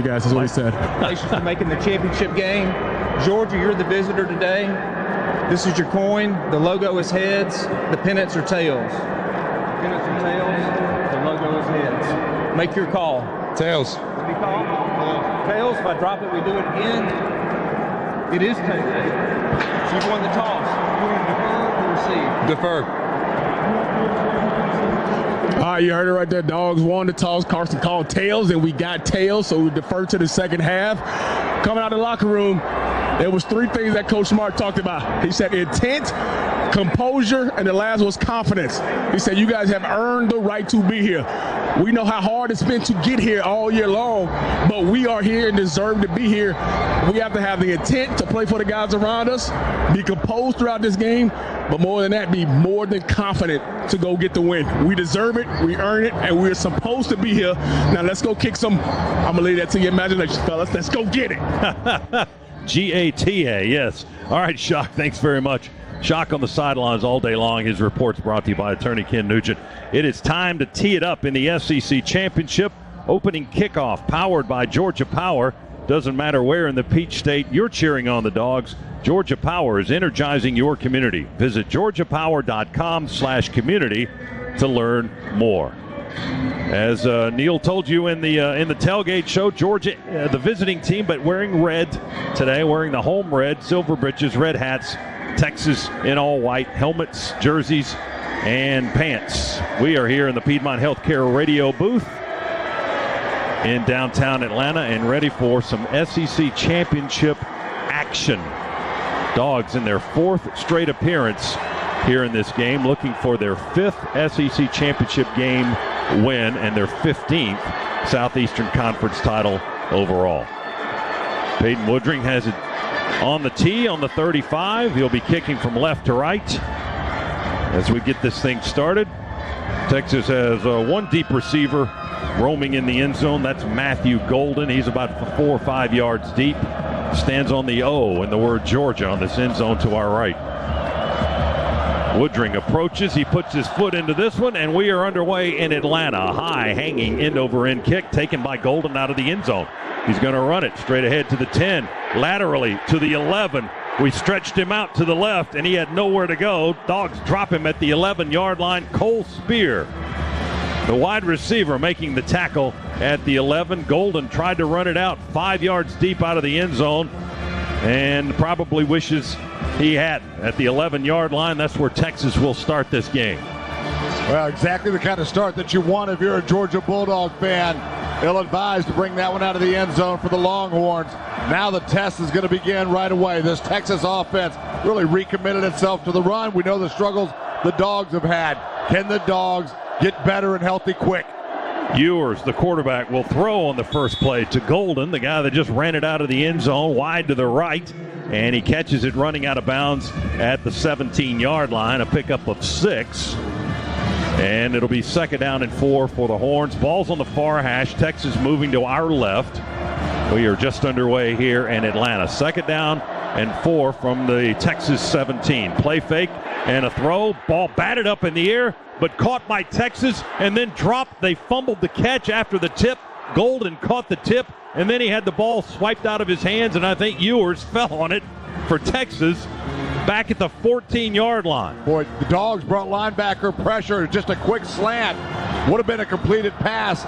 you guys, is what he said. Congratulations for making the championship game. Georgia, you're the visitor today. This is your coin. The logo is heads. The pennants are tails. The pennants are tails. The logo is heads. Make your call. Tails. What do you call? Tails. If I drop it, we do it again. It is tails. So you've won the toss. You want to defer or receive? Defer. All right, you heard it right there. Dogs won the toss. Carson called tails, and we got tails, so we defer to the second half. Coming out of the locker room, there was three things that Coach Smart talked about. He said intent, composure, and the last was confidence. He said, you guys have earned the right to be here. We know how hard it's been to get here all year long, but we are here and deserve to be here. We have to have the intent to play for the guys around us, be composed throughout this game, but more than that, be more than confident to go get the win. We deserve it, we earn it, and we're supposed to be here. Now let's go kick some. I'm gonna leave that to your imagination, fellas. Let's go get it. GATA, yes. All right, Shock, thanks very much. Shock on the sidelines all day long. His reports brought to you by attorney Ken Nugent. It is time to tee it up in the SEC Championship. Opening kickoff powered by Georgia Power. Doesn't matter where in the Peach State you're cheering on the Dogs. Georgia Power is energizing your community. Visit georgiapower.com/community to learn more. As Neil told you in the tailgate show, Georgia, the visiting team, but wearing red today, wearing the home red, silver breeches, red hats. Texas in all white, helmets, jerseys, and pants. We are here in the Piedmont Healthcare radio booth in downtown Atlanta and ready for some SEC championship action. Dogs in their fourth straight appearance here in this game, looking for their fifth SEC championship game win and their 15th Southeastern Conference title overall. Peyton Woodring has it on the tee on the 35. He'll be kicking from left to right as we get this thing started. Texas has one deep receiver roaming in the end zone. That's Matthew Golden. He's about 4 or 5 yards deep. Stands on the O in the word Georgia on this end zone to our right. Woodring approaches. He puts his foot into this one, and we are underway in Atlanta. A high hanging end-over-end kick taken by Golden out of the end zone. He's going to run it straight ahead to the 10, laterally to the 11. We stretched him out to the left, and he had nowhere to go. Dogs drop him at the 11-yard line. Cole Spear, the wide receiver, making the tackle at the 11. Golden tried to run it out 5 yards deep out of the end zone and probably wishes he had at the 11-yard line. That's where Texas will start this game. Well, exactly the kind of start that you want if you're a Georgia Bulldog fan. Ill-advised to bring that one out of the end zone for the Longhorns. Now the test is going to begin right away. This Texas offense really recommitted itself to the run. We know the struggles the Dogs have had. Can the Dogs get better and healthy quick? Ewers, the quarterback, will throw on the first play to Golden, the guy that just ran it out of the end zone wide to the right, and he catches it running out of bounds at the 17-yard line, a pickup of 6. And it'll be 2nd down and 4 for the Horns. Ball's on the far hash. Texas moving to our left. We are just underway here in Atlanta. 2nd down and 4 from the Texas 17. Play fake and a throw. Ball batted up in the air, but caught by Texas and then dropped. They fumbled the catch after the tip. Golden caught the tip, and then he had the ball swiped out of his hands, and I think Ewers fell on it for Texas back at the 14-yard line. Boy, the Dogs brought linebacker pressure. Just a quick slant. Would have been a completed pass,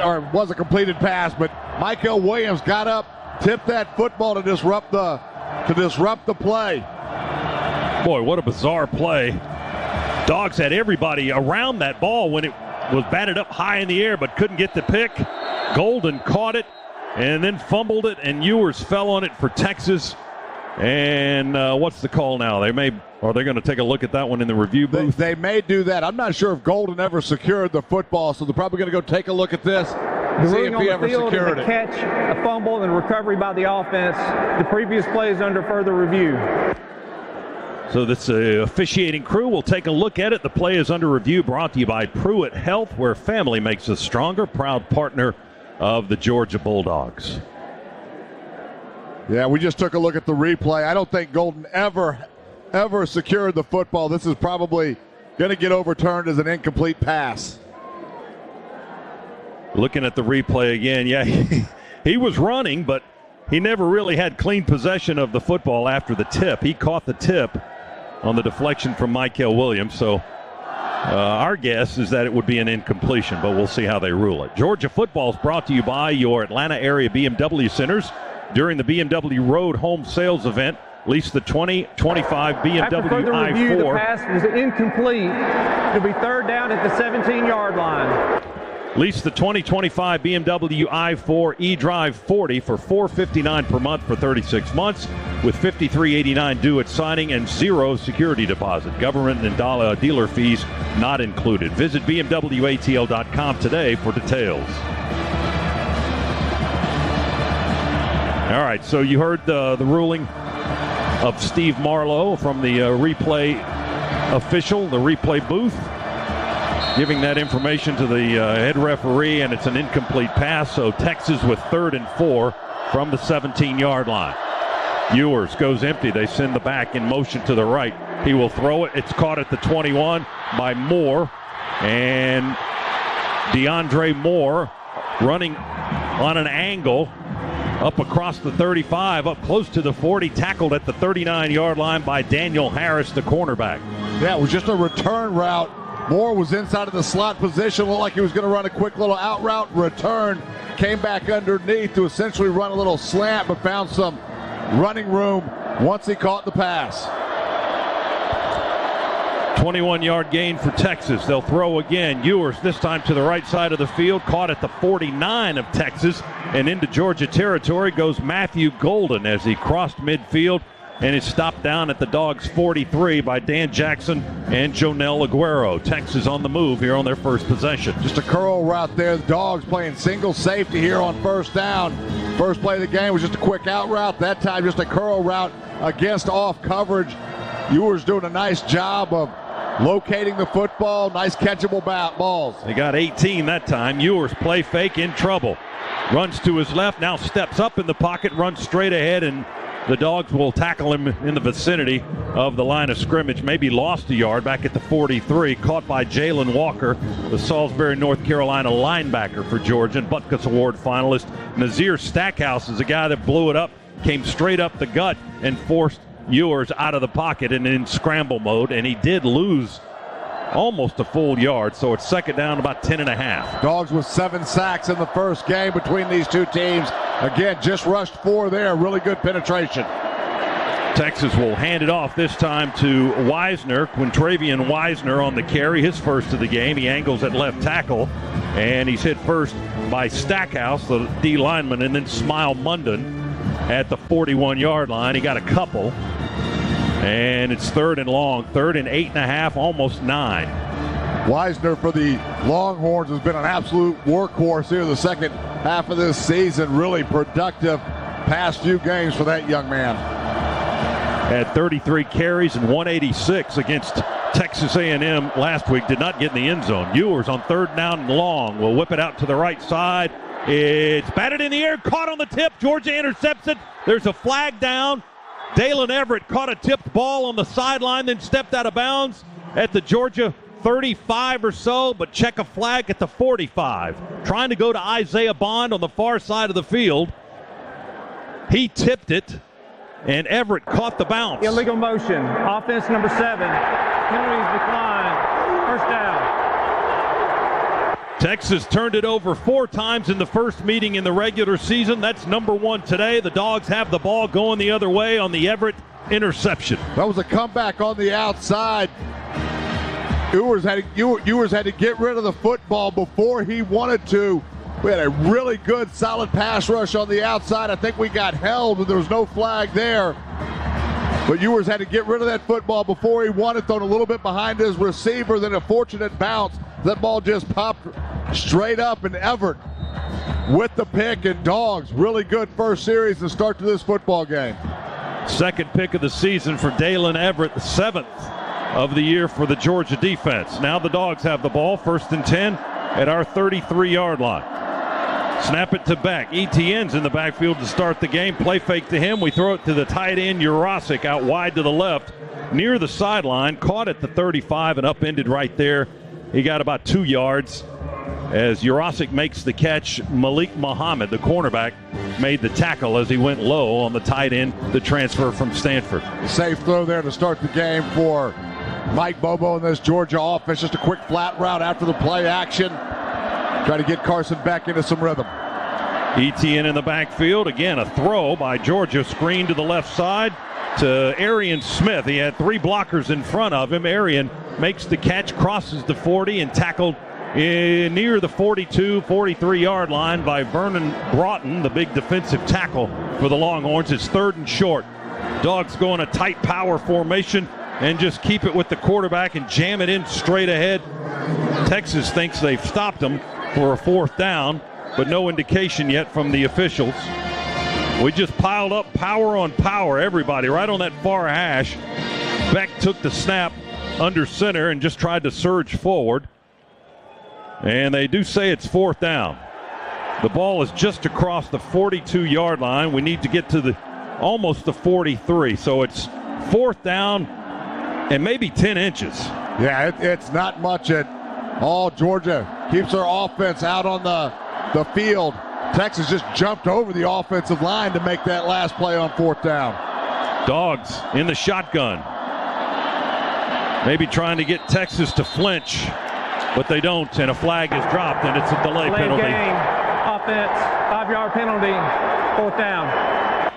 or it was a completed pass, but Michael Williams got up, tipped that football to disrupt the play. Boy, what a bizarre play. Dogs had everybody around that ball when it was batted up high in the air, but couldn't get the pick. Golden caught it and then fumbled it, and Ewers fell on it for Texas. And what's the call now? Are they going to take a look at that one in the review booth? They may do that. I'm not sure if Golden ever secured the football, so they're probably going to go take a look at this. The ruling on the field is a catch, a fumble, and recovery by the offense. The previous play is under further review. So this officiating crew will take a look at it. The play is under review, brought to you by Pruitt Health, where family makes us stronger. Proud partner of the Georgia Bulldogs. Yeah, we just took a look at the replay. I don't think Golden ever secured the football. This is probably going to get overturned as an incomplete pass. Looking at the replay again, yeah, He was running, but he never really had clean possession of the football after the tip. He caught the tip on the deflection from Michael Williams. So our guess is that it would be an incompletion, but we'll see how they rule it. Georgia football is brought to you by your Atlanta area BMW centers. During the BMW Road Home Sales event, lease the 2025 BMW After further i4. review, the pass was incomplete. It'll be third down at the 17-yard line. Lease the 2025 BMW i4 eDrive 40 for $459 per month for 36 months with $53.89 due at signing and zero security deposit. Government and dealer fees not included. Visit BMWATL.com today for details. All right, so you heard the ruling of Steve Marlowe from the replay official, the replay booth, giving that information to the head referee, and it's an incomplete pass, so Texas with 3rd and 4 from the 17-yard line. Ewers goes empty. They send the back in motion to the right. He will throw it. It's caught at the 21 by Moore, and DeAndre Moore running on an angle up across the 35, up close to the 40, tackled at the 39-yard line by Daniel Harris, the cornerback. Yeah, it was just a return route. Moore was inside of the slot position, looked like he was going to run a quick little out route, return, came back underneath to essentially run a little slant, but found some running room once he caught the pass. 21-yard gain for Texas. They'll throw again. Ewers this time to the right side of the field, caught at the 49 of Texas, and into Georgia territory goes Matthew Golden as he crossed midfield and is stopped down at the Dogs 43 by Dan Jackson and Jonel Aguero. Texas on the move here on their first possession. Just a curl route there. The Dogs playing single safety here on first down. First play of the game was just a quick out route. That time just a curl route against off coverage. Ewers doing a nice job of locating the football. Nice catchable balls. They got 18 that time. Ewers play fake, in trouble. Runs to his left, now steps up in the pocket, runs straight ahead, and the Dogs will tackle him in the vicinity of the line of scrimmage. Maybe lost a yard back at the 43. Caught by Jalen Walker, the Salisbury, North Carolina linebacker for Georgia and Butkus Award finalist. Nazir Stackhouse is a guy that blew it up, came straight up the gut and forced Ewers out of the pocket and in scramble mode, and he did lose almost a full yard, so it's second down about 10.5. Dogs with 7 sacks in the first game between these two teams. Again, just rushed 4 there. Really good penetration. Texas will hand it off this time to Wisner. Quintravian Wisner on the carry, his first of the game. He angles at left tackle, and he's hit first by Stackhouse, the D lineman, and then Smile Munden at the 41-yard line. He got a couple. And it's 3rd and long, 3rd and 8.5, almost 9. Wisner for the Longhorns has been an absolute workhorse here the second half of this season. Really productive past few games for that young man. Had 33 carries and 186 against Texas A&M last week. Did not get in the end zone. Ewers on 3rd down and long will whip it out to the right side. It's batted in the air, caught on the tip. Georgia intercepts it. There's a flag down. Dalen Everett caught a tipped ball on the sideline, then stepped out of bounds at the Georgia 35 or so, but check a flag at the 45. Trying to go to Isaiah Bond on the far side of the field. He tipped it, and Everett caught the bounce. Illegal motion. Offense number 7. Penalties declined. First down. Texas turned it over 4 times in the first meeting in the regular season. That's number 1 today. The Dogs have the ball going the other way on the Everett interception. That was a comeback on the outside. Ewers had to get rid of the football before he wanted to. We had a really good, solid pass rush on the outside. I think we got held, but there was no flag there. But Ewers had to get rid of that football before he wanted, thrown a little bit behind his receiver, then a fortunate bounce. That ball just popped straight up, and Everett with the pick, and Dogs, really good first series to start to this football game. Second pick of the season for Dalen Everett, the 7th of the year for the Georgia defense. Now the Dogs have the ball, 1st and 10 at our 33-yard line. Snap it to Beck. Etienne's in the backfield to start the game. Play fake to him. We throw it to the tight end, Urasic, out wide to the left, near the sideline. Caught at the 35 and upended right there. He got about 2 yards. As Jurasic makes the catch, Malik Muhammad, the cornerback, made the tackle as he went low on the tight end, the transfer from Stanford. Safe throw there to start the game for Mike Bobo in this Georgia offense. Just a quick flat route after the play action. Try to get Carson back into some rhythm. ETN in the backfield. Again, a throw by Georgia. Screen to the left side to Arian Smith. He had 3 blockers in front of him. Arian makes the catch, crosses the 40, and tackled near the 42, 43-yard line by Vernon Broughton, the big defensive tackle for the Longhorns. It's 3rd and short. Dogs go in a tight power formation and just keep it with the quarterback and jam it in straight ahead. Texas thinks they've stopped them for a 4th down, but no indication yet from the officials. We just piled up power on power, everybody, right on that far hash. Beck took the snap under center and just tried to surge forward. And they do say it's 4th down. The ball is just across the 42-yard line. We need to get to almost the 43. So it's 4th down and maybe 10 inches. Yeah, it's not much at all. Georgia keeps their offense out on the field. Texas just jumped over the offensive line to make that last play on 4th down. Dogs in the shotgun. Maybe trying to get Texas to flinch, but they don't, and a flag is dropped, and it's a delay penalty. Game, offense, 5-yard penalty, 4th down.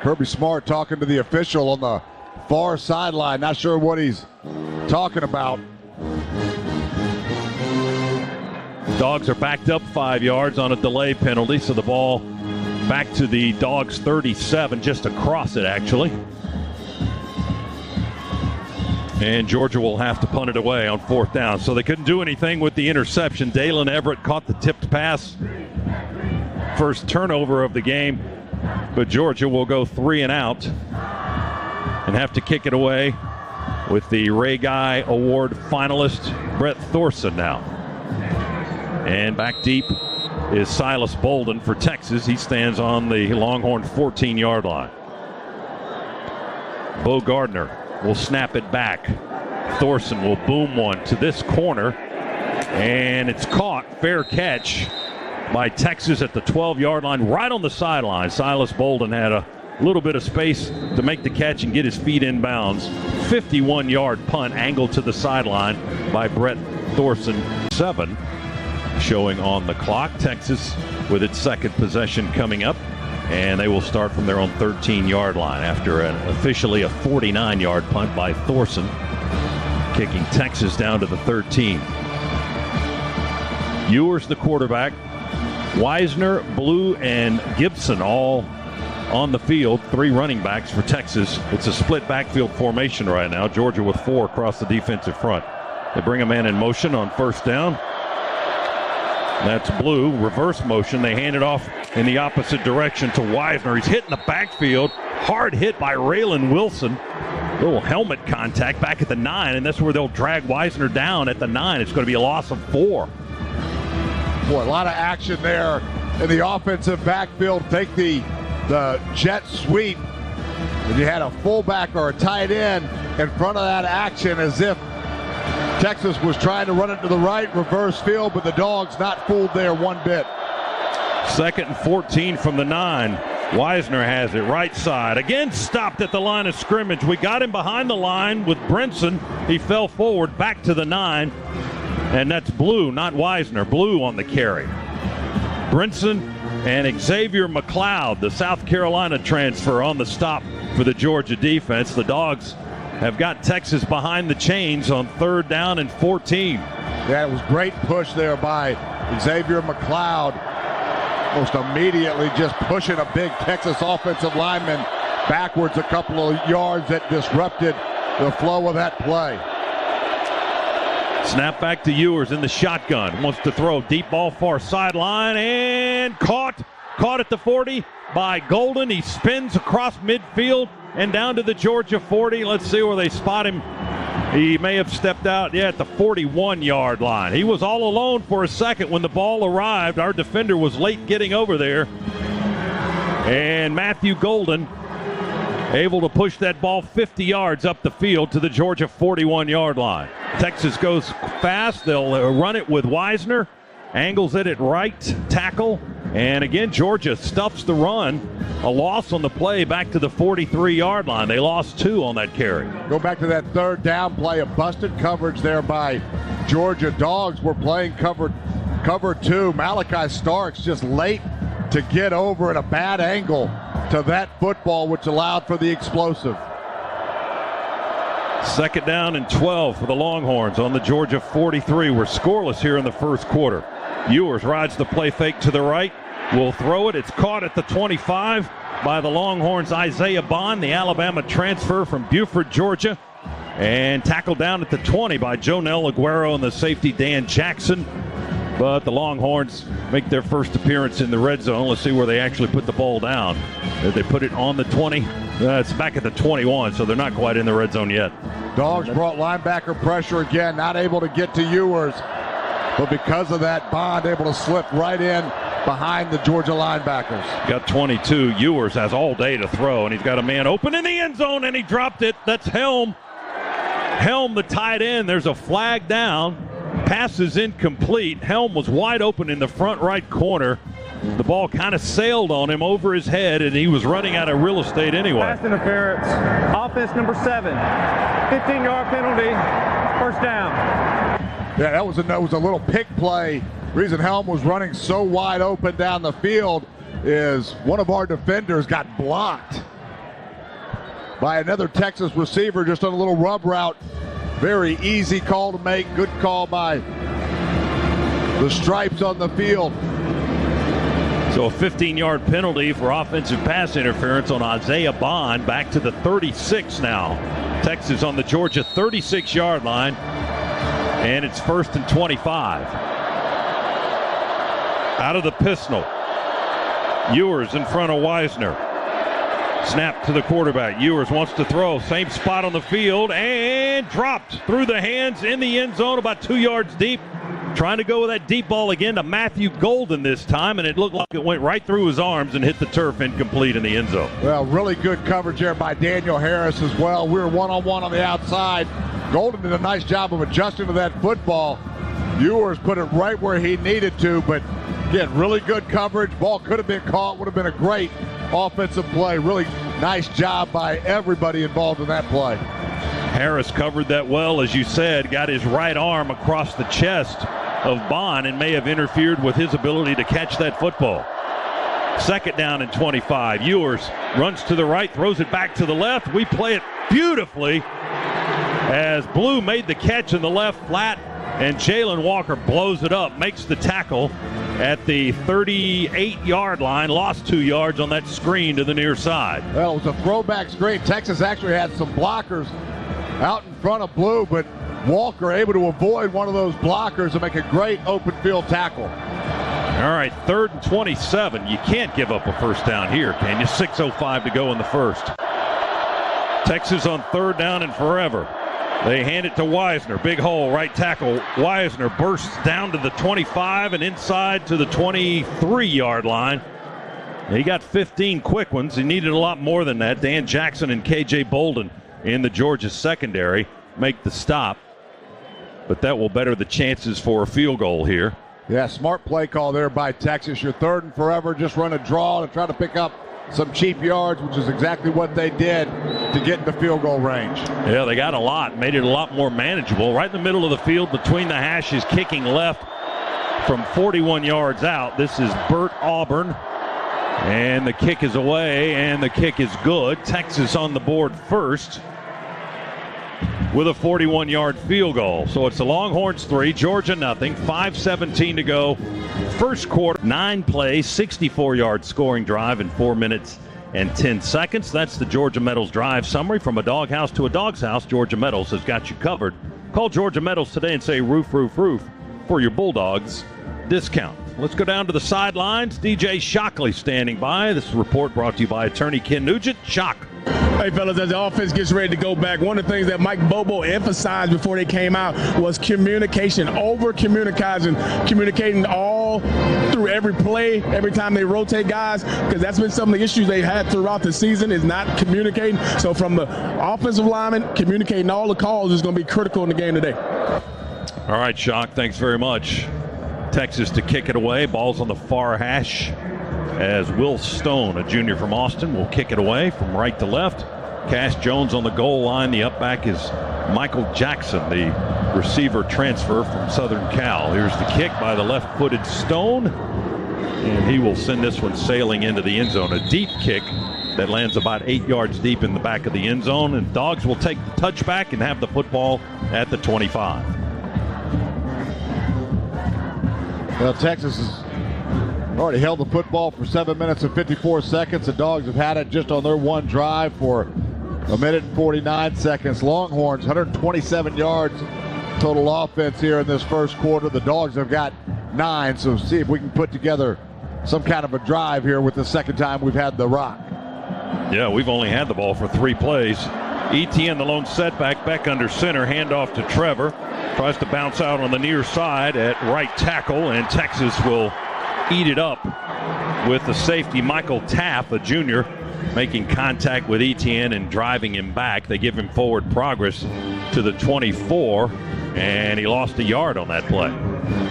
Kirby Smart talking to the official on the far sideline. Not sure what he's talking about. Dogs are backed up 5 yards on a delay penalty, so the ball back to the Dogs 37, just across it actually. And Georgia will have to punt it away on 4th down. So they couldn't do anything with the interception. Dalen Everett caught the tipped pass. First turnover of the game. But Georgia will go 3 and out and have to kick it away with the Ray Guy Award finalist, Brett Thorson now. And back deep is Silas Bolden for Texas. He stands on the Longhorn 14-yard line. Bo Gardner will snap it back. Thorson will boom one to this corner, and it's caught. Fair catch by Texas at the 12-yard line, right on the sideline. Silas Bolden had a little bit of space to make the catch and get his feet in bounds. 51-yard punt angled to the sideline by Brett Thorson. 7 showing on the clock. Texas with its second possession coming up. And they will start from their own 13-yard line after officially a 49-yard punt by Thorson, kicking Texas down to the 13. Ewers, the quarterback. Wisner, Blue, and Gibson all on the field. 3 running backs for Texas. It's a split backfield formation right now. Georgia with 4 across the defensive front. They bring a man in motion on 1st down. That's Blue, reverse motion. They hand it off in the opposite direction to Wisner. He's hit in the backfield. Hard hit by Raylan Wilson. Little helmet contact back at the 9, and that's where they'll drag Wisner down at the 9. It's going to be a loss of 4. Boy, a lot of action there in the offensive backfield. Take the jet sweep. And you had a fullback or a tight end in front of that action as if Texas was trying to run it to the right, reverse field, but the Dogs not fooled there one bit. 2nd and 14 from the 9. Wisner has it right side. Again, stopped at the line of scrimmage. We got him behind the line with Brinson. He fell forward back to the 9. And that's Blue, not Wisner. Blue on the carry. Brinson and Xavier McLeod, the South Carolina transfer, on the stop for the Georgia defense. The Dogs have got Texas behind the chains on 3rd down and 14. Yeah, it was great push there by Xavier McLeod. Almost immediately just pushing a big Texas offensive lineman backwards a couple of yards that disrupted the flow of that play. Snap back to Ewers in the shotgun. Wants to throw deep ball far sideline and caught at the 40 by Golden. He spins across midfield and down to the Georgia 40. Let's see where they spot him. He may have stepped out, at the 41-yard line. He was all alone for a second when the ball arrived. Our defender was late getting over there. And Matthew Golden able to push that ball 50 yards up the field to the Georgia 41-yard line. Texas goes fast. They'll run it with Wisner, angles it at right tackle, and again Georgia stuffs the run. A loss on the play back to the 43-yard line. They lost 2 on that carry. Go back to that third down play, a busted coverage there by Georgia. Dogs were playing cover 2. Malachi Starks just late to get over at a bad angle to that football, which allowed for the explosive. 2nd down and 12 for the Longhorns on the Georgia 43. We're scoreless here in the first quarter. Ewers rides the play fake to the right. Will throw it. It's caught at the 25 by the Longhorns' Isaiah Bond, the Alabama transfer from Buford, Georgia. And tackled down at the 20 by Jonell Aguero and the safety Dan Jackson. But the Longhorns make their first appearance in the red zone. Let's see where they actually put the ball down. Did they put it on the 20? It's back at the 21, so they're not quite in the red zone yet. Dogs brought linebacker pressure again, not able to get to Ewers. But because of that, Bond able to slip right in behind the Georgia linebackers. Got 22. Ewers has all day to throw, and he's got a man open in the end zone, and he dropped it. That's Helm. Helm, the tight end. There's a flag down. Pass is incomplete. Helm was wide open in the front right corner. The ball kind of sailed on him over his head, and he was running out of real estate anyway. Pass interference. Offense number 7. 15-yard penalty. First down. Yeah, that was a little pick play. Reason Helm was running so wide open down the field is one of our defenders got blocked by another Texas receiver just on a little rub route. Very easy call to make. Good call by the stripes on the field. So a 15-yard penalty for offensive pass interference on Isaiah Bond. Back to the 36 now. Texas on the Georgia 36-yard line. And it's 1st and 25. Out of the pistol. Ewers in front of Wisner. Snap to the quarterback. Ewers wants to throw. Same spot on the field and dropped through the hands in the end zone about 2 yards deep. Trying to go with that deep ball again to Matthew Golden this time, and it looked like it went right through his arms and hit the turf incomplete in the end zone. Well, really good coverage there by Daniel Harris as well. We were one-on-one on the outside. Golden did a nice job of adjusting to that football. Ewers put it right where he needed to, but again, really good coverage. Ball could have been caught, would have been a great offensive play. Really nice job by everybody involved in that play. Harris covered that well, as you said, got his right arm across the chest of Bond and may have interfered with his ability to catch that football. 2nd down and 25. Ewers runs to the right, throws it back to the left. We play it beautifully as Blue made the catch in the left flat, and Jalen Walker blows it up, makes the tackle at the 38-yard line, lost 2 yards on that screen to the near side. Well, it was a throwback screen. Texas actually had some blockers out in front of Blue, but Walker able to avoid one of those blockers and make a great open field tackle. All right, 3rd and 27. You can't give up a first down here, can you? 6:05 to go in the first. Texas on 3rd down and forever. They hand it to Wisner. Big hole, right tackle. Wisner bursts down to the 25 and inside to the 23-yard line. He got 15 quick ones. He needed a lot more than that. Dan Jackson and K.J. Bolden in the Georgia secondary make the stop. But that will better the chances for a field goal here. Yeah, smart play call there by Texas. Your 3rd and forever, just run a draw to try to pick up some cheap yards, which is exactly what they did to get into field goal range. Yeah, they got a lot, made it a lot more manageable. Right in the middle of the field between the hashes, kicking left from 41 yards out. This is Bert Auburn, and the kick is away, and the kick is good. Texas on the board first with a 41-yard field goal. So it's the Longhorns 3, Georgia nothing, 5:17 to go. First quarter, 9 plays, 64-yard scoring drive in 4 minutes and 10 seconds. That's the Georgia Metals Drive summary. From a doghouse to a dog's house, Georgia Metals has got you covered. Call Georgia Metals today and say roof, roof, roof for your Bulldogs discount. Let's go down to the sidelines. DJ Shockley standing by. This report brought to you by attorney Ken Nugent. Shock. Hey, fellas, as the offense gets ready to go back, one of the things that Mike Bobo emphasized before they came out was communication, communicating all through every play, every time they rotate guys, because that's been some of the issues they've had throughout the season is not communicating. So from the offensive lineman, communicating all the calls is going to be critical in the game today. All right, Shock, thanks very much. Texas to kick it away. Ball's on the far hash as Will Stone, a junior from Austin, will kick it away from right to left. Cash Jones on the goal line. The up back is Michael Jackson, the receiver transfer from Southern Cal. Here's the kick by the left-footed Stone, and he will send this one sailing into the end zone. A deep kick that lands about 8 yards deep in the back of the end zone, and Dogs will take the touchback and have the football at the 25. Well, Texas has already held the football for 7 minutes and 54 seconds. The Dogs have had it just on their one drive for 1 minute and 49 seconds. Longhorns, 127 yards total offense here in this first quarter. The Dogs have got 9, so see if we can put together some kind of a drive here with the second time we've had the rock. Yeah, we've only had the ball for 3 plays. ETN, the lone setback, back under center, handoff to Trevor. Tries to bounce out on the near side at right tackle, and Texas will eat it up with the safety Michael Taff, a junior, making contact with ETN and driving him back. They give him forward progress to the 24, and he lost a yard on that play.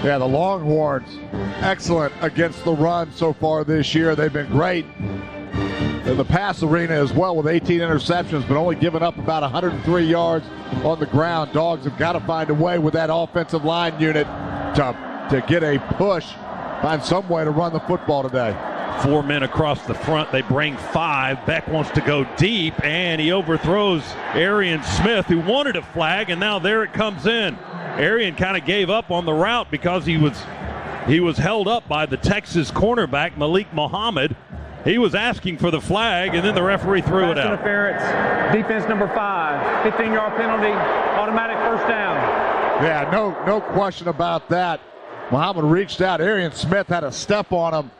Yeah, the Longhorns, excellent against the run so far this year. They've been great in the pass arena as well with 18 interceptions, but only giving up about 103 yards on the ground. Dogs have got to find a way with that offensive line unit to get a push, find some way to run the football today. 4 men across the front. They bring 5. Beck wants to go deep, and he overthrows Arian Smith, who wanted a flag, and now there it comes in. Arian kind of gave up on the route because he was held up by the Texas cornerback, Malik Muhammad. He was asking for the flag, and then the referee threw it out. Interference, defense number 5, 15-yard penalty, automatic first down. Yeah, no question about that. Muhammad reached out. Arian Smith had a step on him,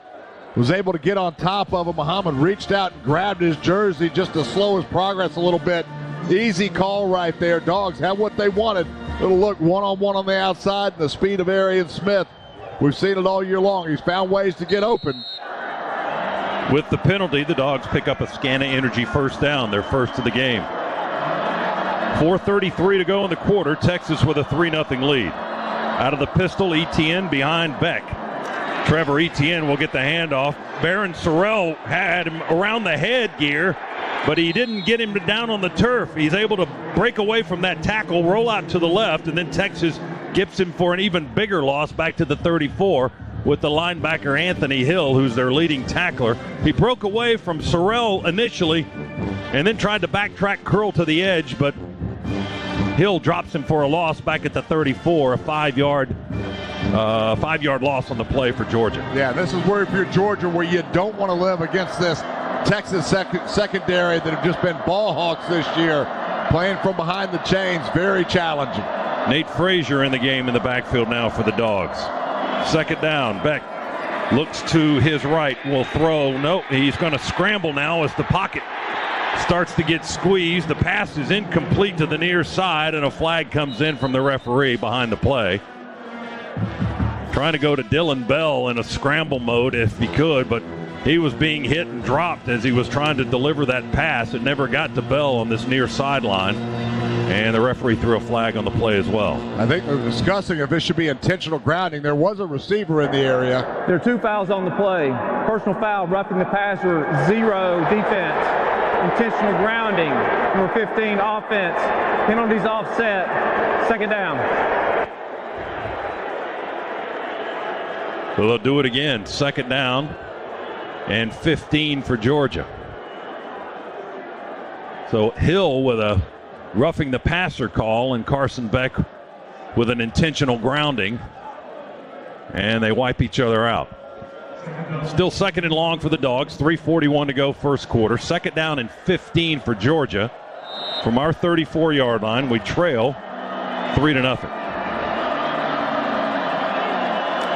was able to get on top of him. Muhammad reached out and grabbed his jersey just to slow his progress a little bit. Easy call right there. Dogs had what they wanted. Little look one-on-one on the outside, and the speed of Arian Smith. We've seen it all year long. He's found ways to get open. With the penalty, the Dogs pick up a Scana Energy first down, their first of the game. 4:33 to go in the quarter. Texas with a 3-0 lead. Out of the pistol, ETN behind Beck. Trevor Etienne will get the handoff. Baron Sorrell had him around the headgear, but he didn't get him down on the turf. He's able to break away from that tackle, roll out to the left, and then Texas gets him for an even bigger loss back to the 34 with the linebacker Anthony Hill, who's their leading tackler. He broke away from Sorrell initially and then tried to backtrack curl to the edge, but Hill drops him for a loss back at the 34, a 5-yard loss on the play for Georgia. Yeah, this is where if you're Georgia, where you don't want to live against this Texas secondary that have just been ball hawks this year, playing from behind the chains, very challenging. Nate Frazier in the game in the backfield now for the Dogs. Second down, Beck looks to his right, will throw. Nope, he's going to scramble now as the pocket starts to get squeezed. The pass is incomplete to the near side, and a flag comes in from the referee behind the play. Trying to go to Dylan Bell in a scramble mode if he could, but he was being hit and dropped as he was trying to deliver that pass. It never got to Bell on this near sideline, and the referee threw a flag on the play as well. I think they're discussing if this should be intentional grounding. There was a receiver in the area. There are 2 fouls on the play. Personal foul, roughing the passer, 0 defense. Intentional grounding, number 15 offense. Penalties offset, second down. So they'll do it again, second down and 15 for Georgia. So Hill with a roughing the passer call, and Carson Beck with an intentional grounding, and they wipe each other out. Still second and long for the Dogs, 3:41 to go first quarter. Second down and 15 for Georgia. From our 34-yard line, we trail 3-0.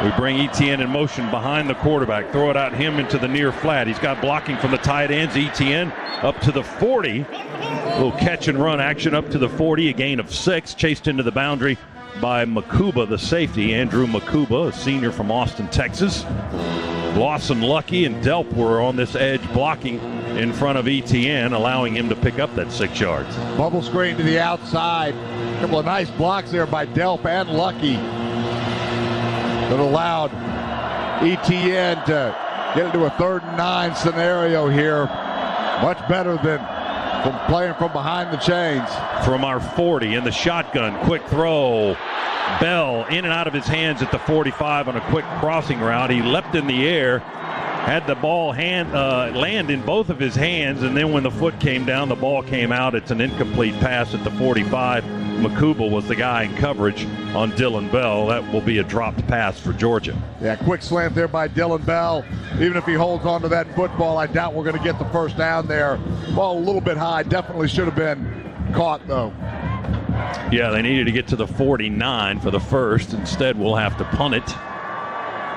We bring Etienne in motion behind the quarterback. Throw it out him into the near flat. He's got blocking from the tight ends. Etienne up to the 40. A little catch and run action up to the 40. A gain of 6. Chased into the boundary by Makuba, the safety. Andrew Makuba, a senior from Austin, Texas. Lawson, Lucky, and Delp were on this edge blocking in front of Etienne, allowing him to pick up that 6 yards. Bubble screen to the outside. A couple of nice blocks there by Delp and Lucky that allowed Etienne to get into a 3rd and 9 scenario here. Much better than from playing from behind the chains. From our 40 in the shotgun, quick throw. Bell in and out of his hands at the 45 on a quick crossing route. He leapt in the air, had the ball land in both of his hands, and then when the foot came down, the ball came out. It's an incomplete pass at the 45. Makuba was the guy in coverage on Dylan Bell. That will be a dropped pass for Georgia. Yeah, quick slant there by Dylan Bell. Even if he holds on to that football, I doubt we're going to get the first down there. Ball a little bit high. Definitely should have been caught, though. Yeah, they needed to get to the 49 for the first. Instead, we'll have to punt it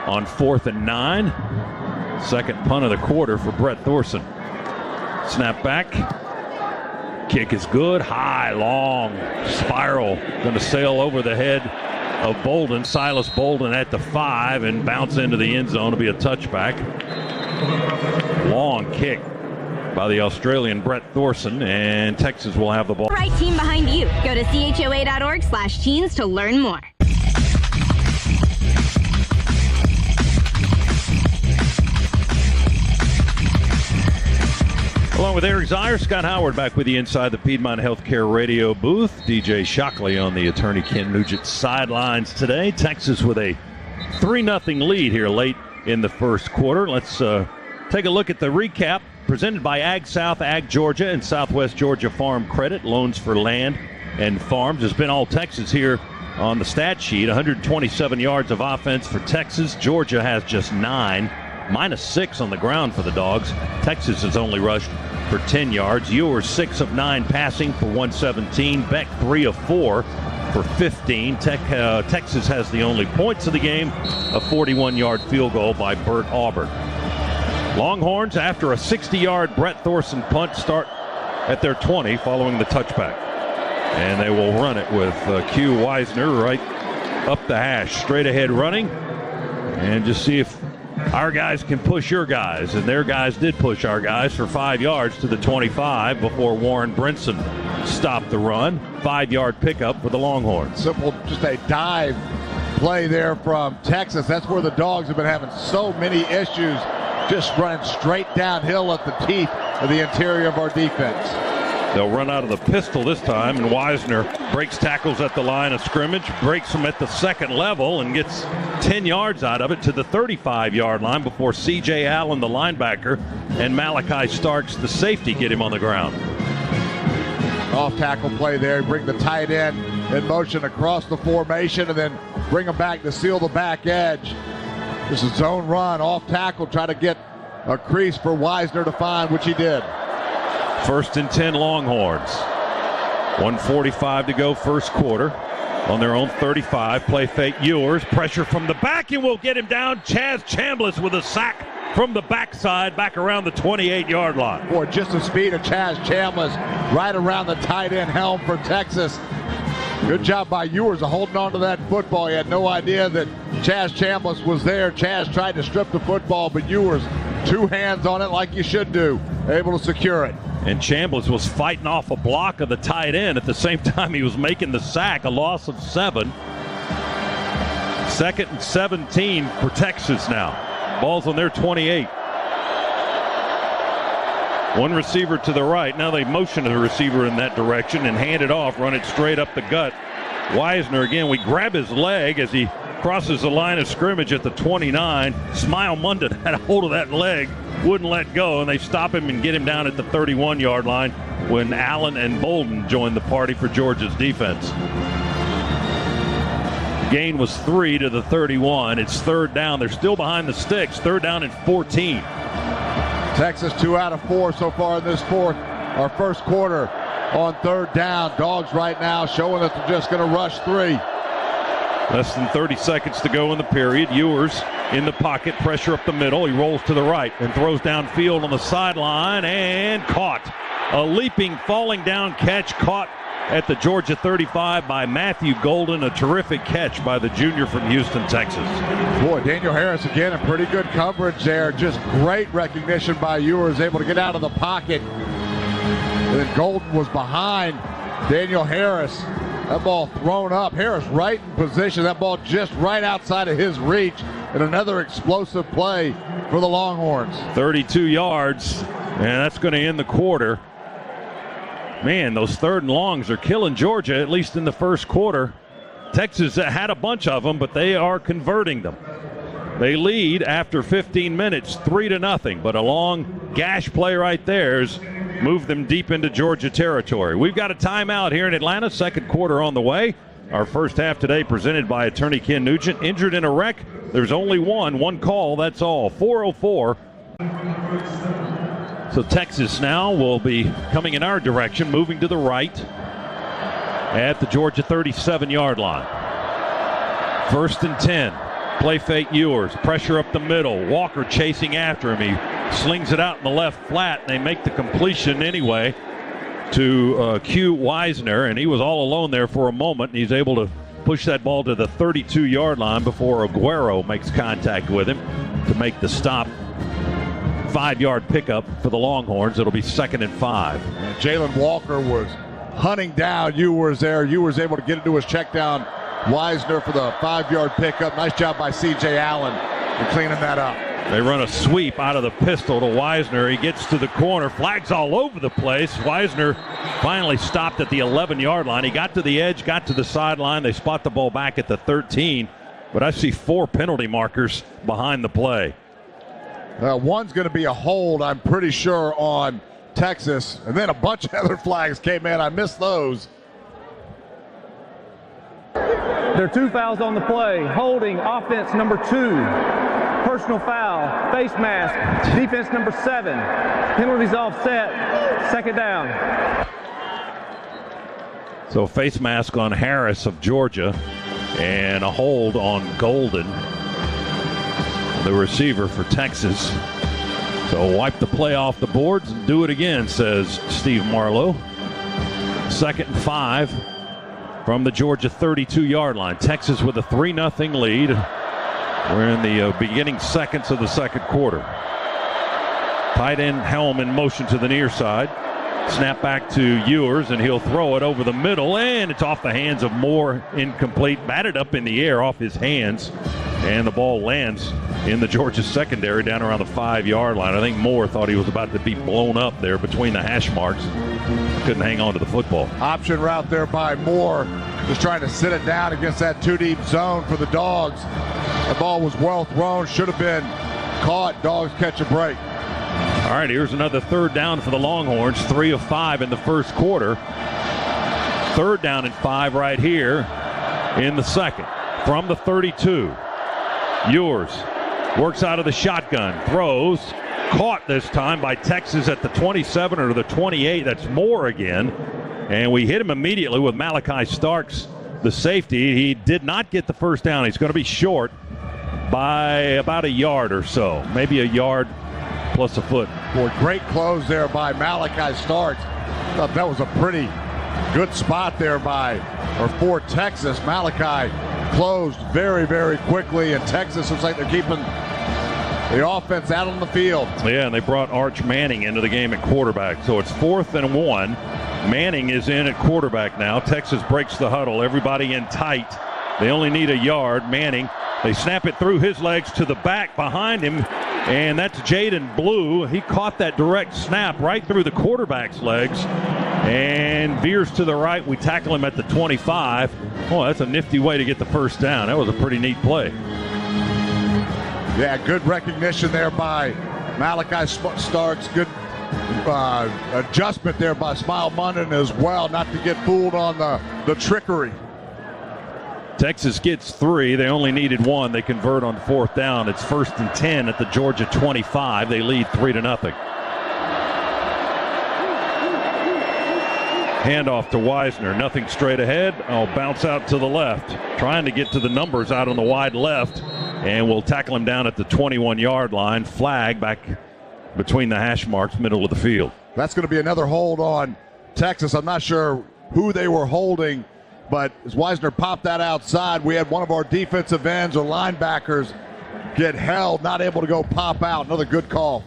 on 4th and 9. Second punt of the quarter for Brett Thorson. Snap back. Kick is good. High, long, spiral. Going to sail over the head of Bolden. Silas Bolden at the 5 and bounce into the end zone. It'll be a touchback. Long kick by the Australian Brett Thorson, and Texas will have the ball. Right team behind you. Go to choa.org/teens to learn more. Along with Eric Zier, Scott Howard back with you inside the Piedmont Healthcare radio booth. DJ Shockley on the attorney Ken Nugent sidelines today. Texas with a 3-0 lead here late in the first quarter. Let's take a look at the recap presented by Ag South, Ag Georgia, and Southwest Georgia Farm Credit. Loans for land and farms. Has been all Texas here on the stat sheet. 127 yards of offense for Texas. Georgia has just 9. -6 on the ground for the Dogs. Texas has only rushed for 10 yards. Ewers 6 of 9 passing for 117. Beck 3 of 4 for 15. Texas has the only points of the game, a 41-yard field goal by Bert Auburn. Longhorns, after a 60-yard Brett Thorson punt, start at their 20 following the touchback. And they will run it with Q Weisner right up the hash. Straight ahead running. And just see if our guys can push your guys. And their guys did push our guys for 5 yards to the 25 before Warren Brinson stopped the run. 5-yard pickup for the Longhorns. Simple, just a dive play there from Texas. That's where the Dogs have been having so many issues, just running straight downhill at the teeth of the interior of our defense. They'll run out of the pistol this time, and Weisner breaks tackles at the line of scrimmage, breaks them at the second level, and gets 10 yards out of it to the 35-yard line before C.J. Allen, the linebacker, and Malachi Starks, the safety, get him on the ground. Off-tackle play there. Bring the tight end in motion across the formation and then bring him back to seal the back edge. This is zone run, off-tackle, try to get a crease for Weisner to find, which he did. 1st and 10 Longhorns. 1:45 to go first quarter. On their own 35, play fake Ewers. Pressure from the back, and we'll get him down. Chaz Chambliss with a sack from the backside, back around the 28-yard line. Boy, just the speed of Chaz Chambliss right around the tight end helm for Texas. Good job by Ewers of holding on to that football. He had no idea that Chaz Chambliss was there. Chaz tried to strip the football, but Ewers, 2 hands on it like you should do, able to secure it. And Chambliss was fighting off a block of the tight end at the same time he was making the sack, a loss of 7. 2nd and 17 for Texas now. Ball's on their 28. One receiver to the right. Now they motion the receiver in that direction and hand it off, run it straight up the gut. Weisner again, we grab his leg as he crosses the line of scrimmage at the 29. Smile Munden had a hold of that leg, wouldn't let go, and they stop him and get him down at the 31-yard line when Allen and Bolden joined the party for Georgia's defense. Gain was 3 to the 31. It's 3rd down. They're still behind the sticks. 3rd down and 14. Texas 2 out of 4 so far in this first quarter on 3rd down. Dogs right now showing that they're just going to rush 3. Less than 30 seconds to go in the period. Ewers in the pocket, pressure up the middle. He rolls to the right and throws downfield on the sideline and caught. A leaping, falling down catch caught at the Georgia 35 by Matthew Golden. A terrific catch by the junior from Houston, Texas. Boy, Daniel Harris again in pretty good coverage there. Just great recognition by Ewers, able to get out of the pocket. And then Golden was behind Daniel Harris. That ball thrown up. Harris right in position. That ball just right outside of his reach. And another explosive play for the Longhorns. 32 yards, and that's going to end the quarter. Man, those third and longs are killing Georgia, at least in the first quarter. Texas had a bunch of them, but they are converting them. They lead after 15 minutes, 3-0, but a long gash play right there has moved them deep into Georgia territory. We've got a timeout here in Atlanta, second quarter on the way. Our first half today presented by attorney Ken Nugent. Injured in a wreck, there's only one call, that's all. 4:04. So Texas now will be coming in our direction, moving to the right at the Georgia 37-yard line. 1st and 10. Play fake Ewers. Pressure up the middle. Walker chasing after him. He slings it out in the left flat, and they make the completion anyway to Q Wisner, and he was all alone there for a moment, and he's able to push that ball to the 32-yard line before Aguero makes contact with him to make the stop. 5-yard pickup for the Longhorns. It'll be 2nd and 5. And Jalen Walker was hunting down Ewers there. Ewers able to get into his check down. Wisner for the 5-yard pickup. Nice job by C.J. Allen in cleaning that up. They run a sweep out of the pistol to Wisner. He gets to the corner. Flags all over the place. Wisner finally stopped at the 11-yard line. He got to the edge, got to the sideline. They spot the ball back at the 13. But I see 4 penalty markers behind the play. One's going to be a hold, I'm pretty sure, on Texas. And then a bunch of other flags came in. I missed those. There are 2 fouls on the play. Holding, offense number 2. Personal foul, face mask, defense number 7. Penalties offset, 2nd down. So face mask on Harris of Georgia and a hold on Golden, the receiver for Texas. So wipe the play off the boards and do it again, says Steve Marlowe. 2nd and 5 from the Georgia 32-yard line. Texas with a 3-0 lead. We're in the beginning seconds of the second quarter. Tight end Helm in motion to the near side. Snap back to Ewers, and he'll throw it over the middle, and it's off the hands of Moore, incomplete. Batted up in the air off his hands, and the ball lands in the Georgia secondary down around the 5-yard line. I think Moore thought he was about to be blown up there between the hash marks. Couldn't hang on to the football. Option route there by Moore, just trying to sit it down against that 2-deep zone for the Dogs. The ball was well thrown, should have been caught. Dogs catch a break. All right, here's another 3rd down for the Longhorns. 3 of 5 in the first quarter. 3rd down and 5 right here in the second. From the 32, Ewers works out of the shotgun, throws, caught this time by Texas at the 27 or the 28. That's Moore again. And we hit him immediately with Malachi Starks, the safety. He did not get the first down. He's going to be short by about a yard or so, maybe a yard plus a foot. Boy, great close there by Malachi Starks. Thought that was a pretty good spot there for Texas. Malachi closed very, very quickly, and Texas looks like they're keeping the offense out on the field. Yeah, and they brought Arch Manning into the game at quarterback. So it's 4th and 1. Manning is in at quarterback now. Texas breaks the huddle. Everybody in tight. They only need a yard. Manning, they snap it through his legs to the back behind him, and that's Jaden Blue. He caught that direct snap right through the quarterback's legs and veers to the right. We tackle him at the 25. Oh, that's a nifty way to get the first down. That was a pretty neat play. Yeah, good recognition there by Malachi Starks. Good adjustment there by Smile Munden as well, not to get fooled on the trickery. Texas gets 3. They only needed 1. They convert on 4th down. It's 1st and 10 at the Georgia 25. They lead 3-0. Handoff to Wisner. Nothing straight ahead. I'll bounce out to the left. Trying to get to the numbers out on the wide left. And we'll tackle him down at the 21-yard line. Flag back between the hash marks, middle of the field. That's going to be another hold on Texas. I'm not sure who they were holding, but as Wisner popped that outside, we had one of our defensive ends or linebackers get held, not able to go pop out. Another good call.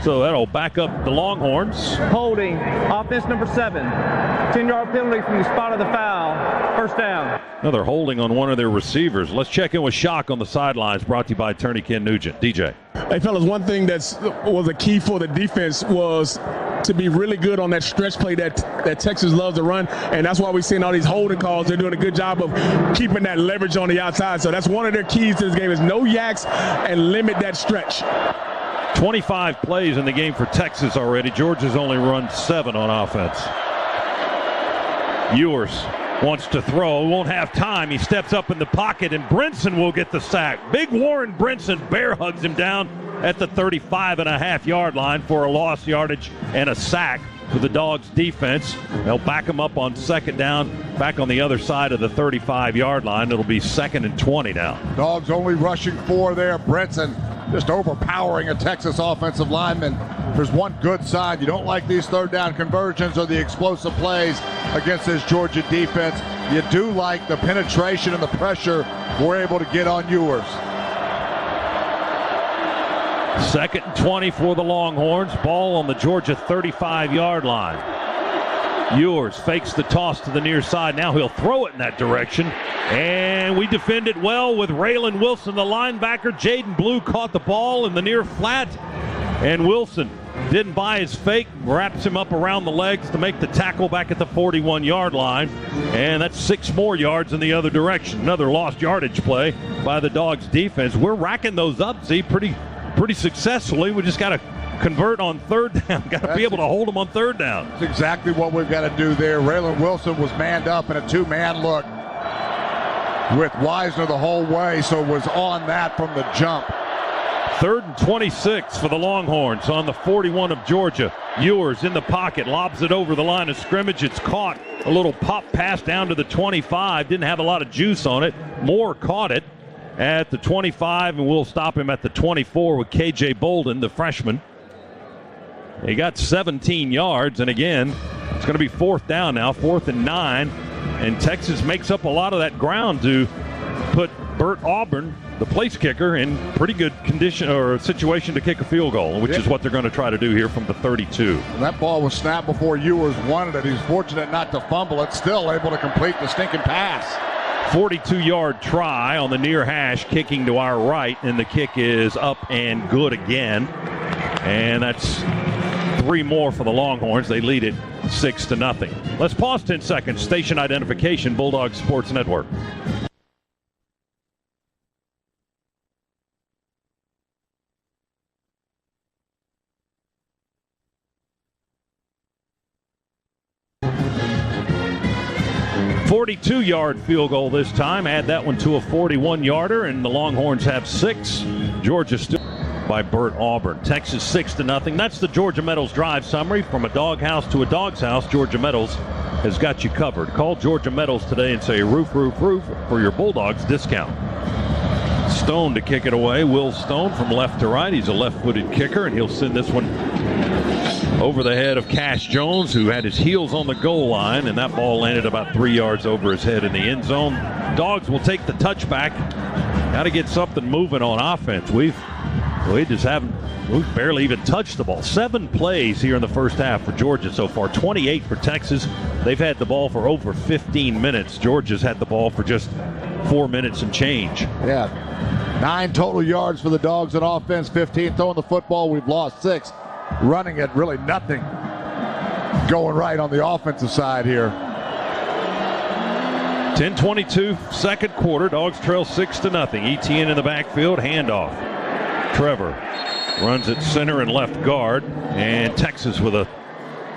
So that'll back up the Longhorns. Holding, offense number 7. 10-yard penalty from the spot of the foul. First down. Another holding on one of their receivers. Let's check in with Shock on the sidelines, brought to you by attorney Ken Nugent. DJ. Hey, fellas, one thing that was a key for the defense was to be really good on that stretch play that Texas loves to run, and that's why we're seeing all these holding calls. They're doing a good job of keeping that leverage on the outside. So that's one of their keys to this game is no yaks and limit that stretch. 25 plays in the game for Texas already. Georgia's only run 7 on offense. Ewers wants to throw, won't have time. He steps up in the pocket, and Brinson will get the sack. Big Warren Brinson bear hugs him down at the 35.5-yard line for a lost yardage and a sack for the Dogs defense. They'll back him up on second down, back on the other side of the 35-yard line. It'll be 2nd and 20 now. Dogs only rushing 4 there. Brinson just overpowering a Texas offensive lineman. There's one good sign. You don't like these third down conversions or the explosive plays against this Georgia defense. You do like the penetration and the pressure we're able to get on Ewers. 2nd and 20 for the Longhorns. Ball on the Georgia 35-yard line. Ewers fakes the toss to the near side. Now he'll throw it in that direction. And we defend it well with Raylan Wilson, the linebacker. Jaden Blue caught the ball in the near flat. And Wilson didn't buy his fake, wraps him up around the legs to make the tackle back at the 41-yard line. And that's 6 more yards in the other direction. Another lost yardage play by the Dogs defense. We're racking those up, Z, pretty successfully. We just got to convert on third down. Got to be able to hold them on third down. That's exactly what we've got to do there. Raylan Wilson was manned up in a 2-man look with Wisner the whole way, so was on that from the jump. 3rd and 26 for the Longhorns on the 41 of Georgia. Ewers in the pocket, lobs it over the line of scrimmage. It's caught. A little pop pass down to the 25. Didn't have a lot of juice on it. Moore caught it at the 25, and we'll stop him at the 24 with KJ Bolden, the freshman. He got 17 yards, and again, it's going to be 4th down now, 4th and 9. And Texas makes up a lot of that ground to put Bert Auburn, the place kicker, in pretty good condition or situation to kick a field goal, which is what they're going to try to do here from the 32. And that ball was snapped before Ewers wanted it. He's fortunate not to fumble it, still able to complete the stinking pass. 42-yard try on the near hash, kicking to our right, and the kick is up and good again. And that's 3 more for the Longhorns. They lead it 6-0. Let's pause 10 seconds. Station identification, Bulldog Sports Network. ...42-yard field goal this time. Add that one to a 41-yarder, and the Longhorns have 6. Georgia still by Bert Auburn. Texas 6-0. That's the Georgia Metals Drive summary. From a doghouse to a dog's house, Georgia Metals has got you covered. Call Georgia Metals today and say roof, roof, roof for your Bulldogs discount. Stone to kick it away. Will Stone from left to right. He's a left-footed kicker, and he'll send this one over the head of Cash Jones, who had his heels on the goal line, and that ball landed about 3 yards over his head in the end zone. Dogs will take the touchback. Got to get something moving on offense. We've barely even touched the ball. 7 plays here in the first half for Georgia so far. 28 for Texas. They've had the ball for over 15 minutes. Georgia's had the ball for just 4 minutes and change. Yeah, 9 total yards for the Dogs on offense. 15 throwing the football. We've lost 6. Running it, really nothing going right on the offensive side here. 10:22, second quarter. Dogs trail 6-0. ETN in the backfield, handoff. Trevor runs at center and left guard, and Texas with a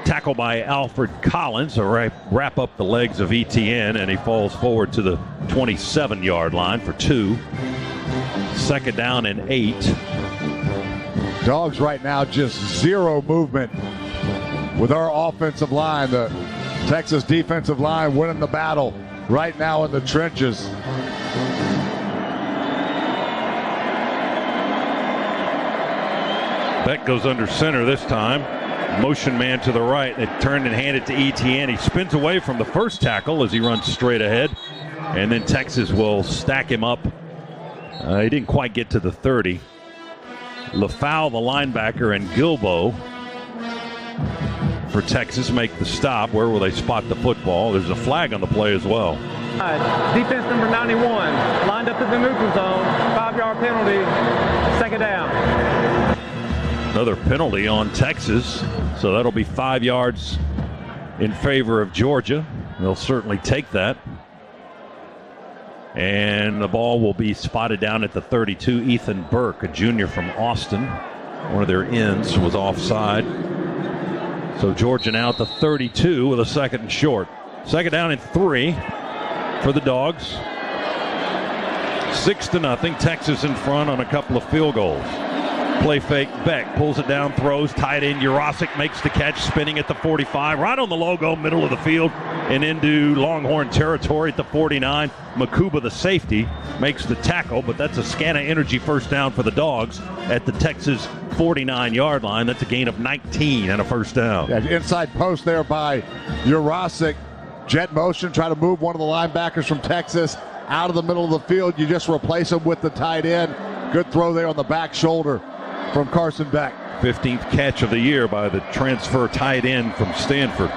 tackle by Alfred Collins to wrap up the legs of ETN, and he falls forward to the 27-yard line for 2. 2nd down and 8. Dogs right now just 0 movement with our offensive line. The Texas defensive line winning the battle right now in the trenches. Beck goes under center this time. Motion man to the right. They turned and handed to Etienne. He spins away from the first tackle as he runs straight ahead. And then Texas will stack him up. He didn't quite get to the 30. LaFowl, the linebacker, and Gilbo for Texas make the stop. Where will they spot the football? There's a flag on the play as well. Defense number 91, lined up in the neutral zone, 5-yard penalty, second down. Another penalty on Texas, so that'll be 5 yards in favor of Georgia. They'll certainly take that. And the ball will be spotted down at the 32. Ethan Burke, a junior from Austin, one of their ends, was offside. So Georgia now at the 32 with a second and short. Second down and 3 for the Dogs. 6-0. Texas in front on a couple of field goals. Play fake, Beck pulls it down, throws, tight end UGAAINC makes the catch, spinning at the 45, right on the logo, middle of the field, and into Longhorn territory at the 49. Makuba, the safety, makes the tackle, but that's a Scana Energy first down for the Dogs at the Texas 49-yard line. That's a gain of 19 and a first down. Yeah, inside post there by UGAAINC. Jet motion, try to move one of the linebackers from Texas out of the middle of the field. You just replace him with the tight end. Good throw there on the back shoulder from Carson Beck. 15th catch of the year by the transfer tight end from Stanford.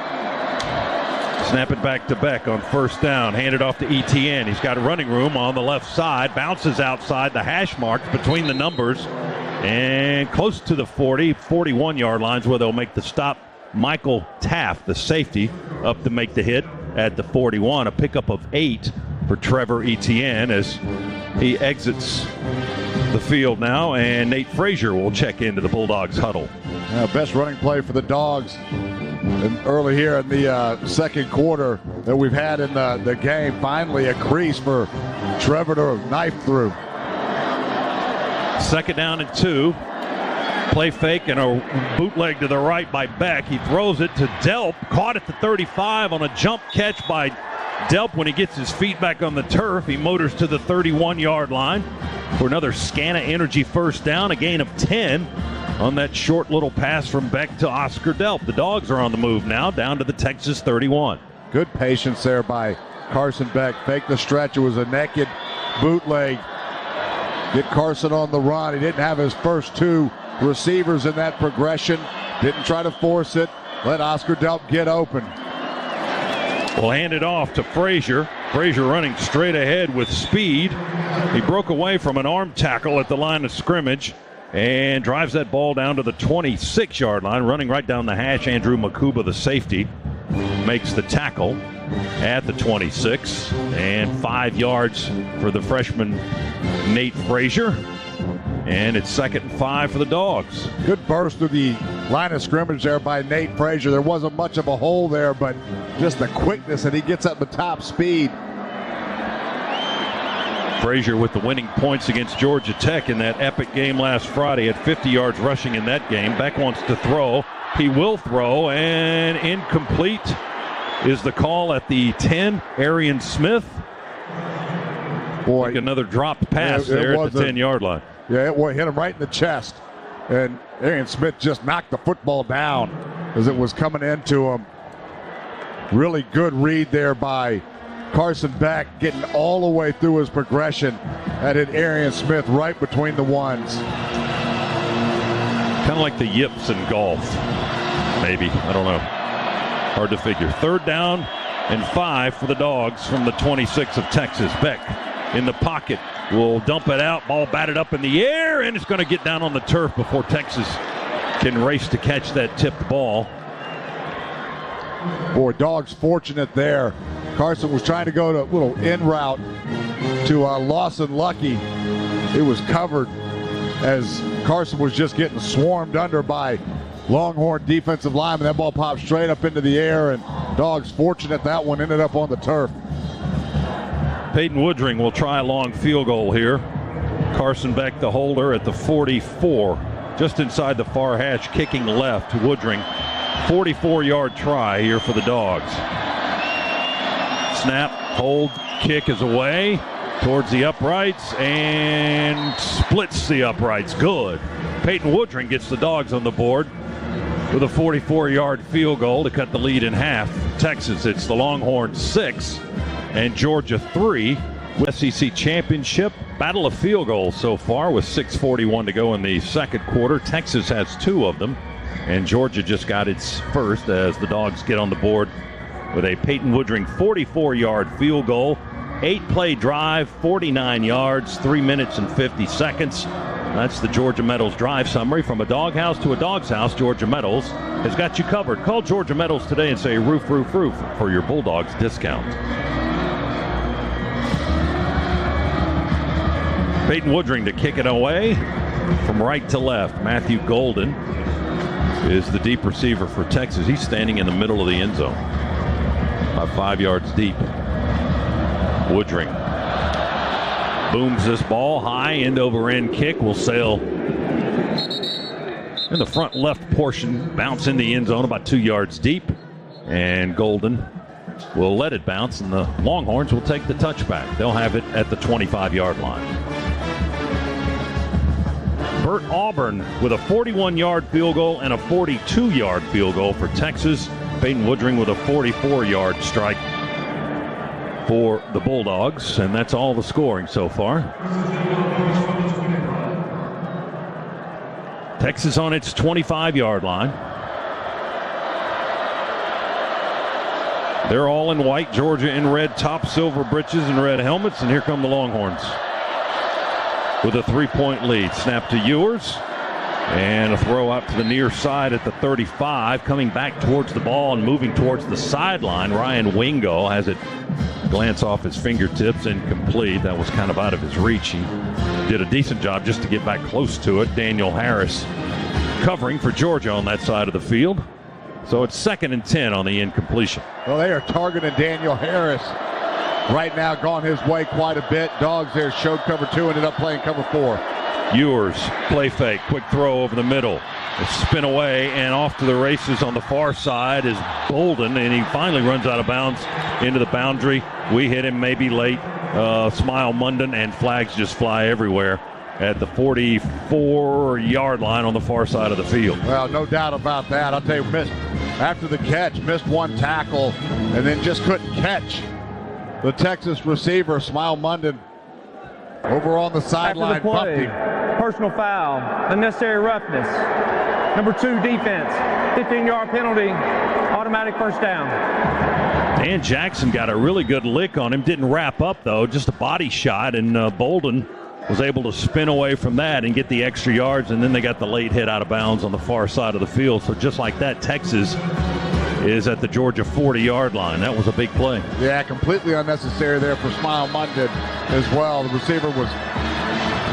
Snap it back to Beck on first down. Hand it off to Etienne. He's got a running room on the left side. Bounces outside the hash marks between the numbers. And close to the 40, 41-yard lines where they'll make the stop. Michael Taft, the safety, up to make the hit at the 41. A pickup of 8 for Trevor Etienne as he exits the field now, and Nate Frazier will check into the Bulldogs huddle. Best running play for the Dogs early here in the second quarter that we've had in the game. Finally a crease for Trevor to knife through. Second down and 2. Play fake and a bootleg to the right by Beck. He throws it to Delp, caught at the 35 on a jump catch by Delp. When he gets his feet back on the turf, he motors to the 31-yard line for another Scana Energy first down, a gain of 10 on that short little pass from Beck to Oscar Delp. The Dogs are on the move now, down to the Texas 31. Good patience there by Carson Beck. Fake the stretch. It was a naked bootleg. Get Carson on the run. He didn't have his first 2 receivers in that progression. Didn't try to force it. Let Oscar Delp get open. We'll hand it off to Frazier. Frazier running straight ahead with speed. He broke away from an arm tackle at the line of scrimmage and drives that ball down to the 26-yard line. Running right down the hash, Andrew Makuba, the safety, makes the tackle at the 26. And 5 yards for the freshman Nate Frazier. And it's 2nd and 5 for the Dogs. Good burst through the line of scrimmage there by Nate Frazier. There wasn't much of a hole there, but just the quickness, and he gets at the top speed. Frazier with the winning points against Georgia Tech in that epic game last Friday. Had 50 yards rushing in that game. Beck wants to throw. He will throw, and incomplete is the call at the 10. Arian Smith. Boy, like another dropped pass there at the 10-yard line. Yeah, it hit him right in the chest. And Arian Smith just knocked the football down as it was coming into him. Really good read there by Carson Beck, getting all the way through his progression. That hit Arian Smith right between the ones. Kind of like the yips in golf, maybe. I don't know. Hard to figure. 3rd down and 5 for the Dogs from the 26 of Texas. Beck in the pocket will dump it out. Ball batted up in the air, and it's going to get down on the turf before Texas can race to catch that tipped ball. Boy, Dogs fortunate there. Carson was trying to go to a little in route to Lawson Lucky. It was covered as Carson was just getting swarmed under by Longhorn defensive lineman. That ball popped straight up into the air, and Dogs fortunate that one ended up on the turf. Peyton Woodring will try a long field goal here. Carson Beck, the holder, at the 44. Just inside the far hash, kicking left. Woodring 44-yard try here for the Dogs. Snap, hold, kick is away towards the uprights and splits the uprights. Good. Peyton Woodring gets the Dogs on the board with a 44-yard field goal to cut the lead in half. Texas, it's the Longhorns 6 and Georgia 3. SEC Championship battle of field goals so far with 6:41 to go in the second quarter. Texas has 2 of them, and Georgia just got its first as the Dogs get on the board with a Peyton Woodring 44-yard field goal. 8-play drive, 49 yards, 3 minutes and 50 seconds. That's the Georgia Metals drive summary. From a doghouse to a dog's house, Georgia Metals has got you covered. Call Georgia Metals today and say roof, roof, roof for your Bulldogs discount. Peyton Woodring to kick it away from right to left. Matthew Golden is the deep receiver for Texas. He's standing in the middle of the end zone, about 5 yards deep. Woodring booms this ball high, end over end kick will sail in the front left portion, bounce in the end zone about 2 yards deep, and Golden will let it bounce, and the Longhorns will take the touchback. They'll have it at the 25-yard line. Bert Auburn with a 41-yard field goal and a 42-yard field goal for Texas. Peyton Woodring with a 44-yard strike for the Bulldogs, and that's all the scoring so far. Texas on its 25-yard line. They're all in white, Georgia in red top, silver breeches and red helmets, and here come the Longhorns with a 3-point lead. Snap to Ewers, and a throw out to the near side at the 35. Coming back towards the ball and moving towards the sideline, Ryan Wingo has it glance off his fingertips, incomplete. That was kind of out of his reach. He did a decent job just to get back close to it. Daniel Harris covering for Georgia on that side of the field. So it's 2nd and 10 on the incompletion. Well, they are targeting Daniel Harris right now, gone his way quite a bit. Dogs there showed cover 2, ended up playing cover 4. Ewers, play fake, quick throw over the middle. A spin away and off to the races on the far side is Bolden, and he finally runs out of bounds into the boundary. We hit him maybe late. Smile Munden, and flags just fly everywhere at the 44-yard line on the far side of the field. Well, no doubt about that. I'll tell you, after the catch, missed one tackle and then just couldn't catch the Texas receiver, Smile Munden, over on the sideline. After the play, personal foul, unnecessary roughness. Number 2 defense, 15-yard penalty, automatic first down. Dan Jackson got a really good lick on him. Didn't wrap up, though, just a body shot, and Bolden was able to spin away from that and get the extra yards, and then they got the late hit out of bounds on the far side of the field. So just like that, Texas is at the Georgia 40-yard line. That was a big play. Yeah, completely unnecessary there for Smile Munden as well. The receiver was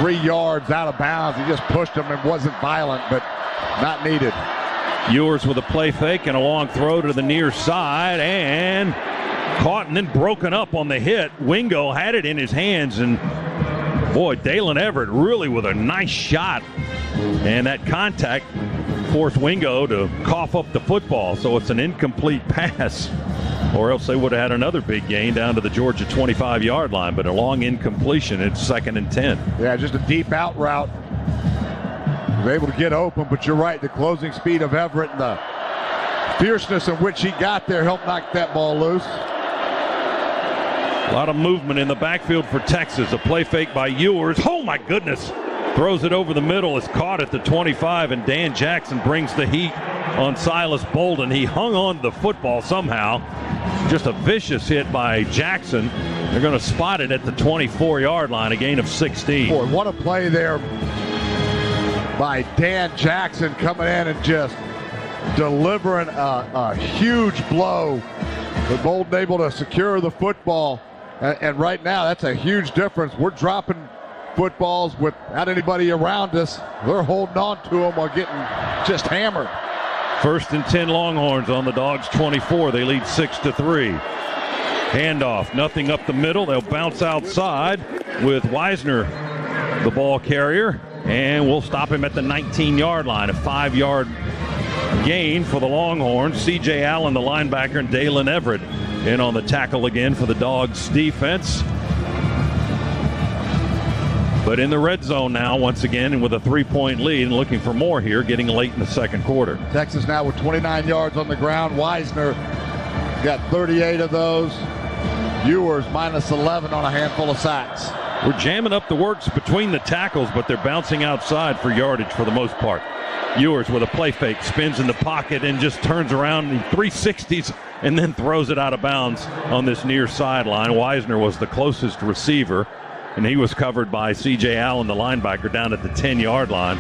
3 yards out of bounds. He just pushed him and wasn't violent, but not needed. Ewers with a play fake and a long throw to the near side, and caught and then broken up on the hit. Wingo had it in his hands, and boy, Dalen Everett really with a nice shot, and that contact forced Wingo to cough up the football. So it's an incomplete pass, or else they would have had another big gain down to the Georgia 25-yard line, but a long incompletion. It's 2nd and 10. Yeah, just a deep out route. Was able to get open, but you're right, the closing speed of Everett and the fierceness in which he got there helped knock that ball loose. A lot of movement in the backfield for Texas. A play fake by Ewers. Oh my goodness. Throws it over the middle. Is caught at the 25, and Dan Jackson brings the heat on Silas Bolden. He hung on to the football somehow. Just a vicious hit by Jackson. They're going to spot it at the 24-yard line, a gain of 16. Boy, what a play there by Dan Jackson, coming in and just delivering a huge blow. But Bolden able to secure the football. And right now, that's a huge difference. We're dropping footballs without anybody around us. They're holding on to them while getting just hammered. 1st and 10 Longhorns on the Dogs 24. They lead 6-3. Handoff, nothing up the middle. They'll bounce outside with Wisner, the ball carrier, and we'll stop him at the 19-yard line. A 5-yard gain for the Longhorns. C.J. Allen, the linebacker, and Dalen Everett in on the tackle again for the Dogs defense. But in the red zone now, once again, and with a 3-point lead and looking for more here, getting late in the second quarter. Texas now with 29 yards on the ground. Wisner got 38 of those. Ewers minus 11 on a handful of sacks. We're jamming up the works between the tackles, but they're bouncing outside for yardage for the most part. Ewers with a play fake, spins in the pocket and just turns around in 360s and then throws it out of bounds on this near sideline. Wisner was the closest receiver, and he was covered by C.J. Allen, the linebacker, down at the 10-yard line.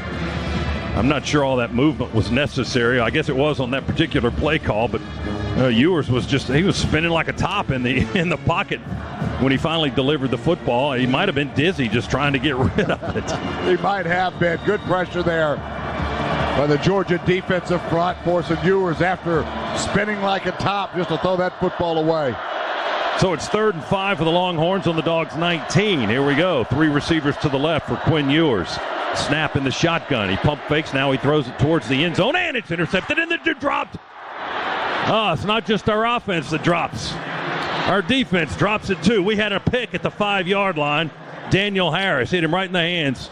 I'm not sure all that movement was necessary. I guess it was on that particular play call, but Ewers was he was spinning like a top in the pocket when he finally delivered the football. He might have been dizzy just trying to get rid of it. He might have been. Good pressure there by the Georgia defensive front, forcing Ewers after spinning like a top just to throw that football away. So it's 3rd and 5 for the Longhorns on the Dogs' 19. Here we go. 3 receivers to the left for Quinn Ewers. Snap in the shotgun. He pump fakes. Now he throws it towards the end zone, and it's intercepted, and it dropped. It's not just our offense that drops. Our defense drops it too. We had a pick at the 5-yard line. Daniel Harris hit him right in the hands,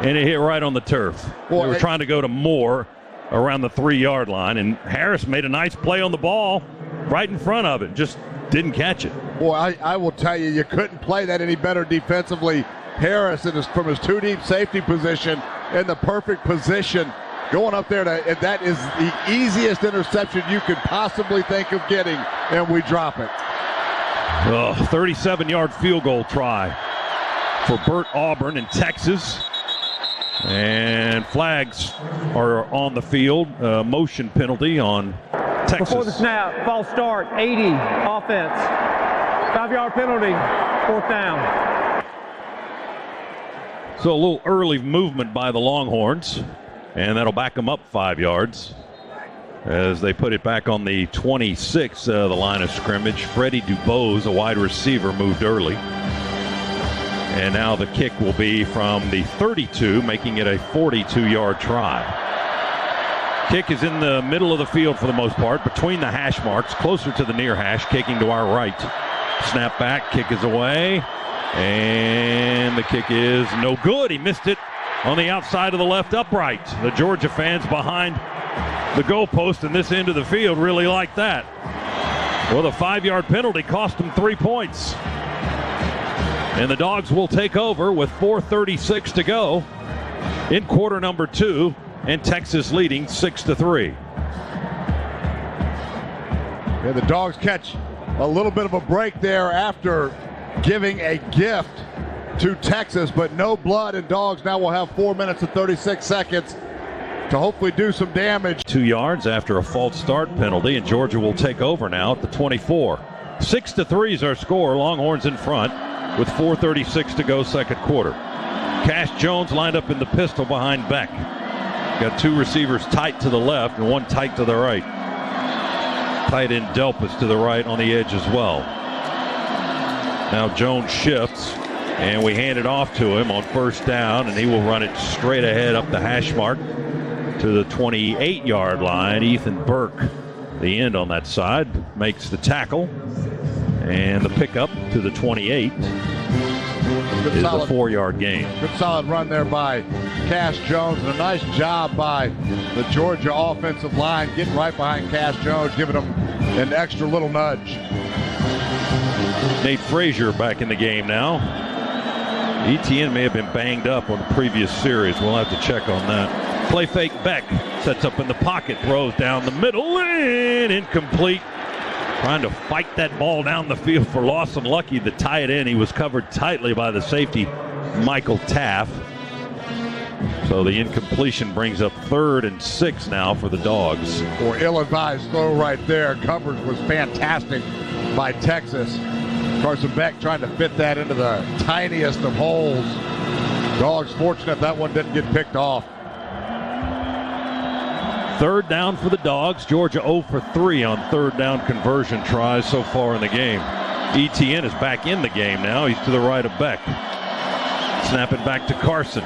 and it hit right on the turf. They were trying to go to Moore around the 3-yard line, and Harris made a nice play on the ball right in front of it. Just didn't catch it. Boy, I will tell you, you couldn't play that any better defensively. Harris from his 2-deep safety position in the perfect position, going up there and that is the easiest interception you could possibly think of getting, and we drop it. 37-yard field goal try for Bert Auburn in Texas. And flags are on the field. Motion penalty on Texas. Before the snap, false start, 80, offense. 5-yard penalty, 4th down. So a little early movement by the Longhorns, and that'll back them up 5 yards as they put it back on the 26, the line of scrimmage. Freddie Dubose, a wide receiver, moved early. And now the kick will be from the 32, making it a 42-yard try. Kick is in the middle of the field for the most part, between the hash marks, closer to the near hash, kicking to our right. Snap back, kick is away, and the kick is no good. He missed it on the outside of the left upright. The Georgia fans behind the goalpost in this end of the field really like that. Well, the 5-yard penalty cost them 3 points. And the Dogs will take over with 4:36 to go in quarter number 2, and Texas leading 6-3. Yeah, the Dogs catch a little bit of a break there after giving a gift to Texas, but no blood, and Dogs now will have 4 minutes and 36 seconds to hopefully do some damage. 2 yards after a false start penalty, and Georgia will take over now at the 24. 6-3 is our score. Longhorns in front with 4:36 to go, second quarter. Cash Jones lined up in the pistol behind Beck. Got 2 receivers tight to the left and 1 tight to the right. Tight end Delpas to the right on the edge as well. Now Jones shifts, and we hand it off to him on 1st down, and he will run it straight ahead up the hash mark to the 28-yard line. Ethan Burke, the end on that side, makes the tackle. And the pickup to the 28 is a 4-yard gain. Good solid run there by Cash Jones, and a nice job by the Georgia offensive line getting right behind Cash Jones, giving him an extra little nudge. Nate Frazier back in the game now. ETN may have been banged up on the previous series. We'll have to check on that. Play fake Beck sets up in the pocket, throws down the middle, and incomplete. Trying to fight that ball down the field for Lawson Lucky to tie it in. He was covered tightly by the safety, Michael Taff. So the incompletion brings up 3rd and 6 now for the Dogs. Or ill-advised throw right there. Coverage was fantastic by Texas. Carson Beck trying to fit that into the tiniest of holes. Dogs fortunate that one didn't get picked off. 3rd down for the Dogs. Georgia 0 for 3 on 3rd down conversion tries so far in the game. ETN is back in the game now. He's to the right of Beck. Snap it back to Carson.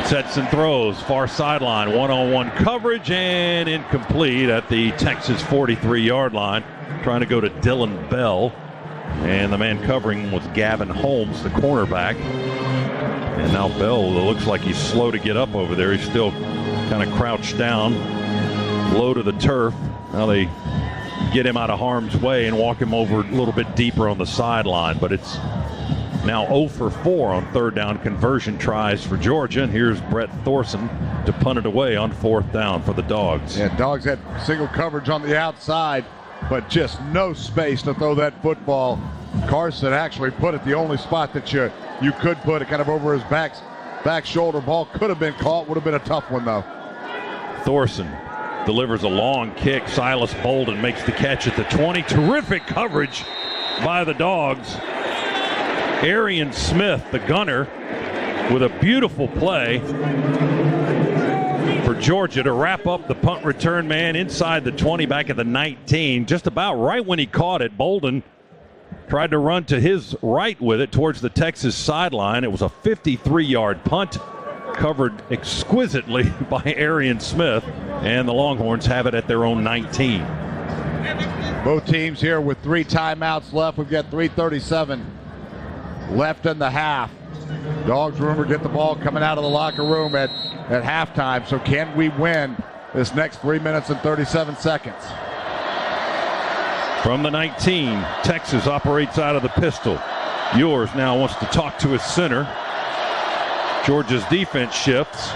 Sets and throws, far sideline, one-on-one coverage, and incomplete at the Texas 43-yard line. Trying to go to Dylan Bell, and the man covering was Gavin Holmes, the cornerback. And now Bell looks like he's slow to get up over there. He's still kind of crouched down, low to the turf. Now they get him out of harm's way and walk him over a little bit deeper on the sideline, but it's now 0 for 4 on third down conversion tries for Georgia. And here's Brett Thorson to punt it away on fourth down for the Dogs. Yeah, Dogs had single coverage on the outside, but just no space to throw that football. Carson actually put it the only spot that you could put it, kind of over his back shoulder. Ball could have been caught, would have been a tough one though. Thorson delivers a long kick. Silas Bolden makes the catch at the 20. Terrific coverage by the Dogs. Arian Smith, the gunner, with a beautiful play for Georgia to wrap up the punt return man inside the 20, back at the 19. Just about right when he caught it, Bolden tried to run to his right with it towards the Texas sideline. It was a 53-yard punt, covered exquisitely by Arian Smith, and the Longhorns have it at their own 19. Both teams here with 3 timeouts left. We've got 3:37 left in the half. Dogs, remember, get the ball coming out of the locker room at halftime. So can we win this next 3 minutes and 37 seconds? From the 19, Texas operates out of the pistol. Ewers now wants to talk to his center. Georgia's defense shifts.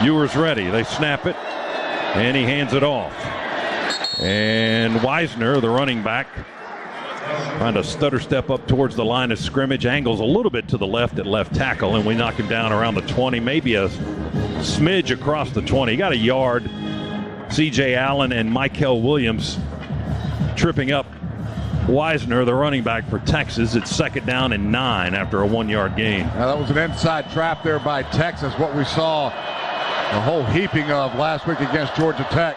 Ewers ready. They snap it, and he hands it off. And Wisner, the running back, trying to stutter step up towards the line of scrimmage, angles a little bit to the left at left tackle, and we knock him down around the 20, maybe a smidge across the 20. He got a yard. C.J. Allen and Michael Williams tripping up Wisner, the running back for Texas. It's second down and 9 after a 1-yard gain. Now that was an inside trap there by Texas, what we saw a whole heaping of last week against Georgia Tech.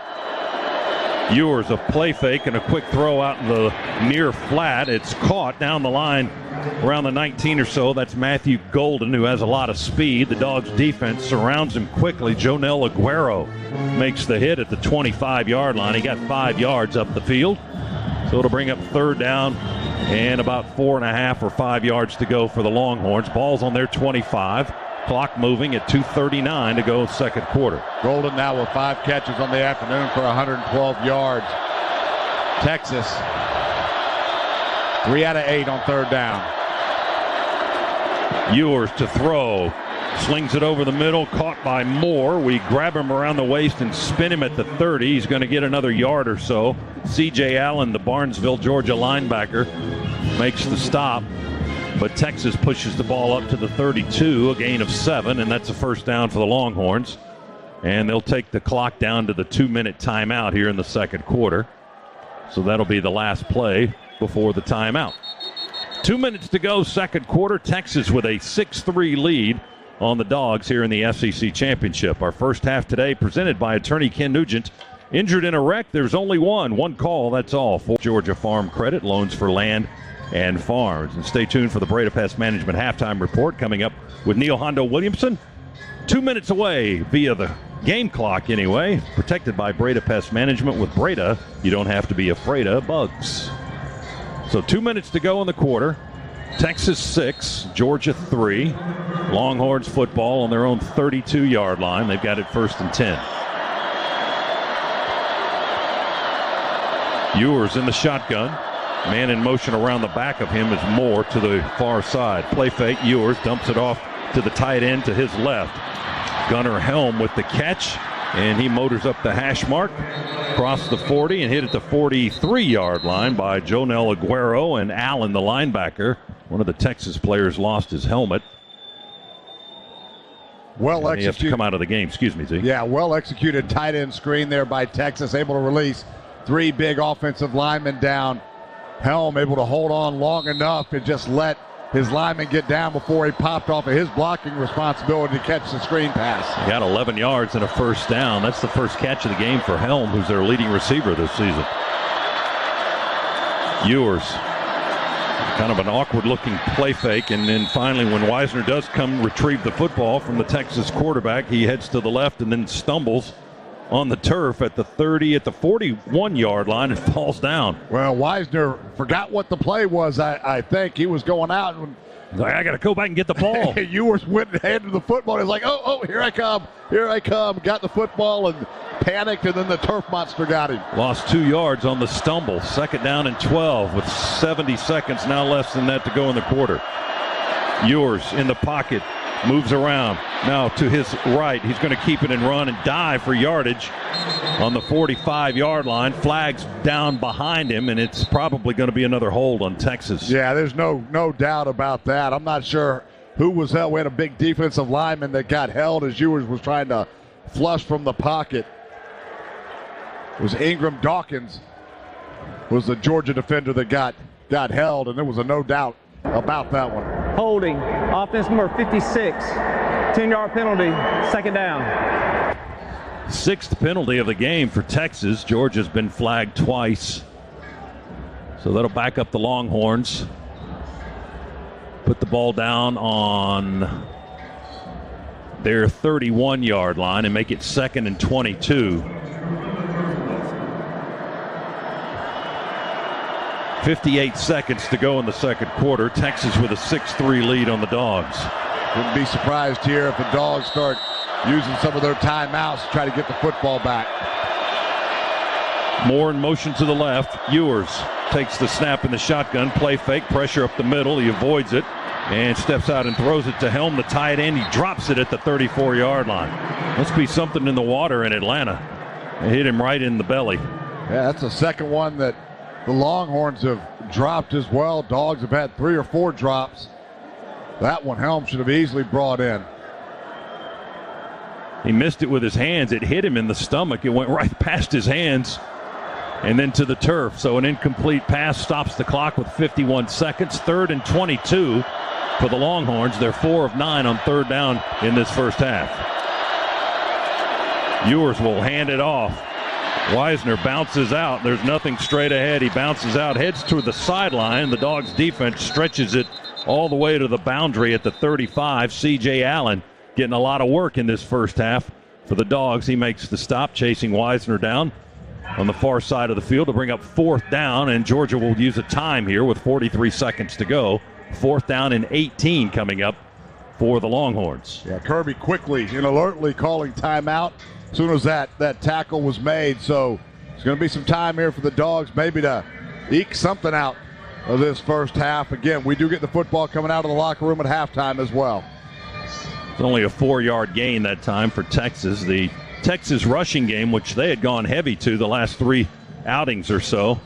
Ewers, a play fake and a quick throw out in the near flat. It's caught down the line around the 19 or so. That's Matthew Golden, who has a lot of speed. The Dogs defense surrounds him quickly. Jonel Aguero makes the hit at the 25-yard line. He got 5 yards up the field. So it'll bring up third down and about 4.5 or 5 yards to go for the Longhorns. Ball's on their 25. Clock moving at 2:39 to go second quarter. Golden now with 5 catches on the afternoon for 112 yards. Texas 3 out of 8 on third down. Ewers to throw. Slings it over the middle, caught by Moore. We grab him around the waist and spin him at the 30. He's going to get another yard or so. C.J. Allen, the Barnesville, Georgia linebacker, makes the stop. But Texas pushes the ball up to the 32, a gain of 7, and that's a first down for the Longhorns. And they'll take the clock down to the 2-minute timeout here in the second quarter. So that'll be the last play before the timeout. 2 minutes to go, second quarter. Texas with a 6-3 lead on the Dogs here in the SEC Championship. Our first half today presented by attorney Ken Nugent. Injured in a wreck, there's only one call, that's all. For Georgia Farm Credit, loans for land and farms. And stay tuned for the Breda Pest Management halftime report coming up with Neil Hondo Williamson. 2 minutes away via the game clock anyway. Protected by Breda Pest Management. With Breda, you don't have to be afraid of bugs. So 2 minutes to go in the quarter. Texas 6, Georgia 3. Longhorns football on their own 32-yard line. They've got it first and 10. Ewers in the shotgun. Man in motion around the back of him is Moore to the far side. Play fake. Ewers dumps it off to the tight end to his left. Gunnar Helm with the catch, and he motors up the hash mark, across the 40, and hit at the 43-yard line by Jonel Aguero. And Allen, the linebacker, one of the Texas players, lost his helmet. Well executed. He has to come out of the game. Excuse me, Z. Yeah, well executed tight end screen there by Texas, able to release 3 big offensive linemen down. Helm able to hold on long enough and just let his lineman get down before he popped off of his blocking responsibility to catch the screen pass. He got 11 yards and a first down. That's the first catch of the game for Helm, who's their leading receiver this season. Ewers Kind of an awkward-looking play fake, and then finally when Wisner does come retrieve the football from the Texas quarterback, he heads to the left and then stumbles on the turf at the 41-yard line and falls down. Well, Wisner forgot what the play was. I think he was going out. And like, I got to go back and get the ball. Ewers went and handed the football. He's like, oh, here I come. Got the football and panicked, and then the turf monster got him. Lost 2 yards on the stumble. 2nd down and 12 with 70 seconds, now less than that to go in the quarter. Ewers in the pocket, moves around. Now to his right, he's going to keep it and run and dive for yardage on the 45-yard line. Flags down behind him, and it's probably going to be another hold on Texas. Yeah, there's no doubt about that. I'm not sure who was held. We had a big defensive lineman that got held as Ewers was trying to flush from the pocket. It was Ingram Dawkins was the Georgia defender that got held, and there was no doubt about that one. Holding, offense number 56, 10-yard penalty, 2nd down. 6th penalty of the game for Texas. Georgia's been flagged twice, so that'll back up the Longhorns. Put the ball down on their 31-yard line and make it 2nd and 22. 58 seconds to go in the second quarter. Texas with a 6-3 lead on the Dogs. Wouldn't be surprised here if the Dogs start using some of their timeouts to try to get the football back. Moore in motion to the left. Ewers takes the snap in the shotgun. Play fake, pressure up the middle. He avoids it and steps out and throws it to Helm, the tight end. He drops it at the 34-yard line. Must be something in the water in Atlanta. It hit him right in the belly. Yeah, that's the second one that the Longhorns have dropped as well. Dogs have had 3 or 4 drops. That one Helm should have easily brought in. He missed it with his hands. It hit him in the stomach. It went right past his hands and then to the turf. So an incomplete pass stops the clock with 51 seconds. 3rd and 22 for the Longhorns. They're 4 of 9 on 3rd down in this first half. Ewers will hand it off. Wisner bounces out. There's nothing straight ahead. He bounces out, heads to the sideline. The Dogs defense stretches it all the way to the boundary at the 35. C.J. Allen getting a lot of work in this first half for the Dogs. He makes the stop, chasing Wisner down on the far side of the field to bring up 4th down, and Georgia will use a time here with 43 seconds to go. 4th down and 18 coming up for the Longhorns. Yeah, Kirby quickly and alertly calling timeout as soon as that tackle was made. So it's going to be some time here for the Dogs maybe to eke something out of this first half. Again, we do get the football coming out of the locker room at halftime as well. It's only a 4-yard gain that time for Texas. The Texas rushing game, which they had gone heavy to the last 3 outings or so.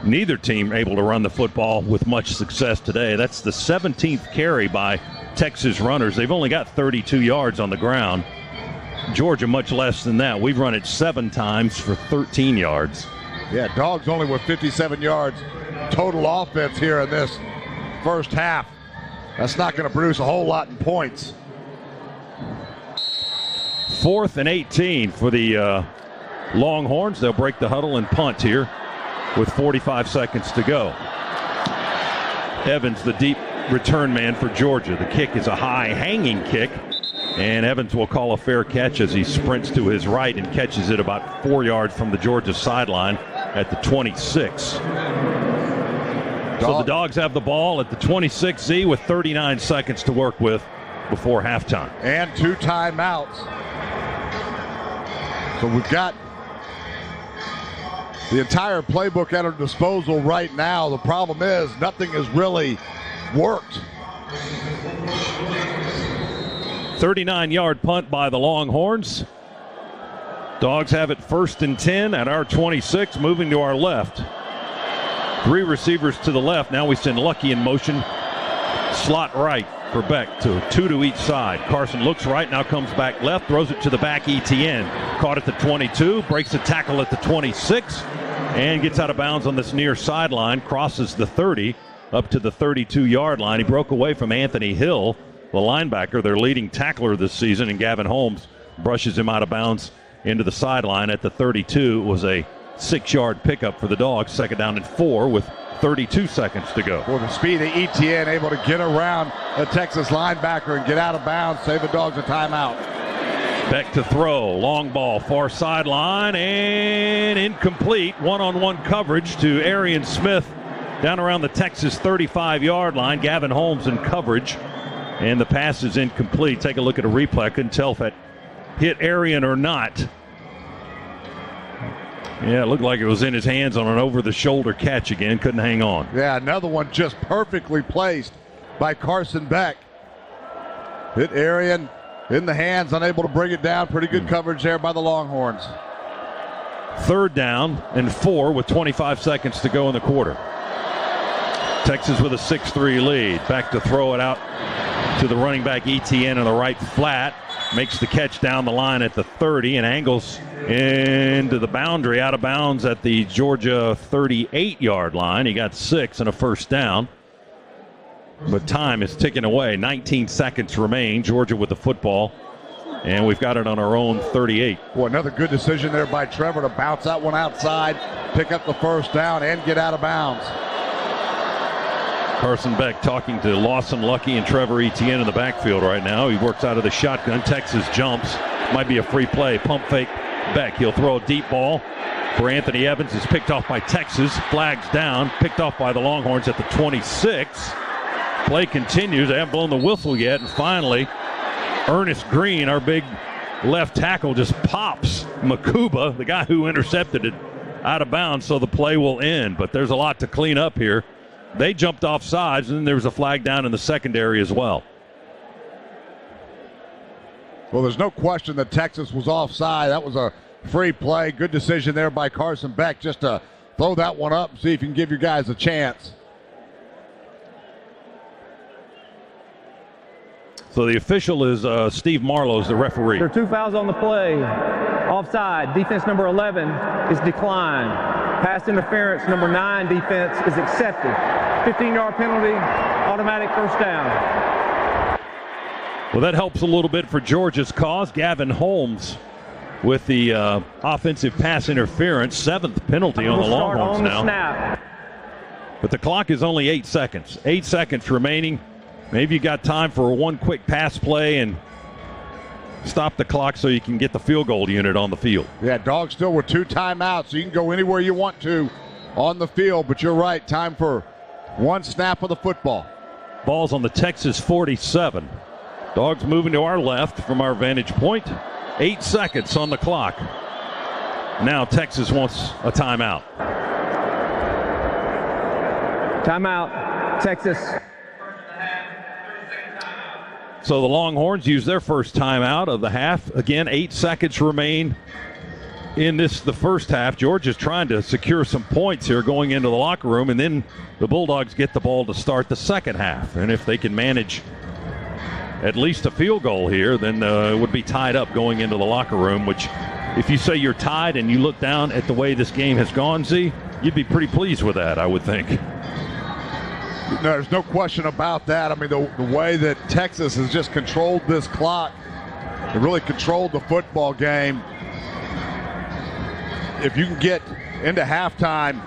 Neither team able to run the football with much success today. That's the 17th carry by Texas runners. They've only got 32 yards on the ground. Georgia much less than that. We've run it 7 times for 13 yards. Yeah, Dogs only with 57 yards total offense here in this first half. That's not going to produce a whole lot in points. 4th and 18 for the Longhorns. They'll break the huddle and punt here with 45 seconds to go. Evans, the deep return man for Georgia. The kick is a high hanging kick, and Evans will call a fair catch as he sprints to his right and catches it about 4 yards from the Georgia sideline at the 26. So the Dogs have the ball at the 26Z with 39 seconds to work with before halftime. And 2 timeouts. So we've got the entire playbook at our disposal right now. The problem is nothing has really worked. 39-yard punt by the Longhorns. Dogs have it 1st and 10 at our 26, moving to our left. 3 receivers to the left. Now we send Lucky in motion. Slot right for Beck, 2 to each side. Carson looks right, now comes back left, throws it to the back. Etienne caught at the 22, breaks the tackle at the 26, and gets out of bounds on this near sideline, crosses the 30 up to the 32-yard line. He broke away from Anthony Hill, the linebacker, their leading tackler this season, and Gavin Holmes brushes him out of bounds into the sideline at the 32. It was a 6-yard pickup for the Dogs. 2nd down and 4 with 32 seconds to go. Well, the speed of ETN able to get around a Texas linebacker and get out of bounds, save the Dogs a timeout. Beck to throw, long ball, far sideline, and incomplete. One-on-one coverage to Arian Smith down around the Texas 35-yard line. Gavin Holmes in coverage, and the pass is incomplete. Take a look at a replay. I couldn't tell if it hit Arian or not. Yeah, it looked like it was in his hands on an over-the-shoulder catch again. Couldn't hang on. Yeah, another one just perfectly placed by Carson Beck. Hit Arian in the hands, unable to bring it down. Pretty good coverage there by the Longhorns. 3rd down and 4 with 25 seconds to go in the quarter. Texas with a 6-3 lead. Back to throw it out to the running back ETN in the right flat. Makes the catch down the line at the 30 and angles into the boundary, out of bounds at the Georgia 38-yard line. He got 6 and a first down. But time is ticking away. 19 seconds remain. Georgia with the football. And we've got it on our own 38. Well, another good decision there by Trevor to bounce that one outside, pick up the first down, and get out of bounds. Carson Beck talking to Lawson Lucky and Trevor Etienne in the backfield right now. He works out of the shotgun. Texas jumps. Might be a free play. Pump fake Beck. He'll throw a deep ball for Anthony Evans. Is picked off by Texas. Flags down. Picked off by the Longhorns at the 26. Play continues. They haven't blown the whistle yet. And finally, Ernest Green, our big left tackle, just pops Makuba, the guy who intercepted it, out of bounds, so the play will end. But there's a lot to clean up here. They jumped off sides, and then there was a flag down in the secondary as well. Well, there's no question that Texas was offside. That was a free play. Good decision there by Carson Beck just to throw that one up and see if you can give your guys a chance. So the official is Steve Marlowe's the referee. There are 2 fouls on the play. Offside. Defense number 11 is declined. Pass interference number 9 defense is accepted. 15-yard penalty, automatic first down. Well, that helps a little bit for Georgia's cause. Gavin Holmes with the offensive pass interference. 7th penalty on the Longhorns now. Snap. But the clock is only 8 seconds. 8 seconds remaining. Maybe you got time for one quick pass play and stop the clock so you can get the field goal unit on the field. Yeah, Dogs still with 2 timeouts, so you can go anywhere you want to on the field. But you're right, time for one snap of the football. Ball's on the Texas 47. Dogs moving to our left from our vantage point. 8 seconds on the clock. Now Texas wants a timeout. Timeout, Texas. So the Longhorns use their first timeout of the half. Again, 8 seconds remain in the first half. Georgia's trying to secure some points here going into the locker room, and then the Bulldogs get the ball to start the second half. And if they can manage at least a field goal here, then it would be tied up going into the locker room, which if you say you're tied and you look down at the way this game has gone, Z, you'd be pretty pleased with that, I would think. No, there's no question about that. I mean, the way that Texas has just controlled this clock and really controlled the football game. If you can get into halftime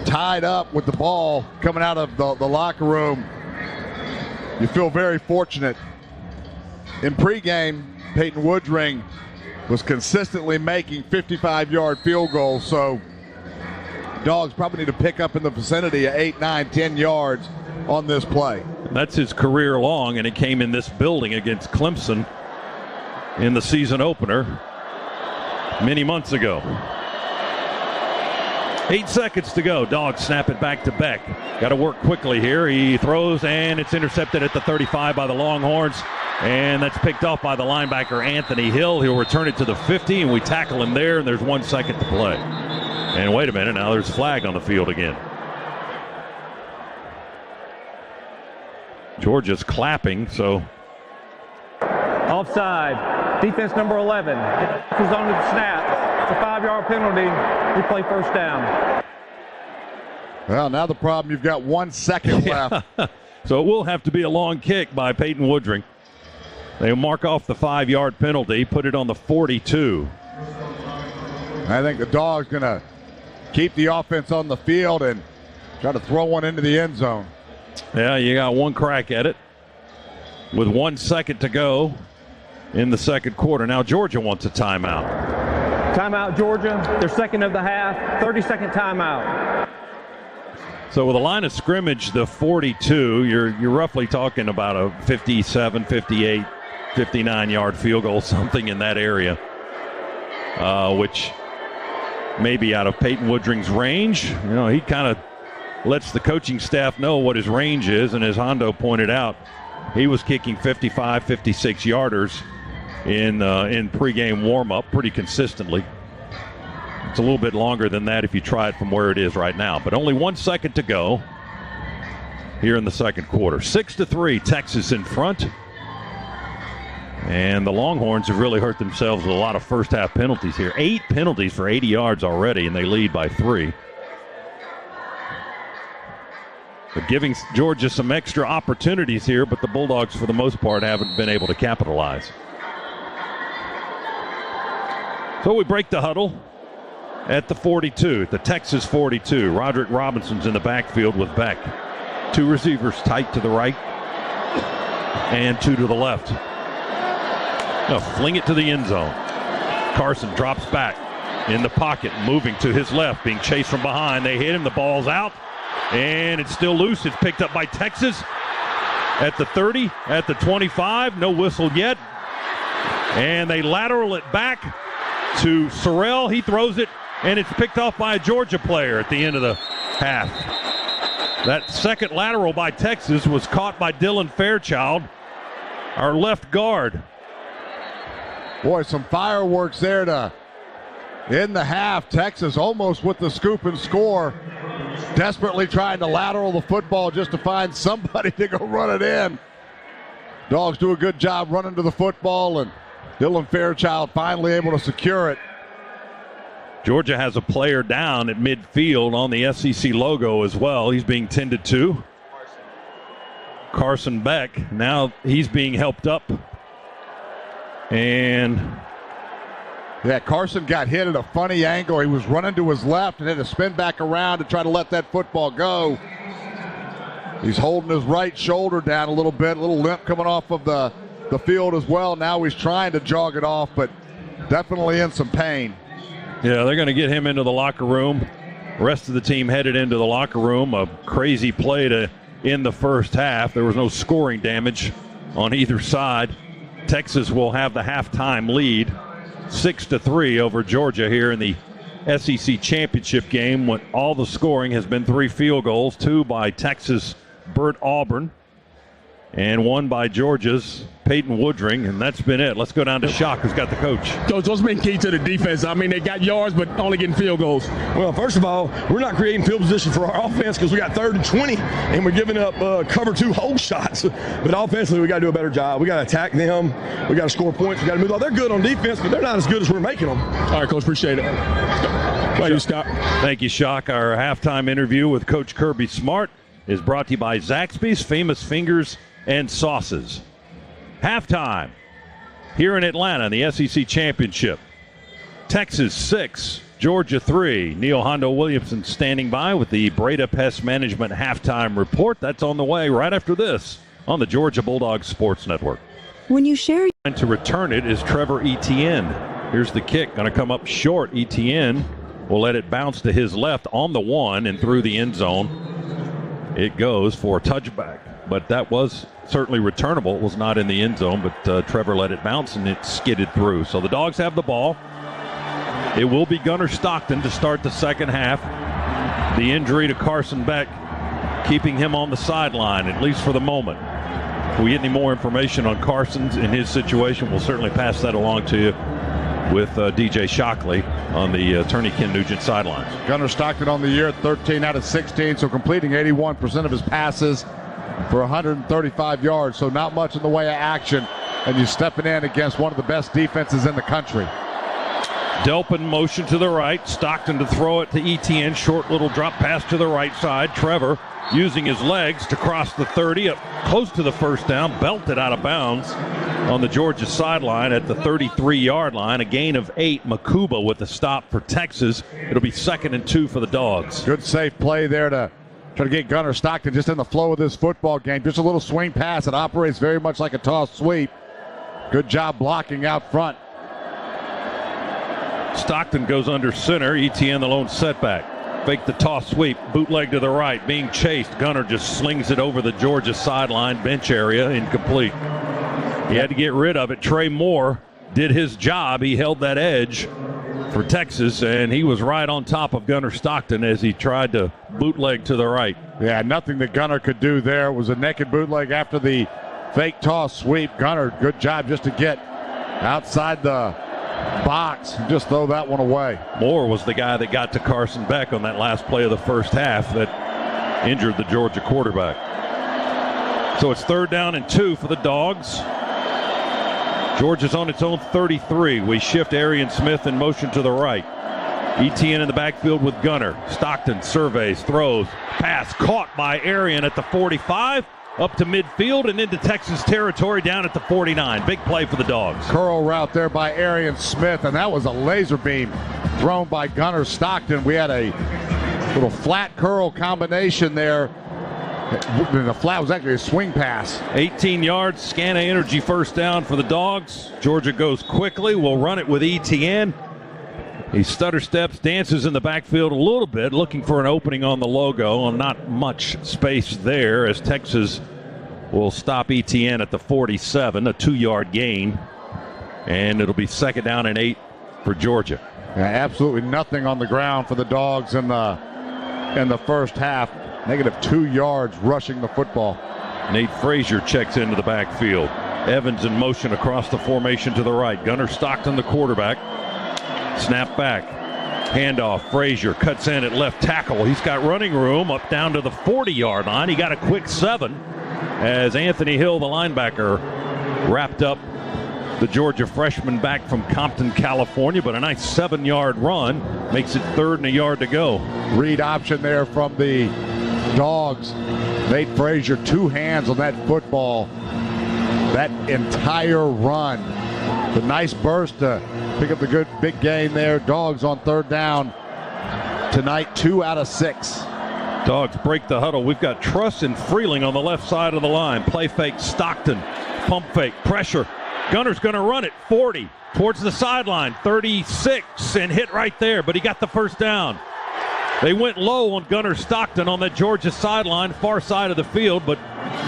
tied up with the ball coming out of the locker room, you feel very fortunate. In pregame, Peyton Woodring was consistently making 55-yard field goals, so Dogs probably need to pick up in the vicinity of 8, 9, 10 yards on this play. That's his career long, and it came in this building against Clemson in the season opener many months ago. 8 seconds to go. Dogs snap it back to Beck. Got to work quickly here. He throws, and it's intercepted at the 35 by the Longhorns, and that's picked off by the linebacker Anthony Hill. He'll return it to the 50, and we tackle him there, and there's 1 second to play. And wait a minute, now there's a flag on the field again. Georgia's clapping, so. Offside. Defense number 11 is on the snap. It's a 5-yard penalty. We play first down. Well, now the problem, you've got 1 second left. So it will have to be a long kick by Peyton Woodring. They'll mark off the 5-yard penalty, put it on the 42. I think the Dogs going to keep the offense on the field and Try to throw one into the end zone. Yeah, you got one crack at it with 1 second to go in the second quarter. Now Georgia wants a timeout. Timeout, Georgia. Their second of the half. 30-second timeout. So with a line of scrimmage, the 42, you're roughly talking about a 57, 58, 59-yard field goal, something in that area, which may be out of Peyton Woodring's range. You know, he kind of lets the coaching staff know what his range is, and as Hondo pointed out, he was kicking 55, 56-yarders in pregame warm-up pretty consistently. It's a little bit longer than that if you try it from where it is right now, but only 1 second to go here in the second quarter. 6-3, Texas in front. And the Longhorns have really hurt themselves with a lot of first-half penalties here. 8 penalties for 80 yards already, and they lead by 3. But giving Georgia some extra opportunities here, but the Bulldogs, for the most part, haven't been able to capitalize. So we break the huddle at the 42, the Texas 42. Roderick Robinson's in the backfield with Beck. 2 receivers tight to the right and 2 to the left. Now fling it to the end zone. Carson drops back in the pocket, moving to his left, being chased from behind. They hit him, the ball's out, and it's still loose. It's picked up by Texas at the 30, at the 25, no whistle yet. And they lateral it back to Sorrell. He throws it, and it's picked off by a Georgia player at the end of the half. That second lateral by Texas was caught by Dylan Fairchild, our left guard. Boy, some fireworks there to end the half. Texas almost with the scoop and score. Desperately trying to lateral the football just to find somebody to go run it in. Dogs do a good job running to the football, and Dylan Fairchild finally able to secure it. Georgia has a player down at midfield on the SEC logo as well. He's being tended to. Carson Beck. Now he's being helped up. And yeah, Carson got hit at a funny angle. He was running to his left and had to spin back around to try to let that football go. He's holding his right shoulder down a little bit, a little limp coming off of the field as well. Now he's trying to jog it off, but definitely in some pain. Yeah, they're going to get him into the locker room. The rest of the team headed into the locker room. A crazy play to end the first half. There was no scoring damage on either side. Texas will have the halftime lead, 6-3 over Georgia here in the SEC championship game, when all the scoring has been 3 field goals, 2 by Texas' Bert Auburn, and 1 by Georgia's Peyton Woodring, and that's been it. Let's go down to Shock, who's got the coach. Coach, what's been key to the defense? I mean, they got yards, but only getting field goals. Well, first of all, we're not creating field position for our offense because we got 3rd and 20, and we're giving up cover 2 hole shots. But offensively, we got to do a better job. We got to attack them. We got to score points. We got to move on. They're good on defense, but they're not as good as we're making them. All right, Coach, appreciate it. Thank you, Scott. Thank you, Shock. Our halftime interview with Coach Kirby Smart is brought to you by Zaxby's Famous Fingers and Sauces. Halftime here in Atlanta, the SEC Championship. Texas 6, Georgia 3. Neil Hondo Williamson standing by with the Breda Pest Management halftime report. That's on the way right after this on the Georgia Bulldogs Sports Network. When you share... To return it is Trevor Etienne. Here's the kick, going to come up short. Etienne will let it bounce to his left on the 1 and through the end zone. It goes for a touchback, but that was certainly returnable. It was not in the end zone, but Trevor let it bounce and it skidded through. So the Dogs have the ball. It will be Gunnar Stockton to start the second half. The injury to Carson Beck keeping him on the sideline, at least for the moment. If we get any more information on Carson's in his situation, we'll certainly pass that along to you with DJ Shockley on the Turney Ken Nugent sidelines. Gunnar Stockton on the year, 13 out of 16, so completing 81% of his passes for 135 yards, so not much in the way of action, and you're stepping in against one of the best defenses in the country. Delpin motion to the right, Stockton to throw it to Etienne, short little drop pass to the right side. Trevor using his legs to cross the 30, up close to the first down, belted out of bounds on the Georgia sideline at the 33-yard line. A gain of 8. Makuba with the stop for Texas. It'll be 2nd and 2 for the Dogs. Good safe play there to Try to get Gunner Stockton just in the flow of this football game. Just a little swing pass. It operates very much like a toss sweep. Good job blocking out front. Stockton goes under center. ETN the lone setback. Fake the toss sweep. Bootleg to the right. Being chased. Gunner just slings it over the Georgia sideline bench area. Incomplete. He had to get rid of it. Trey Moore did his job. He held that edge for Texas, and he was right on top of Gunner Stockton as he tried to bootleg to the right. Yeah, nothing that Gunner could do there. It was a naked bootleg after the fake toss sweep. Gunner, good job just to get outside the box and just throw that one away. Moore was the guy that got to Carson Beck on that last play of the first half that injured the Georgia quarterback. So it's 3rd down and 2 for the Dogs. Georgia's on its own 33. We shift Arian Smith in motion to the right. ETN in the backfield with Gunner. Stockton surveys, throws, pass caught by Arian at the 45, up to midfield and into Texas territory down at the 49. Big play for the Dogs. Curl route there by Arian Smith, and that was a laser beam thrown by Gunner Stockton. We had a little flat curl combination there. The flat was actually a swing pass. 18 yards, Scana Energy first down for the Dogs. Georgia goes quickly. We'll run it with ETN. He stutter steps, dances in the backfield a little bit, looking for an opening on the logo. Not much space there as Texas will stop ETN at the 47, a 2-yard gain. And it'll be 2nd down and 8 for Georgia. Yeah, absolutely nothing on the ground for the Dogs in the first half. -2 yards rushing the football. Nate Frazier checks into the backfield. Evans in motion across the formation to the right. Gunner Stockton, the quarterback. Snap back. Handoff. Frazier cuts in at left tackle. He's got running room up down to the 40-yard line. He got a quick 7 as Anthony Hill, the linebacker, wrapped up the Georgia freshman back from Compton, California, but a nice 7-yard run makes it 3rd and a yard to go. Read option there from the Dogs. Nate Frazier, 2 hands on that football. That entire run. The nice burst to pick up the good big gain there. Dogs on 3rd down tonight, 2 out of 6. Dogs break the huddle. We've got Truss and Freeling on the left side of the line. Play fake, Stockton. Pump fake, pressure. Gunner's going to run it, 40, towards the sideline, 36, and hit right there, but he got the first down. They went low on Gunner Stockton on the Georgia sideline, far side of the field, but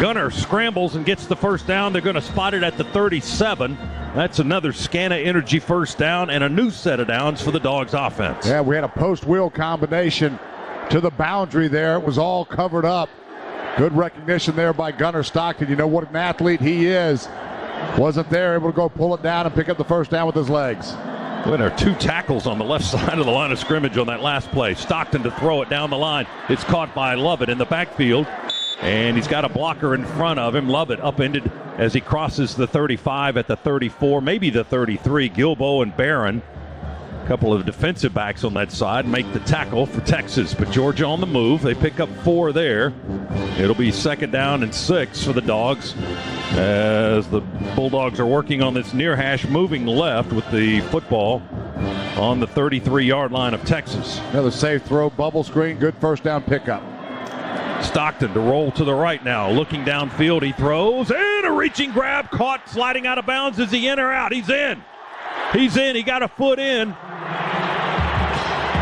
Gunner scrambles and gets the first down. They're going to spot it at the 37. That's another Scana Energy first down and a new set of downs for the Dogs offense. Yeah, we had a post-wheel combination to the boundary there. It was all covered up. Good recognition there by Gunner Stockton. You know what an athlete he is. Wasn't there, able to go pull it down and pick up the first down with his legs. Well, there are 2 tackles on the left side of the line of scrimmage on that last play. Stockton to throw it down the line. It's caught by Lovett in the backfield, and he's got a blocker in front of him. Lovett upended as he crosses the 35 at the 34, maybe the 33. Gilbo and Barron, a couple of defensive backs on that side, make the tackle for Texas. But Georgia on the move. They pick up 4 there. It'll be 2nd down and 6 for the Dogs as the Bulldogs are working on this near hash, moving left with the football on the 33-yard line of Texas. Another safe throw, bubble screen, good first down pickup. Stockton to roll to the right now, looking downfield, he throws, and a reaching grab, caught, sliding out of bounds. Is he in or out? He's in. He's in. He got a foot in.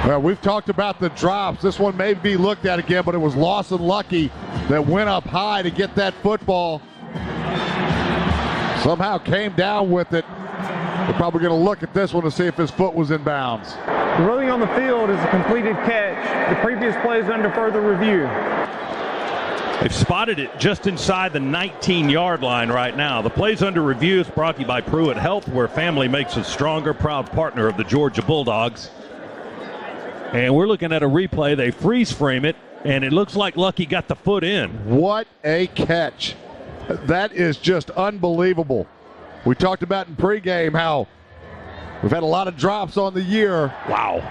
Well, we've talked about the drops. This one may be looked at again, but it was Lawson Lucky that went up high to get that football. Somehow came down with it. We're probably going to look at this one to see if his foot was in bounds. The ruling on the field is a completed catch. The previous play is under further review. They've spotted it just inside the 19-yard line right now. The play's under review is brought to you by Pruitt Health, where family makes us stronger, proud partner of the Georgia Bulldogs. And we're looking at a replay. They freeze frame it, and it looks like Lucky got the foot in. What a catch. That is just unbelievable. We talked about in pregame how we've had a lot of drops on the year. Wow.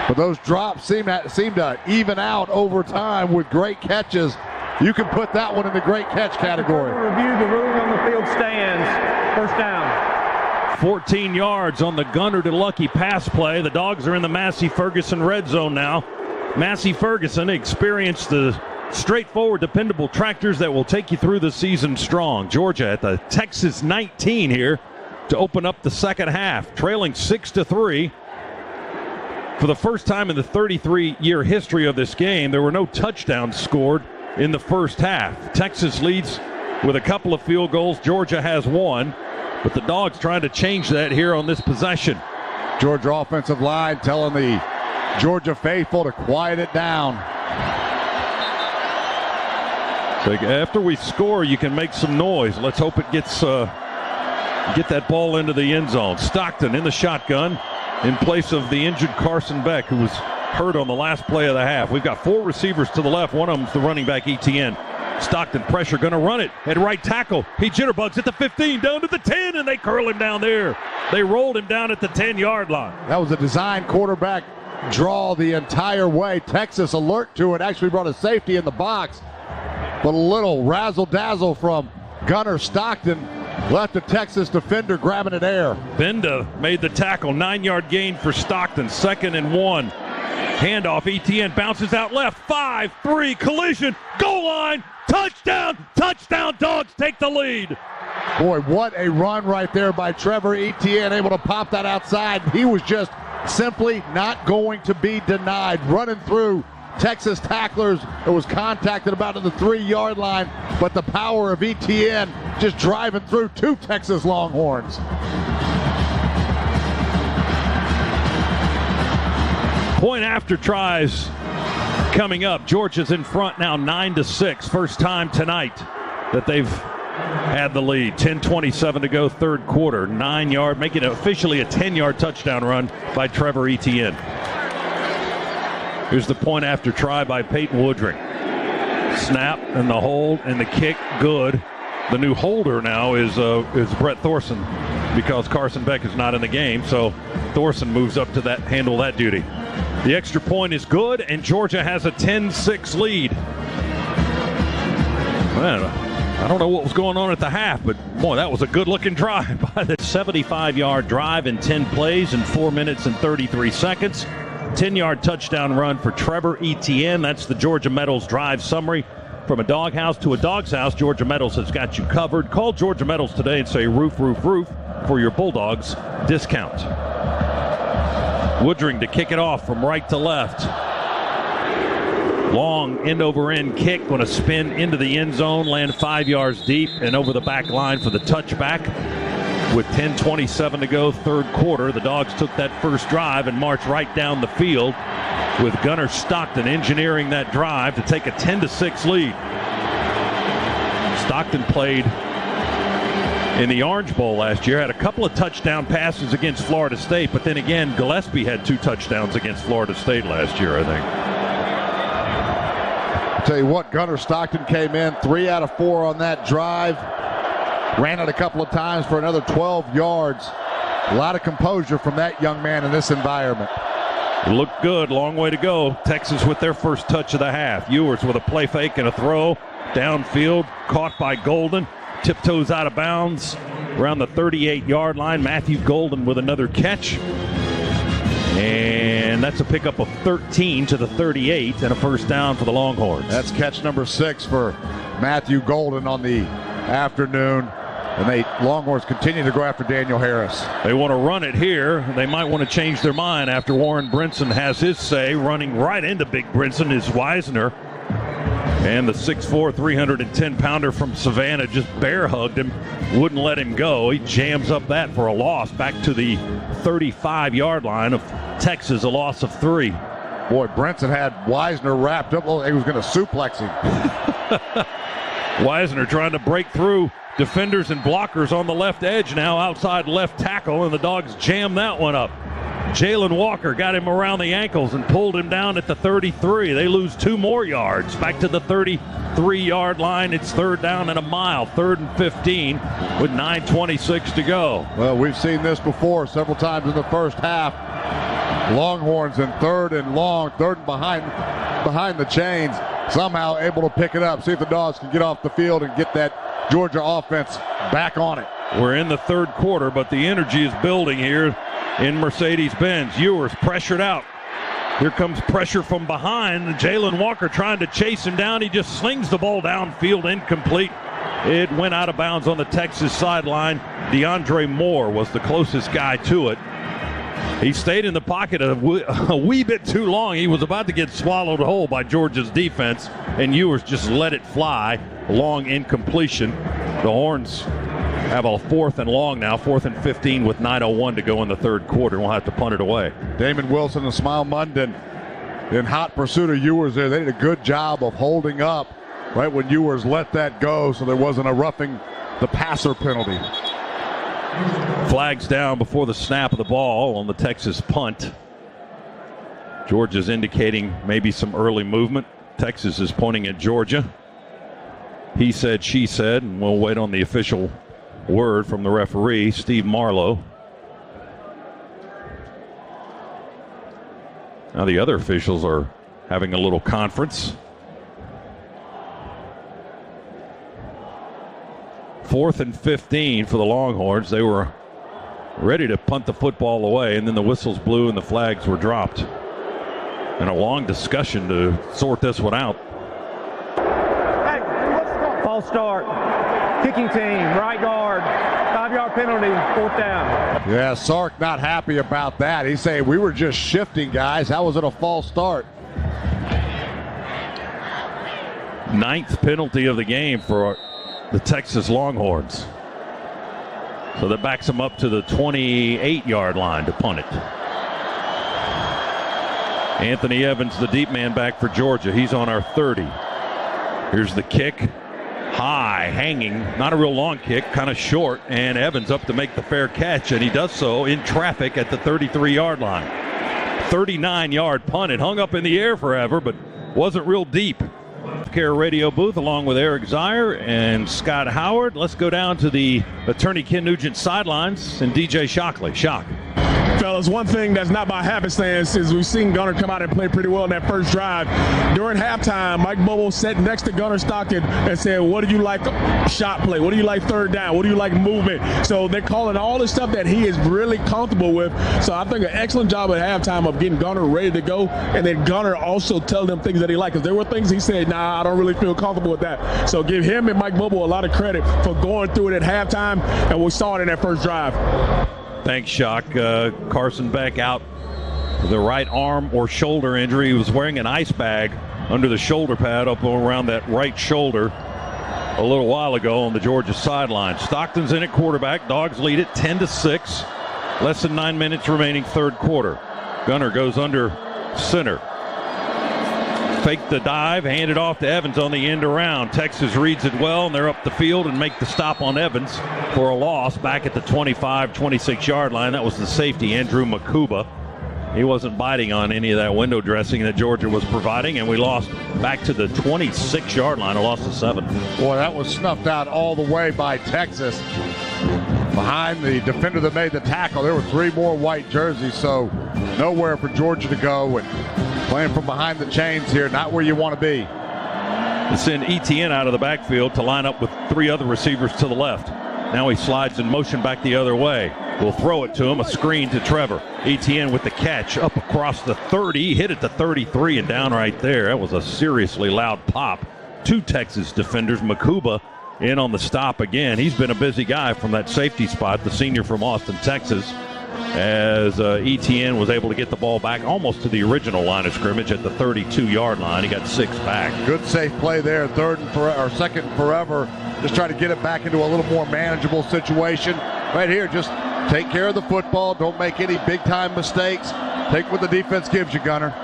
But those drops seem to even out over time with great catches. You can put that one in the great catch category. Review, the ruling on the field stands. First down. 14 yards on the Gunner to Lucky pass play. The Dogs are in the Massey Ferguson red zone now. Massey Ferguson. Experience the straightforward, dependable tractors that will take you through the season strong. Georgia at the Texas 19 here to open up the second half, trailing 6-3. For the first time in the 33-year history of this game, there were no touchdowns scored in the first half. Texas leads with a couple of field goals. Georgia has one, but the Dogs trying to change that here on this possession. Georgia offensive line telling the Georgia faithful to quiet it down. So after we score, you can make some noise. Let's hope it gets get that ball into the end zone. Stockton in the shotgun in place of the injured Carson Beck, who was hurt on the last play of the half. We've got four receivers to the left. One of them's the running back, ETN. Stockton pressure, going to run it at right tackle. He jitterbugs at the 15, down to the 10, and they curl him down there. They rolled him down at the 10-yard line. That was a design quarterback draw the entire way. Texas alert to it, actually brought a safety in the box. But a little razzle-dazzle from Gunner Stockton left the Texas defender grabbing it air. Benda made the tackle, 9-yard gain for Stockton, 2nd and 1. Handoff, ETN bounces out left, 5-3, collision, goal line, touchdown, touchdown, Dogs take the lead. Boy, what a run right there by Trevor Etienne, able to pop that outside. He was just simply not going to be denied, running through Texas tacklers. It was contacted about at the 3-yard line, but the power of Etienne just driving through two Texas Longhorns. Point after tries coming up. Georgia's in front now 9-6. First time tonight that they've had the lead. 10:27 to go, third quarter. 9-yard, making it officially a 10-yard touchdown run by Trevor Etienne. Here's the point after try by Peyton Woodring. Snap and the hold and the kick, good. The new holder now is Brett Thorson, because Carson Beck is not in the game, so Thorson moves up to handle that duty. The extra point is good, and Georgia has a 10-6 lead. Man, I don't know what was going on at the half, but boy, that was a good-looking drive by the 75-yard drive in 10 plays in 4 minutes and 33 seconds. 10-yard touchdown run for Trevor Etienne. That's the Georgia Metals drive summary. From a doghouse to a dog's house, Georgia Metals has got you covered. Call Georgia Metals today and say roof, roof, roof for your Bulldogs discount. Woodring to kick it off from right to left. Long end-over-end kick, going to spin into the end zone, land 5 yards deep and over the back line for the touchback. With 10:27 to go, third quarter, the Dogs took that first drive and marched right down the field, with Gunner Stockton engineering that drive to take a 10-6 lead. Stockton played in the Orange Bowl last year, had a couple of touchdown passes against Florida State, but then again, Gillespie had 2 touchdowns against Florida State last year, I think. I'll tell you what, Gunner Stockton came in 3 out of 4 on that drive. Ran it a couple of times for another 12 yards. A lot of composure from that young man in this environment. It looked good, long way to go. Texas with their first touch of the half. Ewers with a play fake and a throw. Downfield, caught by Golden. Tiptoes out of bounds around the 38-yard line. Matthew Golden with another catch. And that's a pickup of 13 to the 38 and a first down for the Longhorns. That's catch number 6 for Matthew Golden on the afternoon. And the Longhorns continue to go after Daniel Harris. They want to run it here. They might want to change their mind after Warren Brinson has his say. Running right into Big Brinson is Wisner. And the 6'4", 310-pounder from Savannah just bear hugged him, wouldn't let him go. He jams up that for a loss back to the 35-yard line of Texas, a loss of 3. Boy, Brinson had Wisner wrapped up. He was going to suplex him. Wisner trying to break through defenders and blockers on the left edge now, outside left tackle, and the Dogs jam that one up. Jalen Walker got him around the ankles and pulled him down at the 33. They lose 2 more yards. Back to the 33-yard line. It's third down and a mile. 3rd and 15 with 9:26 to go. Well, we've seen this before several times in the first half. Longhorns in 3rd and long, 3rd and behind the chains, somehow able to pick it up. See if the Dogs can get off the field and get that Georgia offense back on it. We're in the third quarter, but the energy is building here in Mercedes-Benz. Ewers pressured out. Here comes pressure from behind. Jalen Walker trying to chase him down. He just slings the ball downfield, incomplete. It went out of bounds on the Texas sideline. DeAndre Moore was the closest guy to it. He stayed in the pocket a wee bit too long. He was about to get swallowed whole by Georgia's defense, and Ewers just let it fly. Long incompletion. The Horns have a 4th and long now, 4th and 15 with 9:01 to go in the third quarter. We'll have to punt it away. Damon Wilson and Smile Munden in hot pursuit of Ewers there. They did a good job of holding up right when Ewers let that go, so there wasn't a roughing the passer penalty. Flags down before the snap of the ball on the Texas punt. Georgia's indicating maybe some early movement. Texas is pointing at Georgia. He said, she said, and we'll wait on the official word from the referee, Steve Marlowe. Now the other officials are having a little conference. 4th and 15 for the Longhorns. They were ready to punt the football away, and then the whistles blew and the flags were dropped. And a long discussion to sort this one out. False start. Kicking team, right guard. 5-yard penalty, 4th down. Yeah, Sark not happy about that. He's saying we were just shifting, guys. How was it a false start? 9th penalty of the game for the Texas Longhorns. So that backs them up to the 28-yard line to punt it. Anthony Evans, the deep man back for Georgia. He's on our 30. Here's the kick. High, hanging, not a real long kick, kind of short, and Evans up to make the fair catch, and he does so in traffic at the 33-yard line. 39-yard punt. It hung up in the air forever, but wasn't real deep. Care radio booth along with Eric Zier and Scott Howard. Let's go down to the attorney Ken Nugent sidelines and DJ Shockley. Shock. Fellas, one thing that's not by happenstance is we've seen Gunner come out and play pretty well in that first drive. During halftime, Mike Bobo sat next to Gunner Stockton and said, what do you like shot play? What do you like third down? What do you like movement? So they're calling all the stuff that he is really comfortable with. So I think an excellent job at halftime of getting Gunner ready to go, and then Gunner also tell them things that he likes. Because there were things he said, nah, I don't really feel comfortable with that. So give him and Mike Bobo a lot of credit for going through it at halftime, and we saw it in that first drive. Thanks, Shock. Carson Beck out with a right arm or shoulder injury. He was wearing an ice bag under the shoulder pad up around that right shoulder a little while ago on the Georgia sideline. Stockton's in at quarterback. Dogs lead it 10-6. Less than 9 minutes remaining, third quarter. Gunner goes under center. Fake the dive, hand it off to Evans on the end around. Texas reads it well, and they're up the field and make the stop on Evans for a loss back at the 25, 26-yard line. That was the safety, Andrew Makuba. He wasn't biting on any of that window dressing that Georgia was providing, and we lost back to the 26-yard line, a loss of 7. Boy, that was snuffed out all the way by Texas. Behind the defender that made the tackle, there were 3 more white jerseys, so nowhere for Georgia to go. And playing from behind the chains here, not where you want to be. They send ETN out of the backfield to line up with 3 other receivers to the left. Now he slides in motion back the other way. We'll throw it to him, a screen to Trevor. ETN with the catch up across the 30, hit it to 33 and down right there. That was a seriously loud pop. 2 Texas defenders, Makuba in on the stop again. He's been a busy guy from that safety spot, the senior from Austin, Texas, as ETN was able to get the ball back almost to the original line of scrimmage at the 32-yard line. He got 6 back. Good safe play there, second and forever. Just try to get it back into a little more manageable situation. Right here, just take care of the football. Don't make any big-time mistakes. Take what the defense gives you, Gunner.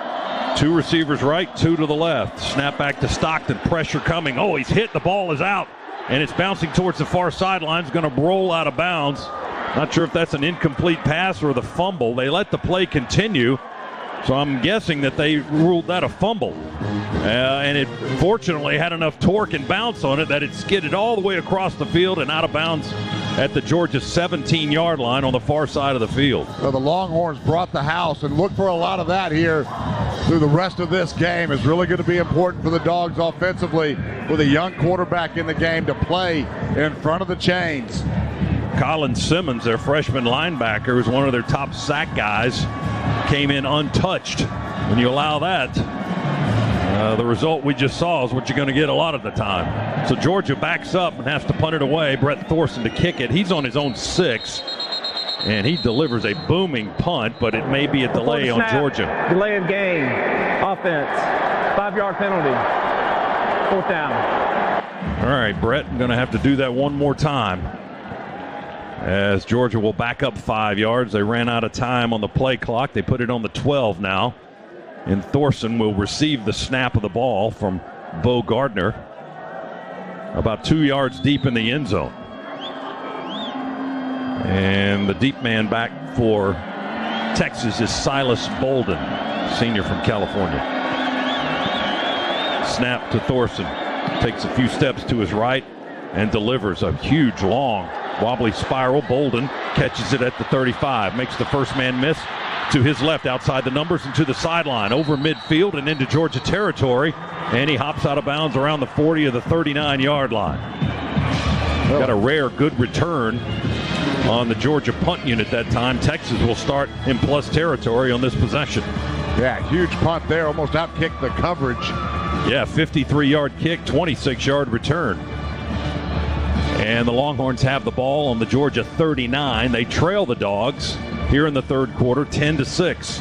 2 receivers right, 2 to the left. Snap back to Stockton, pressure coming. Oh, he's hit, the ball is out, and it's bouncing towards the far sideline. It's going to roll out of bounds. Not sure if that's an incomplete pass or the fumble. They let the play continue, so I'm guessing that they ruled that a fumble. And it fortunately had enough torque and bounce on it that it skidded all the way across the field and out of bounds at the Georgia 17-yard line on the far side of the field. So the Longhorns brought the house, and look for a lot of that here through the rest of this game. Is really going to be important for the Dogs offensively with a young quarterback in the game to play in front of the chains. Colin Simmons, their freshman linebacker, who's one of their top sack guys, came in untouched When you allow that, the result we just saw is what you're going to get a lot of the time. So Georgia backs up and has to punt it away. Brett Thorson to kick it. He's on his own 6, and he delivers a booming punt, but it may be a delay on Georgia. Delay of game. Offense. 5-yard penalty. 4th down. All right, Brett, I'm going to have to do that one more time, as Georgia will back up 5 yards. They ran out of time on the play clock. They put it on the 12 now. And Thorson will receive the snap of the ball from Bo Gardner, about 2 yards deep in the end zone. And the deep man back for Texas is Silas Bolden, senior from California. Snap to Thorson. Takes a few steps to his right and delivers a huge, long, wobbly spiral. Bolden catches it at the 35, makes the first man miss to his left outside the numbers and to the sideline, over midfield and into Georgia territory, and he hops out of bounds around the 40 of the 39-yard line. Got a rare good return on the Georgia punt unit that time. Texas will start in plus territory on this possession. Yeah, huge punt there, almost outkicked the coverage. Yeah, 53-yard kick, 26-yard return. And the Longhorns have the ball on the Georgia 39. They trail the Dogs here in the third quarter, 10-6.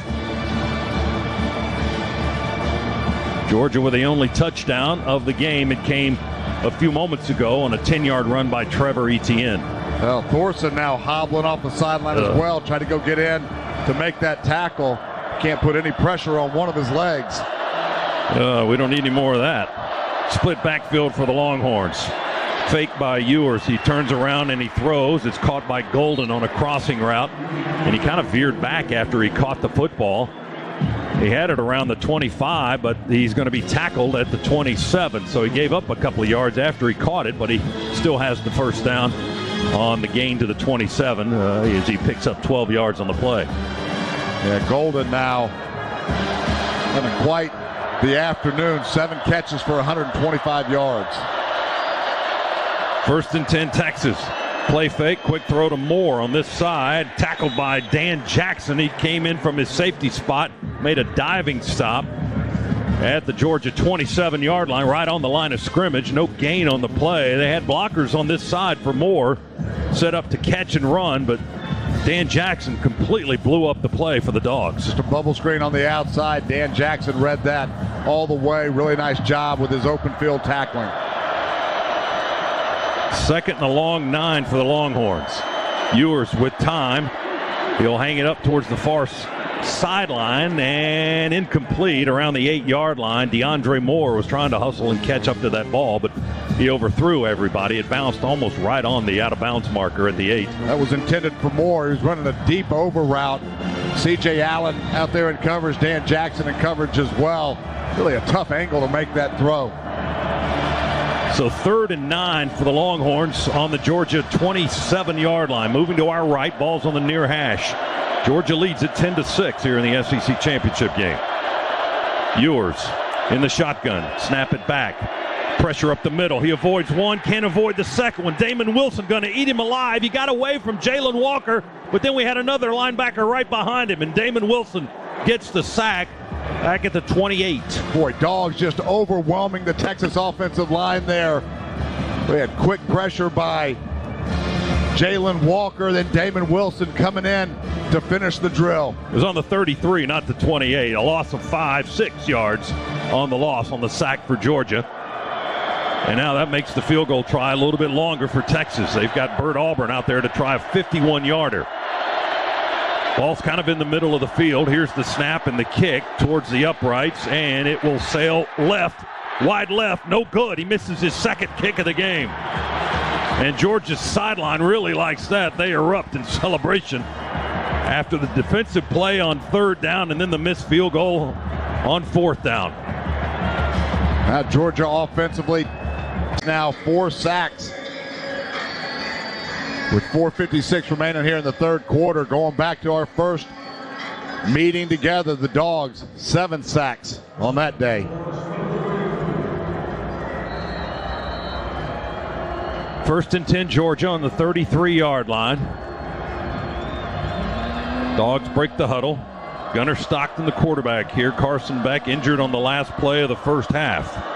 Georgia with the only touchdown of the game. It came a few moments ago on a 10-yard run by Trevor Etienne. Well, Thorson now hobbling off the sideline as well, trying to go get in to make that tackle. Can't put any pressure on one of his legs. We don't need any more of that. Split backfield for the Longhorns. Fake by Ewers. He turns around and he throws. It's caught by Golden on a crossing route. And he kind of veered back after he caught the football. He had it around the 25, but he's going to be tackled at the 27. So he gave up a couple of yards after he caught it, but he still has the first down on the gain to the 27 as he picks up 12 yards on the play. Yeah, Golden now having quite the afternoon. 7 catches for 125 yards. 1st and 10, Texas. Play fake, quick throw to Moore on this side. Tackled by Dan Jackson. He came in from his safety spot, made a diving stop at the Georgia 27-yard line, right on the line of scrimmage. No gain on the play. They had blockers on this side for Moore, set up to catch and run, but Dan Jackson completely blew up the play for the Dogs. Just a bubble screen on the outside. Dan Jackson read that all the way. Really nice job with his open field tackling. 2nd and a long 9 for the Longhorns. Ewers with time. He'll hang it up towards the far sideline and incomplete around the 8-yard line. DeAndre Moore was trying to hustle and catch up to that ball, but he overthrew everybody. It bounced almost right on the out-of-bounds marker at the 8. That was intended for Moore. He was running a deep over route. C.J. Allen out there in coverage. Dan Jackson in coverage as well. Really a tough angle to make that throw. So 3rd and 9 for the Longhorns on the Georgia 27-yard line. Moving to our right, ball's on the near hash. Georgia leads at 10-6 here in the SEC championship game. Ewers in the shotgun, snap it back. Pressure up the middle. He avoids one, can't avoid the second one. Damon Wilson going to eat him alive. He got away from Jalen Walker, but then we had another linebacker right behind him, and Damon Wilson gets the sack back at the 28. Boy, Dogs just overwhelming the Texas offensive line there. We had quick pressure by Jalen Walker, then Damon Wilson coming in to finish the drill. It was on the 33, not the 28. A loss of 5-6 yards on the loss on the sack for Georgia. And now that makes the field goal try a little bit longer for Texas. They've got Bert Auburn out there to try a 51-yarder. Ball's kind of in the middle of the field. Here's the snap and the kick towards the uprights, and it will sail left, wide left, no good. He misses his 2nd kick of the game. And Georgia's sideline really likes that. They erupt in celebration after the defensive play on 3rd down and then the missed field goal on 4th down. Now Georgia offensively now 4 sacks. With 4:56 remaining here in the third quarter, going back to our first meeting together, the Dogs, 7 sacks on that day. First and 10, Georgia on the 33-yard line. Dogs break the huddle. Gunnar Stockton, the quarterback here. Carson Beck injured on the last play of the first half.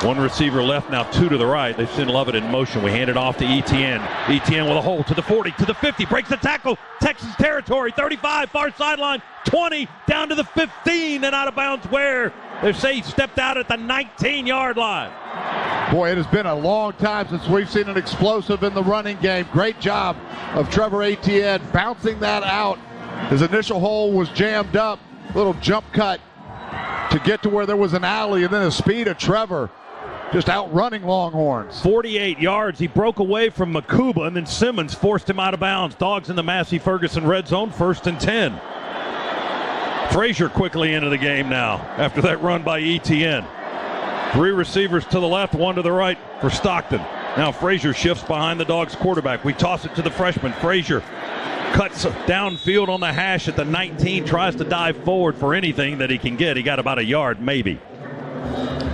One receiver left, now two to the right. They've seen Lovett in motion. We hand it off to Etienne. Etienne with a hole to the 40, to the 50, breaks the tackle. Texas territory, 35, far sideline, 20, down to the 15, and out of bounds where? They say he stepped out at the 19-yard line. Boy, it has been a long time since we've seen an explosive in the running game. Great job of Trevor Etienne bouncing that out. His initial hole was jammed up. Little jump cut to get to where there was an alley, and then the speed of Trevor just outrunning Longhorns. 48 yards. He broke away from Makuba, and then Simmons forced him out of bounds. Dogs in the Massey Ferguson red zone, 1st and 10. Frazier quickly into the game now after that run by Etienne. 3 receivers to the left, 1 to the right for Stockton. Now Frazier shifts behind the Dogs quarterback. We toss it to the freshman. Frazier cuts downfield on the hash at the 19, tries to dive forward for anything that he can get. He got about a yard, maybe.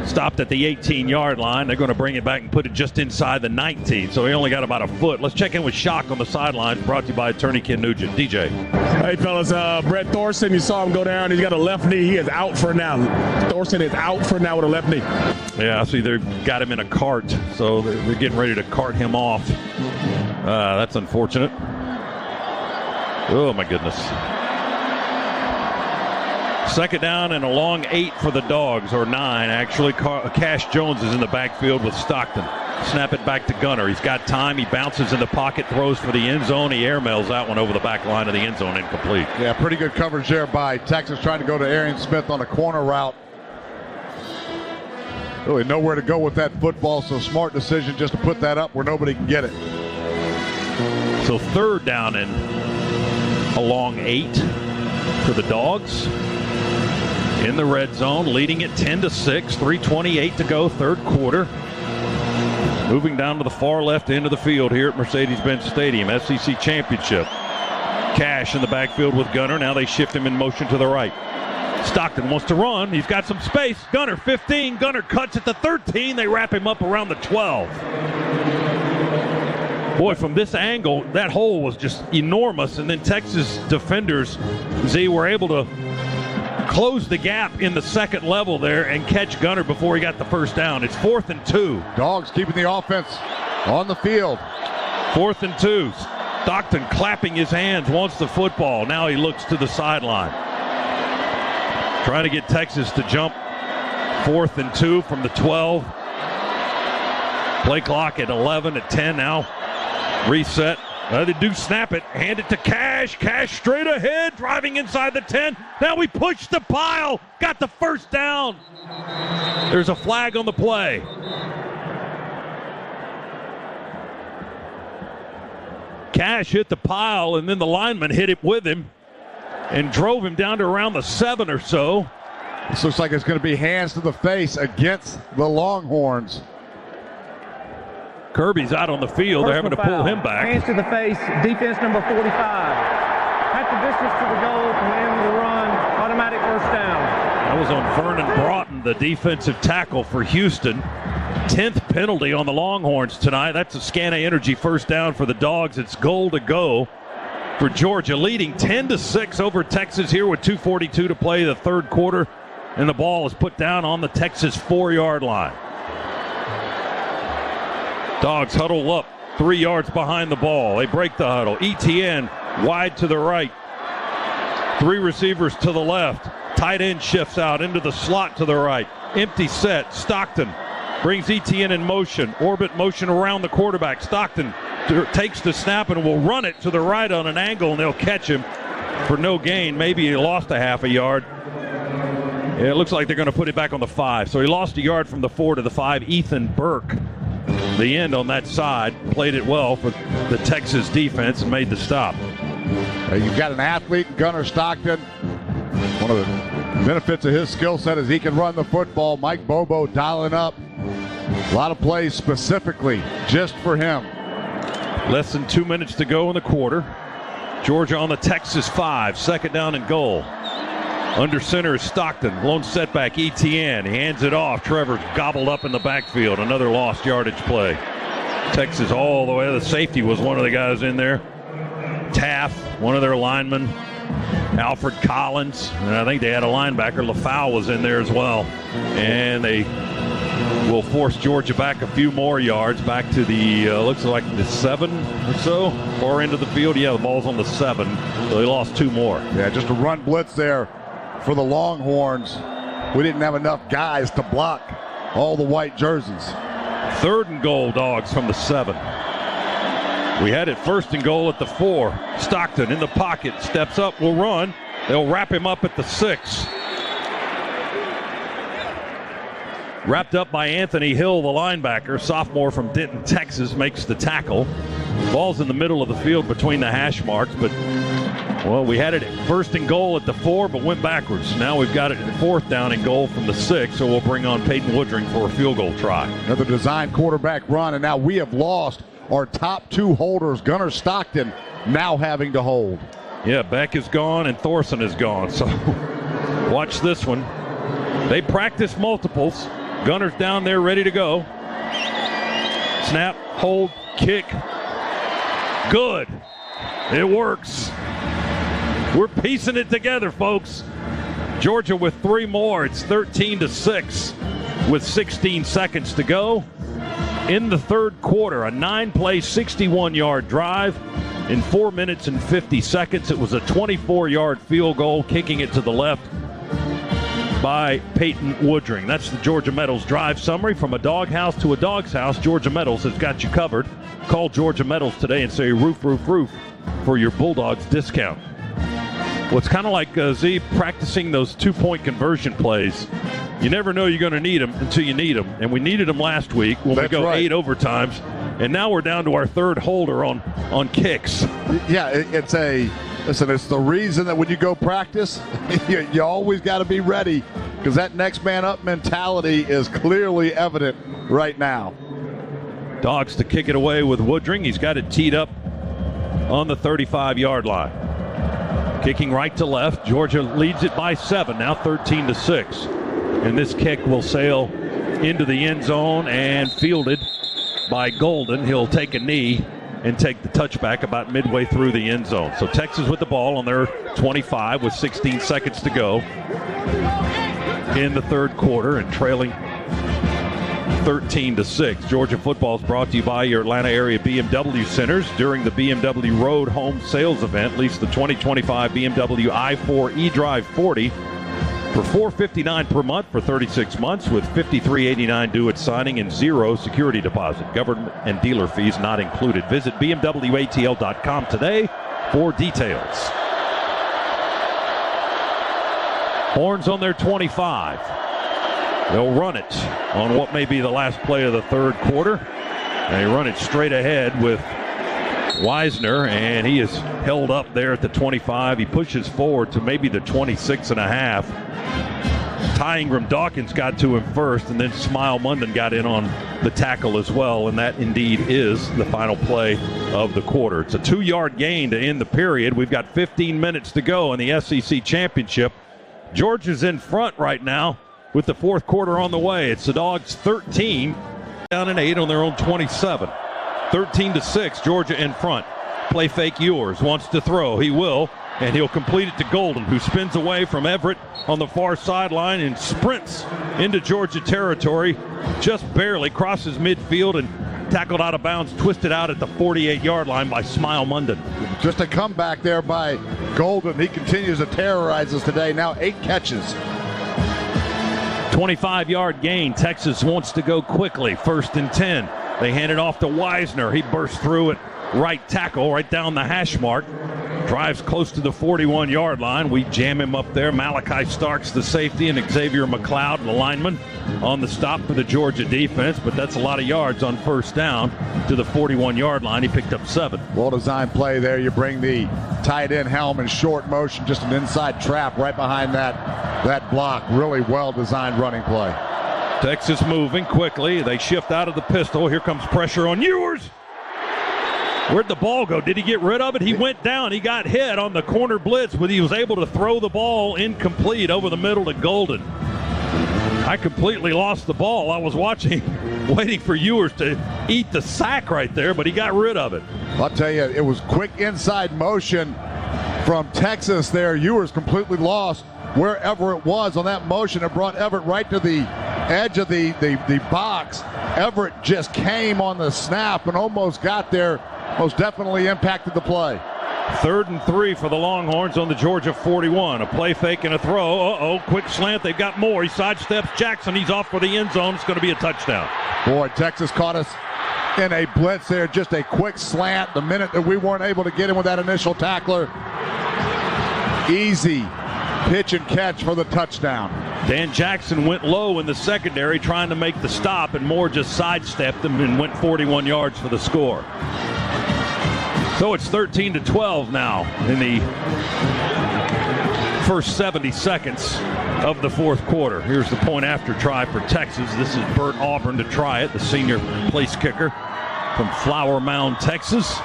Stopped at the 18-yard line. They're going to bring it back and put it just inside the 19, so he only got about a foot. Let's check in with Shock on the sidelines, brought to you by attorney Ken Nugent. DJ. Hey, fellas, Brett Thorson, you saw him go down. He's got a left knee. He is out for now. Thorson is out for now with a left knee. Yeah, I see they've got him in a cart, so they're getting ready to cart him off. That's unfortunate. Oh, my goodness. 2nd down and a long 8 for the Dogs, or 9 actually. Cash Jones is in the backfield with Stockton. Snap it back to Gunnar. He's got time. He bounces in the pocket, throws for the end zone. He airmails that one over the back line of the end zone, incomplete. Yeah, pretty good coverage there by Texas, trying to go to Arian Smith on a corner route. Really nowhere to go with that football, so smart decision just to put that up where nobody can get it. So 3rd down and a long 8 for the Dogs. In the red zone, leading it 10-6, 3:28 to go, 3rd quarter. Moving down to the far left end of the field here at Mercedes-Benz Stadium, SEC Championship. Cash in the backfield with Gunnar. Now they shift him in motion to the right. Stockton wants to run. He's got some space. Gunnar 15. Gunnar cuts at the 13. They wrap him up around the 12. Boy, from this angle, that hole was just enormous. And then Texas defenders, were able to close the gap in the 2nd level there and catch Gunnar before he got the 1st down. It's 4th and 2. Dogs keeping the offense on the field. 4th and 2. Stockton clapping his hands, wants the football. Now he looks to the sideline. Trying to get Texas to jump. 4th and 2 from the 12. Play clock at 11, at 10 now. Reset. They do snap it. Hand it to Cash. Cash straight ahead, driving inside the 10. Now we push the pile. Got the 1st down. There's a flag on the play. Cash hit the pile, and then the lineman hit it with him and drove him down to around the 7 or so. This looks like it's going to be hands to the face against the Longhorns. Kirby's out on the field. They're having to pull him back. Hands to the face, defense number 45. At the distance to the goal from the end of the run, automatic 1st down. That was on Vernon Broughton, the defensive tackle for Houston. 10th penalty on the Longhorns tonight. That's a Scana Energy 1st down for the Dogs. It's goal to go for Georgia, leading 10-6 over Texas here with 2:42 to play the 3rd quarter. And the ball is put down on the Texas 4-yard line. Dogs huddle up 3 yards behind the ball. They break the huddle. Etienne wide to the right. 3 receivers to the left. Tight end shifts out into the slot to the right. Empty set. Stockton brings Etienne in motion. Orbit motion around the quarterback. Stockton takes the snap and will run it to the right on an angle, and they'll catch him for no gain. Maybe he lost a half a yard. It looks like they're going to put it back on the 5. So he lost a yard from the 4 to the 5. Ethan Burke, the end on that side, played it well for the Texas defense and made the stop. You've got an athlete, Gunnar Stockton. One of the benefits of his skill set is he can run the football. Mike Bobo dialing up a lot of plays specifically just for him. Less than 2 minutes to go in the quarter. Georgia on the Texas 5, 2nd down and goal. Under center is Stockton. Lone setback, Etienne. He hands it off. Trevor's gobbled up in the backfield. Another lost yardage play. Texas all the way. The safety was one of the guys in there. Taft, one of their linemen, Alfred Collins, and I think they had a linebacker. LaFau was in there as well. And they will force Georgia back a few more yards, back to the, looks like the 7 or so, far into the field. Yeah, the ball's on the 7, so they lost 2 more. Yeah, just a run blitz there for the Longhorns. We didn't have enough guys to block all the white jerseys. 3rd and goal, Dogs, from the 7. We had it 1st and goal at the 4. Stockton in the pocket, steps up, will run. They'll wrap him up at the 6. Wrapped up by Anthony Hill, the linebacker, sophomore from Denton, Texas, makes the tackle. Ball's in the middle of the field between the hash marks, but, well, we had it at 1st and goal at the 4, but went backwards. Now we've got it at 4th down and goal from the 6, so we'll bring on Peyton Woodring for a field goal try. Another design quarterback run, and now we have lost our top 2 holders. Gunnar Stockton now having to hold. Yeah, Beck is gone and Thorson is gone, so watch this one. They practice multiples. Gunner's down there ready to go. Snap, hold, kick. Good. It works. We're piecing it together, folks. Georgia with 3 more. It's 13-6 with 16 seconds to go. In the 3rd quarter, a 9-play, 61-yard drive. In 4 minutes and 50 seconds, it was a 24-yard field goal, kicking it to the left by Peyton Woodring. That's the Georgia Metals drive summary. From a doghouse to a dog's house, Georgia Metals has got you covered. Call Georgia Metals today and say roof, roof, roof for your Bulldogs discount. Well, it's kind of like Z practicing those 2-point conversion plays. You never know you're going to need them until you need them. And we needed them last week when we go 8 overtimes. And now we're down to our 3rd holder on kicks. Yeah, it's the reason that when you go practice, you always got to be ready, because that next man up mentality is clearly evident right now. Dogs to kick it away with Woodring. He's got it teed up on the 35-yard line. Kicking right to left. Georgia leads it by 7, now 13-6. And this kick will sail into the end zone and fielded by Golden. He'll take a knee and take the touchback about midway through the end zone. So Texas with the ball on their 25 with 16 seconds to go in the 3rd quarter and trailing 13-6. Georgia football is brought to you by your Atlanta area BMW centers. During the BMW Road Home Sales event, lease the 2025 BMW i4 eDrive 40 for $459 per month for 36 months with $53.89 due at signing and 0 security deposit. Government and dealer fees not included. Visit BMWATL.com today for details. Horns on their 25. They'll run it on what may be the last play of the 3rd quarter. They run it straight ahead with Wisner, and he is held up there at the 25. He pushes forward to maybe the 26.5. Ty Ingram Dawkins got to him first, and then Smile Munden got in on the tackle as well, and that indeed is the final play of the quarter. It's a 2-yard gain to end the period. We've got 15 minutes to go in the SEC Championship. Georgia's in front right now with the 4th quarter on the way. It's the Dogs 13, down and 8 on their own 27. 13-6, Georgia in front. Play fake Ewers, wants to throw. He will, and he'll complete it to Golden, who spins away from Everett on the far sideline and sprints into Georgia territory, just barely crosses midfield and tackled out of bounds, twisted out at the 48-yard line by Smile Munden. Just a comeback there by Golden. He continues to terrorize us today. Now 8 catches. 25-yard gain. Texas wants to go quickly. 1st and 10. They hand it off to Wisner. He bursts through it. Right tackle, right down the hash mark. Drives close to the 41-yard line. We jam him up there. Malachi Starks, the safety, and Xavier McLeod, the lineman, on the stop for the Georgia defense. But that's a lot of yards on 1st down to the 41-yard line. He picked up 7. Well-designed play there. You bring the tight end helm in short motion, just an inside trap right behind that block. Really well-designed running play. Texas moving quickly. They shift out of the pistol. Here comes pressure on Ewers. Where'd the ball go? Did he get rid of it? He went down. He got hit on the corner blitz, but he was able to throw the ball incomplete over the middle to Golden. I completely lost the ball. I was watching, waiting for Ewers to eat the sack right there, but he got rid of it. I'll tell you, it was quick inside motion from Texas there. Ewers completely lost wherever it was on that motion. It brought Everett right to the edge of the box. Everett just came on the snap and almost got there. Most definitely impacted the play. 3rd and 3 for the Longhorns on the Georgia 41. A play fake and a throw. Uh-oh, quick slant. They've got more. He sidesteps Jackson. He's off for the end zone. It's going to be a touchdown. Boy, Texas caught us in a blitz there. Just a quick slant. The minute that we weren't able to get him with that initial tackler. Easy pitch and catch for the touchdown. Dan Jackson went low in the secondary trying to make the stop, and Moore just sidestepped him and went 41 yards for the score. So it's 13-12 now in the first 70 seconds of the fourth quarter. Here's the point after try for Texas. This is Bert Auburn to try it, the senior place kicker from Flower Mound, Texas.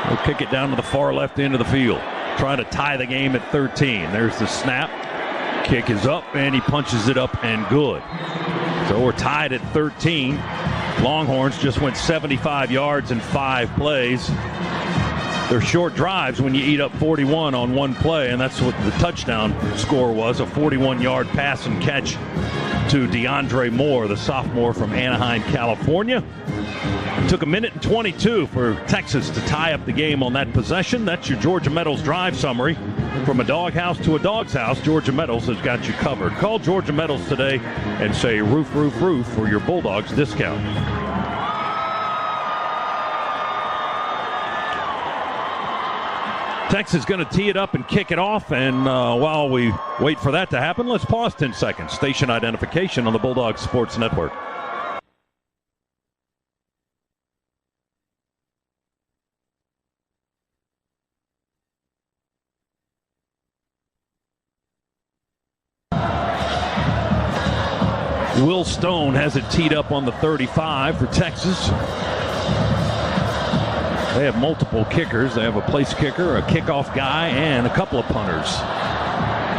He'll kick it down to the far left end of the field, trying to tie the game at 13. There's the snap. Kick is up, and he punches it up and good. So we're tied at 13. Longhorns just went 75 yards in 5 plays. They're short drives when you eat up 41 on one play, and that's what the touchdown score was, a 41-yard pass and catch to DeAndre Moore, the sophomore from Anaheim, California. It took 1:22 for Texas to tie up the game on that possession. That's your Georgia Metals drive summary. From a doghouse to a dog's house, Georgia Metals has got you covered. Call Georgia Metals today and say roof, roof, roof for your Bulldogs discount. Texas is going to tee it up and kick it off, and while we wait for that to happen, let's pause 10 seconds. Station identification on the Bulldogs Sports Network. Will Stone has it teed up on the 35 for Texas. They have multiple kickers. They have a place kicker, a kickoff guy, and a couple of punters.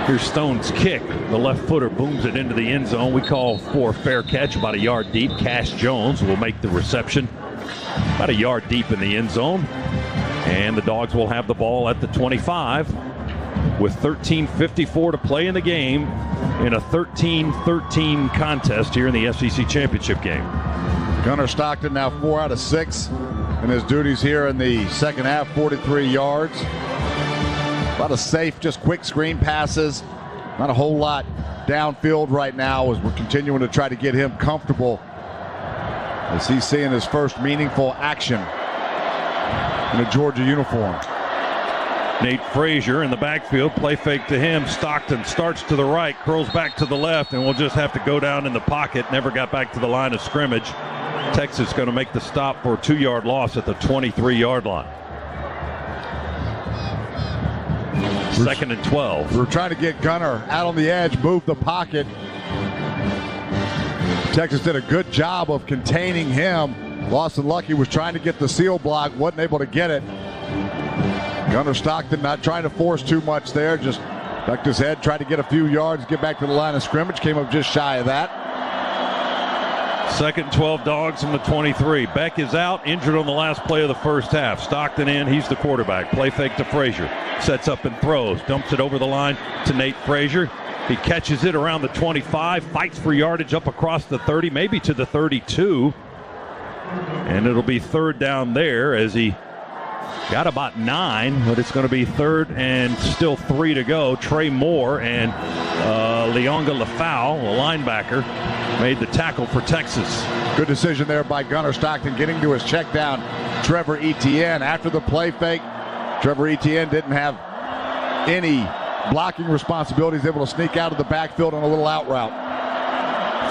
Here's Stone's kick. The left footer booms it into the end zone. We call for a fair catch about a yard deep. Cash Jones will make the reception about a yard deep in the end zone. And the Dogs will have the ball at the 25 with 13:54 to play in the game in a 13-13 contest here in the SEC Championship game. Gunnar Stockton now 4 out of 6 in his duties here in the second half, 43 yards. A lot of safe, just quick screen passes. Not a whole lot downfield right now as we're continuing to try to get him comfortable as he's seeing his first meaningful action in a Georgia uniform. Nate Frazier in the backfield, play fake to him. Stockton starts to the right, curls back to the left, and we'll just have to go down in the pocket. Never got back to the line of scrimmage. Texas going to make the stop for a 2-yard loss at the 23-yard line. 2nd and 12. We're trying to get Gunnar out on the edge, move the pocket. Texas did a good job of containing him. Lawson Lucky was trying to get the seal block, wasn't able to get it. Gunnar Stockton not trying to force too much there, just ducked his head, tried to get a few yards, get back to the line of scrimmage, came up just shy of that. 2nd and 12 Dogs from the 23. Beck is out, injured on the last play of the first half. Stockton in, he's the quarterback. Play fake to Frazier. Sets up and throws, dumps it over the line to Nate Frazier. He catches it around the 25, fights for yardage up across the 30, maybe to the 32. And it'll be 3rd down there as he got about 9, but it's going to be 3rd and still 3 to go. Trey Moore and Leonga Lafau, a linebacker, made the tackle for Texas. Good decision there by Gunnar Stockton, getting to his check down. Trevor Etienne after the play fake. Trevor Etienne didn't have any blocking responsibilities, able to sneak out of the backfield on a little out route.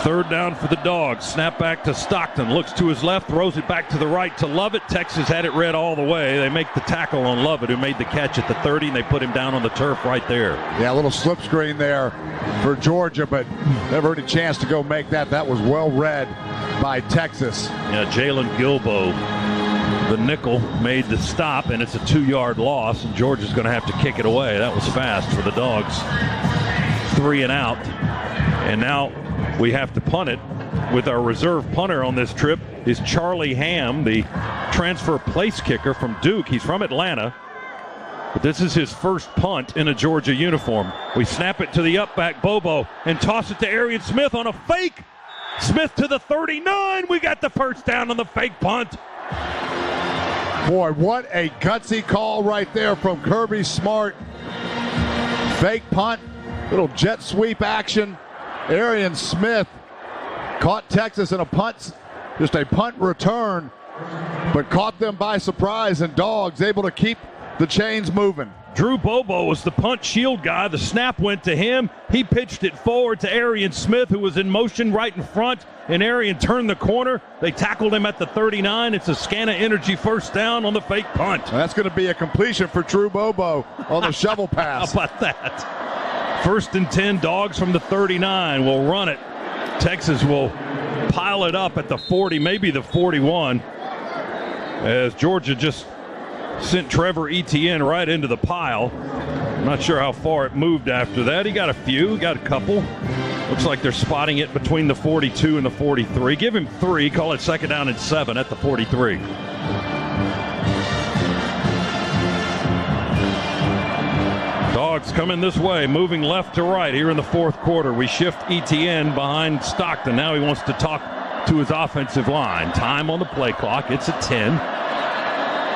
3rd down for the Dogs. Snap back to Stockton. Looks to his left, throws it back to the right to Lovett. Texas had it read all the way. They make the tackle on Lovett, who made the catch at the 30, and they put him down on the turf right there. Yeah, a little slip screen there for Georgia, but never had a chance to go make that. That was well read by Texas. Yeah, Jalen Gilbo, the nickel, made the stop, and it's a 2-yard loss, and Georgia's going to have to kick it away. That was fast for the Dogs. 3 and out. And now we have to punt it with our reserve punter on this trip is Charlie Ham, the transfer place kicker from Duke. He's from Atlanta, but this is his first punt in a Georgia uniform. We snap it to the up back, Bobo, and toss it to Arian Smith on a fake. Smith to the 39. We got the first down on the fake punt. Boy, what a gutsy call right there from Kirby Smart. Fake punt, little jet sweep action. Arian Smith caught Texas in a punt, just a punt return, but caught them by surprise, and Dogs able to keep the chains moving. Drew Bobo was the punt shield guy. The snap went to him. He pitched it forward to Arian Smith, who was in motion right in front, and Arian turned the corner. They tackled him at the 39. It's a Scana Energy first down on the fake punt. That's going to be a completion for Drew Bobo on the shovel pass. How about that? First and 10, Dogs from the 39 will run it. Texas will pile it up at the 40, maybe the 41, as Georgia just sent Trevor Etienne right into the pile. I'm not sure how far it moved after that. He got a few, got a couple. Looks like they're spotting it between the 42 and the 43. Give him 3, call it second down and 7 at the 43. Dogs coming this way, moving left to right here in the fourth quarter. We shift Etienne behind Stockton. Now he wants to talk to his offensive line. Time on the play clock. It's a 10.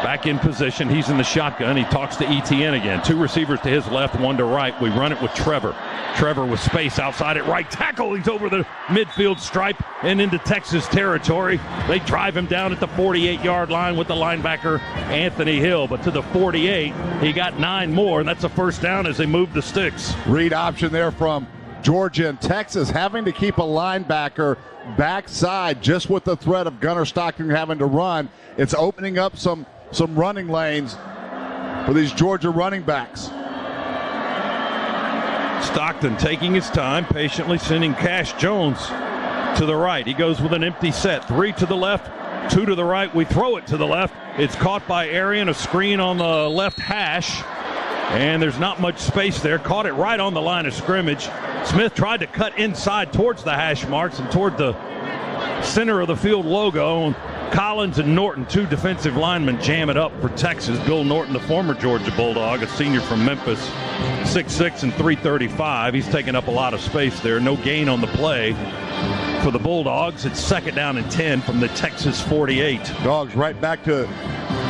Back in position. He's in the shotgun. He talks to Etienne again. 2 receivers to his left, 1 to right. We run it with Trevor. Trevor with space outside at right tackle. He's over the midfield stripe and into Texas territory. They drive him down at the 48-yard line with the linebacker Anthony Hill. But to the 48, he got 9 more, and that's a first down as they move the sticks. Read option there from Georgia and Texas, having to keep a linebacker backside just with the threat of Gunnar Stockton having to run. It's opening up some running lanes for these Georgia running backs. Stockton taking his time, patiently sending Cash Jones to the right. He goes with an empty set. 3 to the left, 2 to the right. We throw it to the left. It's caught by Arian, a screen on the left hash, and there's not much space there. Caught it right on the line of scrimmage. Smith tried to cut inside towards the hash marks and toward the center of the field logo. Collins and Norton, 2 defensive linemen, jam it up for Texas. Bill Norton, the former Georgia Bulldog, a senior from Memphis, 6'6" and 335. He's taken up a lot of space there. No gain on the play for the Bulldogs. It's second down and 10 from the Texas 48. Dogs right back to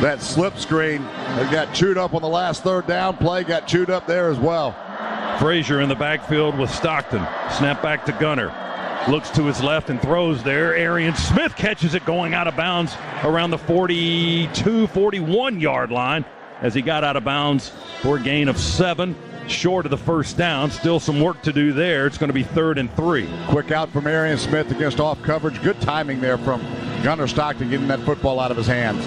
that slip screen. They got chewed up on the last third down play, got chewed up there as well. Frazier in the backfield with Stockton. Snap back to Gunner. Looks to his left and throws there. Arian Smith catches it going out of bounds around the 42, 41-yard line as he got out of bounds for a gain of 7, short of the first down. Still some work to do there. It's going to be 3rd and 3. Quick out from Arian Smith against off coverage. Good timing there from Gunnar Stockton getting that football out of his hands.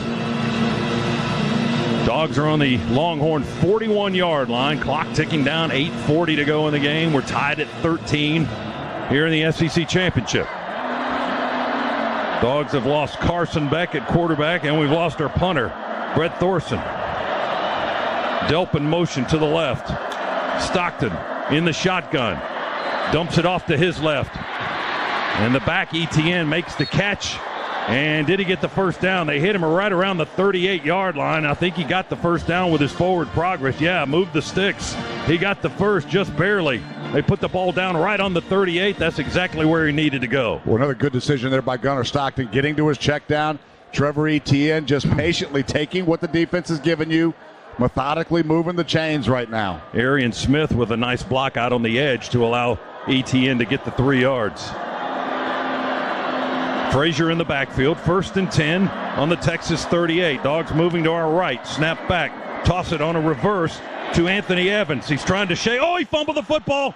Dogs are on the Longhorn 41-yard line. Clock ticking down, 8:40 to go in the game. We're tied at 13 here in the SEC Championship. Dogs have lost Carson Beck at quarterback, and we've lost our punter, Brett Thorson. Delp in motion to the left. Stockton in the shotgun. Dumps it off to his left. And the back, Etienne, makes the catch. And did he get the first down? They hit him right around the 38-yard line. I think he got the first down with his forward progress. Yeah, moved the sticks. He got the first just barely. They put the ball down right on the 38. That's exactly where he needed to go. Well, another good decision there by Gunnar Stockton, getting to his check down. Trevor Etienne just patiently taking what the defense has given you, methodically moving the chains right now. Arian Smith with a nice block out on the edge to allow Etienne to get the 3 yards. Frazier in the backfield, 1st and 10 on the Texas 38. Dogs moving to our right. Snap back, toss it on a reverse to Anthony Evans. He's trying to shake. Oh, he fumbled the football.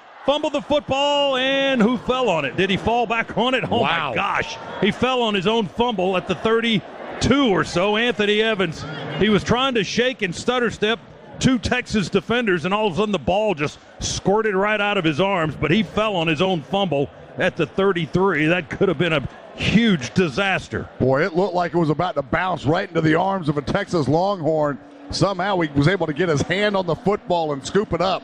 And who fell on it? Did he fall back on it? Oh, wow. My gosh. He fell on his own fumble at the 32 or so. Anthony Evans, he was trying to shake and stutter step 2 Texas defenders, and all of a sudden the ball just squirted right out of his arms, but he fell on his own fumble at the 33. That could have been a huge disaster. Boy, it looked like it was about to bounce right into the arms of a Texas Longhorn. Somehow he was able to get his hand on the football and scoop it up.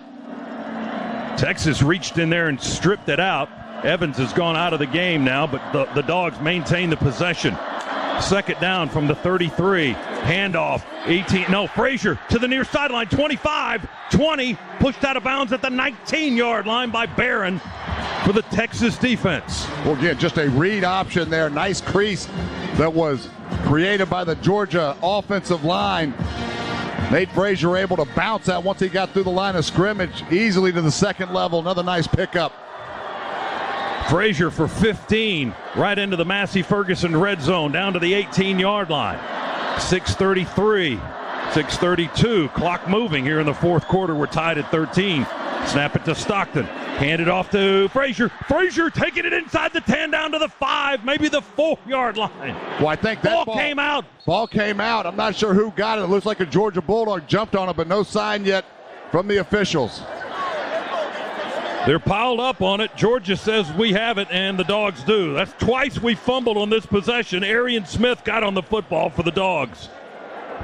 Texas reached in there and stripped it out. Evans has gone out of the game now, but the Dogs maintain the possession. Second down from the 33. Handoff. 18. No, Frazier to the near sideline. 25, 20. Pushed out of bounds at the 19-yard line by Barron for the Texas defense. Well, again, just a read option there. Nice crease that was created by the Georgia offensive line. Nate Frazier able to bounce that once he got through the line of scrimmage easily to the second level. Another nice pickup. Frazier for 15, right into the Massey Ferguson red zone, down to the 18-yard line. 6:33, 6:32, clock moving here in the fourth quarter. We're tied at 13. Snap it to Stockton. Hand it off to Frazier. Frazier taking it inside the 10, down to the 5, maybe the 4-yard line. Well, I think that ball came out. Ball came out. I'm not sure who got it. It looks like a Georgia Bulldog jumped on it, but no sign yet from the officials. They're piled up on it. Georgia says we have it, and the Dogs do. That's twice we fumbled on this possession. Arian Smith got on the football for the Dogs.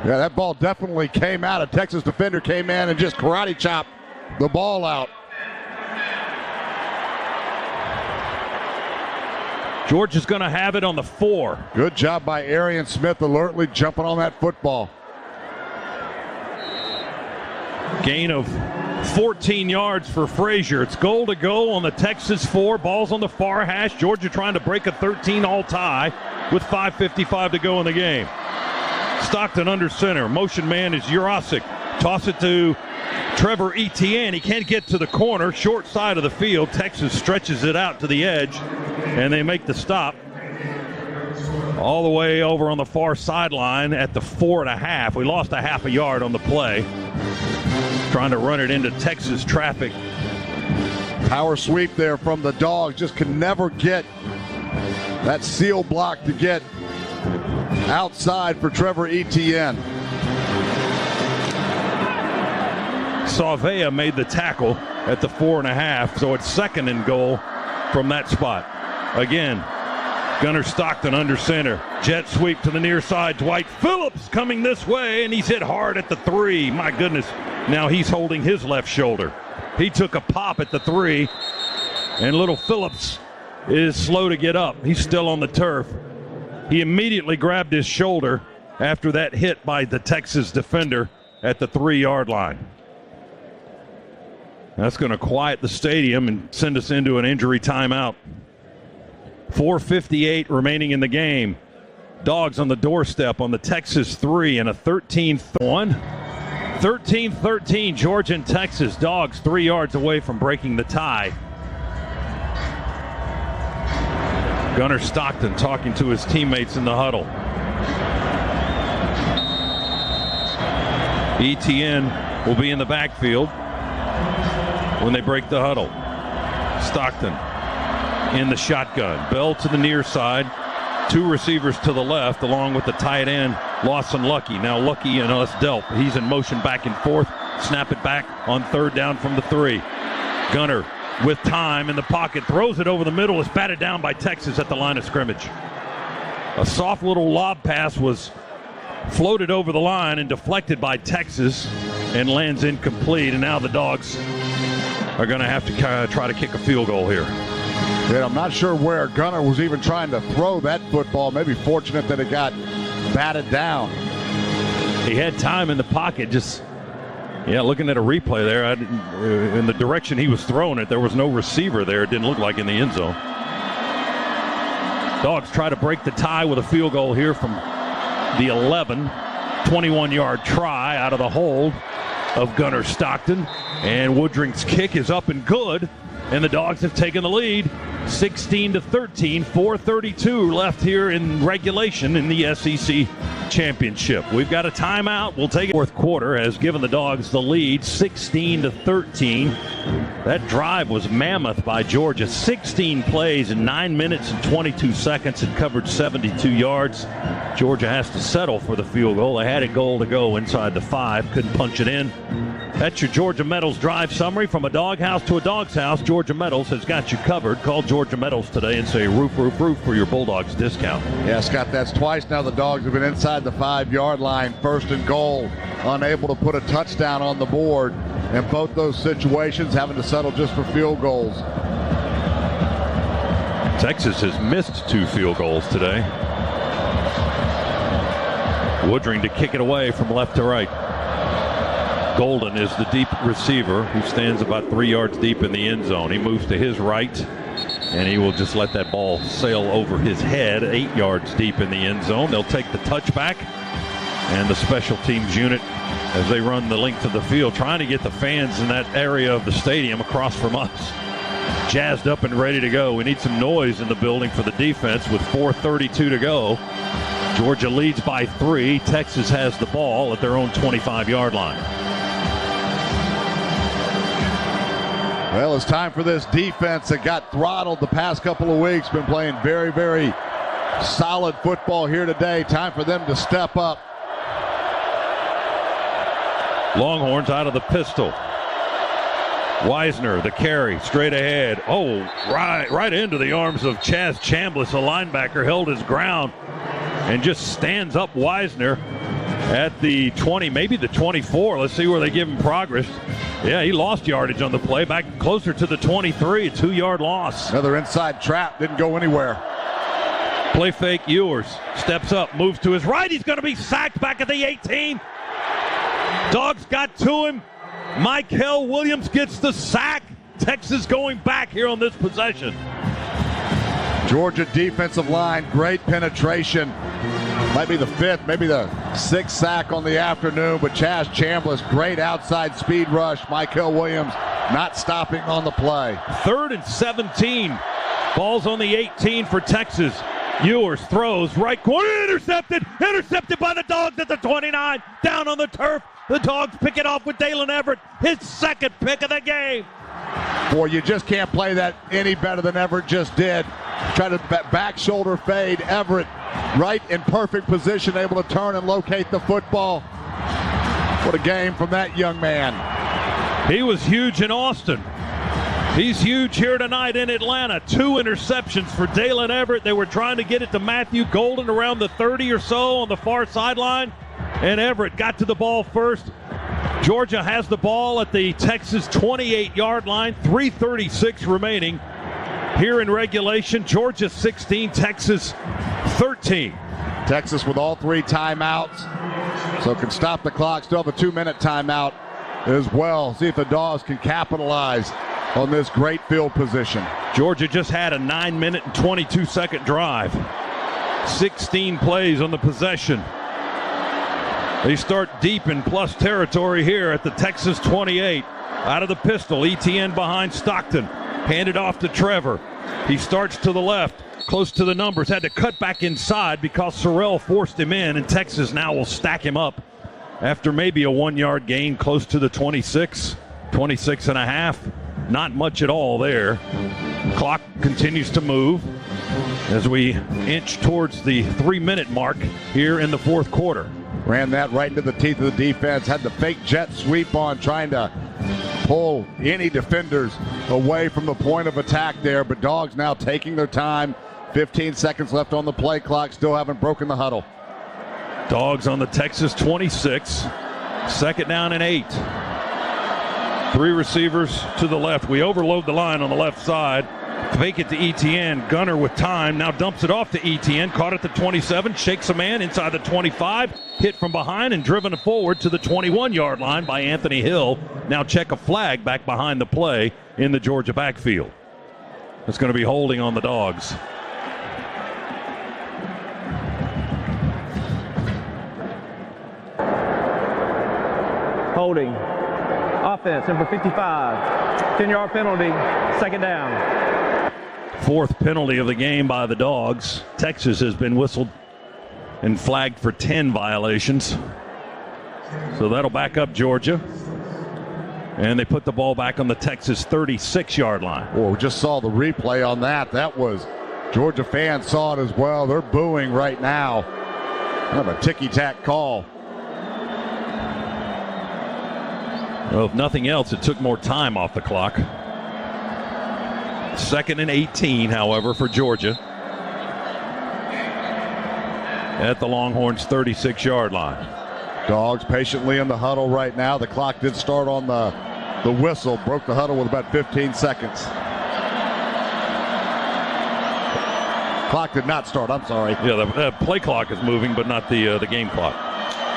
Yeah, that ball definitely came out. A Texas defender came in and just karate chopped the ball out. Georgia's going to have it on the 4. Good job by Arian Smith, alertly jumping on that football. Gain of 14 yards for Frazier. It's goal to go on the Texas 4. Ball's on the far hash. Georgia trying to break a 13-all tie with 5:55 to go in the game. Stockton under center. Motion man is Jurasic. Toss it to Trevor Etienne. He can't get to the corner. Short side of the field. Texas stretches it out to the edge, and they make the stop. All the way over on the far sideline at the 4.5. We lost a half a yard on the play. Trying to run it into Texas traffic. Power sweep there from the Dogs. Just could never get that seal block to get outside for Trevor Etienne. Sauvea made the tackle at the 4.5, so it's second and goal from that spot. Again, Gunnar Stockton under center. Jet sweep to the near side. Dwight Phillips coming this way, and he's hit hard at the 3. My goodness, now he's holding his left shoulder. He took a pop at the 3, and little Phillips is slow to get up. He's still on the turf. He immediately grabbed his shoulder after that hit by the Texas defender at the 3-yard line. That's going to quiet the stadium and send us into an injury timeout. 4:58 remaining in the game. Dogs on the doorstep on the Texas 3 and a 13-1. 13-13, Georgia and Texas. Dogs 3 yards away from breaking the tie. Gunnar Stockton talking to his teammates in the huddle. Etienne will be in the backfield when they break the huddle. Stockton in the shotgun. Bell to the near side. 2 receivers to the left along with the tight end, Lawson Lucky. Now Lucky and us Delp. He's in motion back and forth. Snap it back on 3rd down from the 3. Gunnar with time in the pocket. Throws it over the middle. It's batted down by Texas at the line of scrimmage. A soft little lob pass was floated over the line and deflected by Texas and lands incomplete. And now the Dogs are going to have to try to kick a field goal here. Yeah, I'm not sure where Gunnar was even trying to throw that football. Maybe fortunate that it got batted down. He had time in the pocket. Just, looking at a replay there, in the direction he was throwing it, there was no receiver there. It didn't look like in the end zone. Dogs try to break the tie with a field goal here from the 11. 21-yard try out of the hold of Gunnar Stockton. And Woodring's kick is up and good. And the Dogs have taken the lead, 16-13, 4:32 left here in regulation in the SEC Championship. We've got a timeout. We'll take it. Fourth quarter has given the Dogs the lead, 16-13. That drive was mammoth by Georgia. 16 plays in 9 minutes and 22 seconds and covered 72 yards. Georgia has to settle for the field goal. They had a goal to go inside the 5, couldn't punch it in. That's your Georgia Metals drive summary. From a doghouse to a dog's house, Georgia Metals has got you covered. Call Georgia Metals today and say roof, roof, roof for your Bulldogs discount. Yeah, Scott, that's twice now the Dogs have been inside the 5-yard line, 1st and goal, unable to put a touchdown on the board. In both those situations, having to settle just for field goals. Texas has missed 2 field goals today. Woodring to kick it away from left to right. Golden is the deep receiver who stands about 3 yards deep in the end zone. He moves to his right, and he will just let that ball sail over his head 8 yards deep in the end zone. They'll take the touchback, and the special teams unit, as they run the length of the field, trying to get the fans in that area of the stadium across from us jazzed up and ready to go. We need some noise in the building for the defense with 4:32 to go. Georgia leads by 3. Texas has the ball at their own 25-yard line. Well, it's time for this defense that got throttled the past couple of weeks. Been playing very, very solid football here today. Time for them to step up. Longhorns out of the pistol. Wisner, the carry, straight ahead. Oh, right into the arms of Chaz Chambliss, a linebacker, held his ground and just stands up Wisner at the 20, maybe the 24. Let's see where they give him progress. Yeah, he lost yardage on the play, back closer to the 23, a 2-yard loss. Another inside trap, didn't go anywhere. Play fake, Ewers steps up, moves to his right. He's going to be sacked back at the 18. Dogs got to him. Michael Williams gets the sack. Texas going back here on this possession. Georgia defensive line, great penetration. Might be the 5th, maybe the 6th sack on the afternoon, but Chaz Chambliss, great outside speed rush. Michael Williams not stopping on the play. 3rd and 17. Ball's on the 18 for Texas. Ewers throws right corner, intercepted by the Dogs at the 29, down on the turf. The Dogs pick it off with Dalen Everett, his 2nd pick of the game. Boy, you just can't play that any better than Everett just did. Try to back shoulder fade. Everett right in perfect position, able to turn and locate the football. What a game from that young man. He was huge in Austin. He's huge here tonight in Atlanta. 2 interceptions for Dalen Everett. They were trying to get it to Matthew Golden around the 30 or so on the far sideline, and Everett got to the ball first. Georgia has the ball at the Texas 28-yard line, 3:36 remaining here in regulation. Georgia 16, Texas 13. Texas with all 3 timeouts, so can stop the clock. Still have a 2-minute timeout as well. See if the Dogs can capitalize on this great field position. Georgia just had a 9-minute and 22-second drive. 16 plays on the possession. They start deep in plus territory here at the Texas 28. Out of the pistol, ETN behind Stockton. Handed off to Trevor. He starts to the left, close to the numbers. Had to cut back inside because Sorrell forced him in, and Texas now will stack him up after maybe a 1-yard gain close to the 26, 26 and a half. Not much at all there. Clock continues to move as we inch towards the 3-minute mark here in the 4th quarter. Ran that right into the teeth of the defense. Had the fake jet sweep on, trying to pull any defenders away from the point of attack there. But Dogs now taking their time. 15 seconds left on the play clock. Still haven't broken the huddle. Dogs on the Texas 26. 2nd down and 8. 3 receivers to the left. We overload the line on the left side. Fake it to ETN. Gunner with time. Now dumps it off to ETN. Caught at the 27. Shakes a man inside the 25. Hit from behind and driven forward to the 21-yard line by Anthony Hill. Now check a flag back behind the play in the Georgia backfield. It's going to be holding on the Dogs. Holding. Offense, number 55. 10-yard penalty, 2nd down. 4th penalty of the game by the Dogs. Texas has been whistled and flagged for 10 violations. So that'll back up Georgia. And they put the ball back on the Texas 36-yard line. Well, we just saw the replay on that. That was, Georgia fans saw it as well. They're booing right now. Kind of a ticky-tack call. Well, if nothing else, it took more time off the clock. 2nd and 18, however, for Georgia. At the Longhorns' 36-yard line. Dogs patiently in the huddle right now. The clock did start on the whistle. Broke the huddle with about 15 seconds. Clock did not start. I'm sorry. Yeah, the play clock is moving, but not the game clock.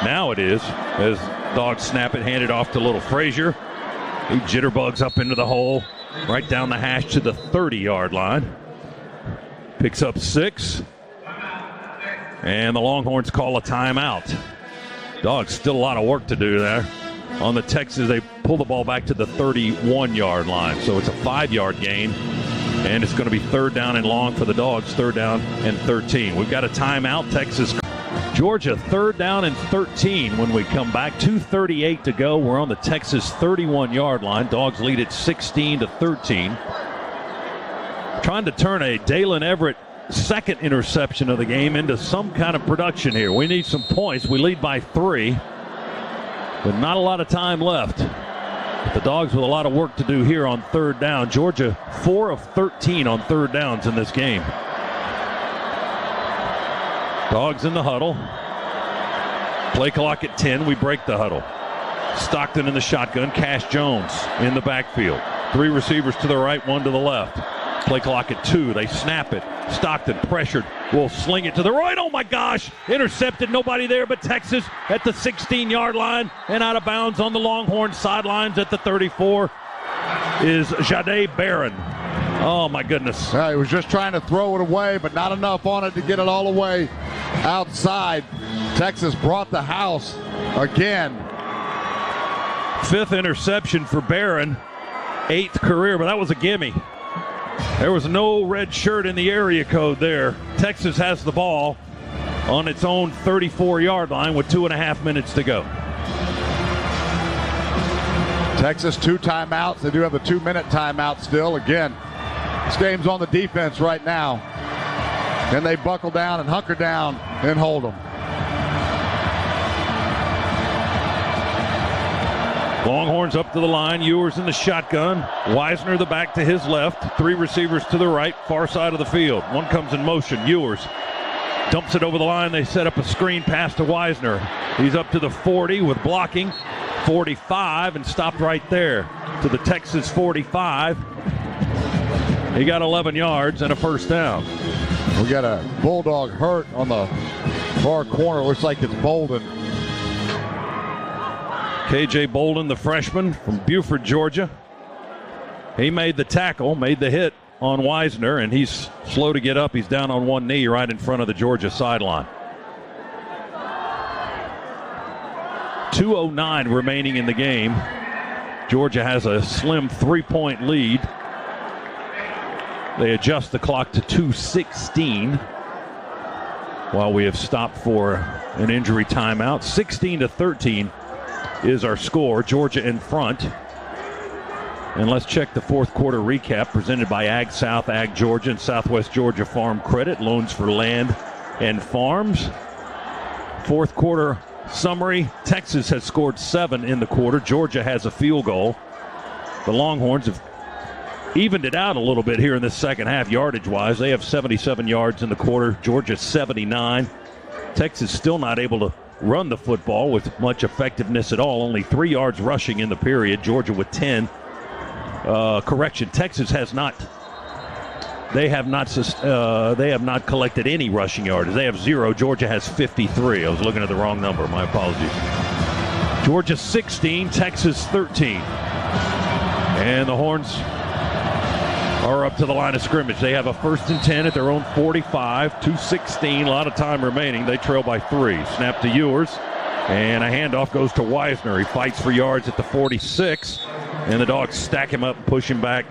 Now it is, as Dogs snap it, hand it off to little Frazier. He jitterbugs up into the hole, right down the hash to the 30-yard line. Picks up 6. And the Longhorns call a timeout. Dogs still a lot of work to do there. On the Texas, they pull the ball back to the 31-yard line. So it's a 5-yard gain. And it's going to be 3rd down and long for the Dogs, 3rd down and 13. We've got a timeout. Texas, Georgia, 3rd down and 13 when we come back. 2:38 to go. We're on the Texas 31-yard line. Dogs lead at 16-13. Trying to turn a Dalen Everett second interception of the game into some kind of production here. We need some points. We lead by 3, but not a lot of time left. But the Dogs with a lot of work to do here on 3rd down. Georgia 4 of 13 on 3rd downs in this game. Dogs in the huddle. Play clock at 10. We break the huddle. Stockton in the shotgun. Cash Jones in the backfield. 3 receivers to the right, 1 to the left. Play clock at 2. They snap it. Stockton pressured. Will sling it to the right. Oh my gosh! Intercepted. Nobody there but Texas at the 16-yard line and out of bounds on the Longhorn sidelines at the 34 is Jahdae Barron. Oh my goodness. He was just trying to throw it away, but not enough on it to get it all the way outside. Texas brought the house again. 5th interception for Barron. 8th career, but that was a gimme. There was no red shirt in the area code there. Texas has the ball on its own 34-yard line with 2.5 minutes to go. Texas 2 timeouts. They do have a 2-minute timeout still. Again, this game's on the defense right now. Can they buckle down and hunker down and hold them? Longhorns up to the line. Ewers in the shotgun. Wisner the back to his left. 3 receivers to the right, far side of the field. One comes in motion. Ewers dumps it over the line. They set up a screen pass to Wisner. He's up to the 40 with blocking. 45 and stopped right there to the Texas 45. He got 11 yards and a 1st down. We got a Bulldog hurt on the far corner. Looks like it's Bolden. KJ Bolden, the freshman from Buford, Georgia. He made the tackle, made the hit on Wisner, and he's slow to get up. He's down on one knee right in front of the Georgia sideline. 2:09 remaining in the game. Georgia has a slim 3-point lead. They adjust the clock to 2:16 while we have stopped for an injury timeout. 16-13 is our score. Georgia in front. And let's check the 4th quarter recap presented by Ag South, Ag Georgia, and Southwest Georgia Farm Credit. Loans for land and farms. 4th quarter summary. Texas has scored 7 in the quarter. Georgia has a field goal. The Longhorns have evened it out a little bit here in this second half yardage-wise. They have 77 yards in the quarter. Georgia 79. Texas still not able to run the football with much effectiveness at all. Only 3 yards rushing in the period. Georgia with 10. Texas has not. They have not collected any rushing yards. They have 0. Georgia has 53. I was looking at the wrong number. My apologies. Georgia 16, Texas 13. And the Horns are up to the line of scrimmage. They have a 1st and 10 at their own 45, 2:16, a lot of time remaining. They trail by 3. Snap to Ewers, and a handoff goes to Wisner. He fights for yards at the 46, and the Dogs stack him up and push him back.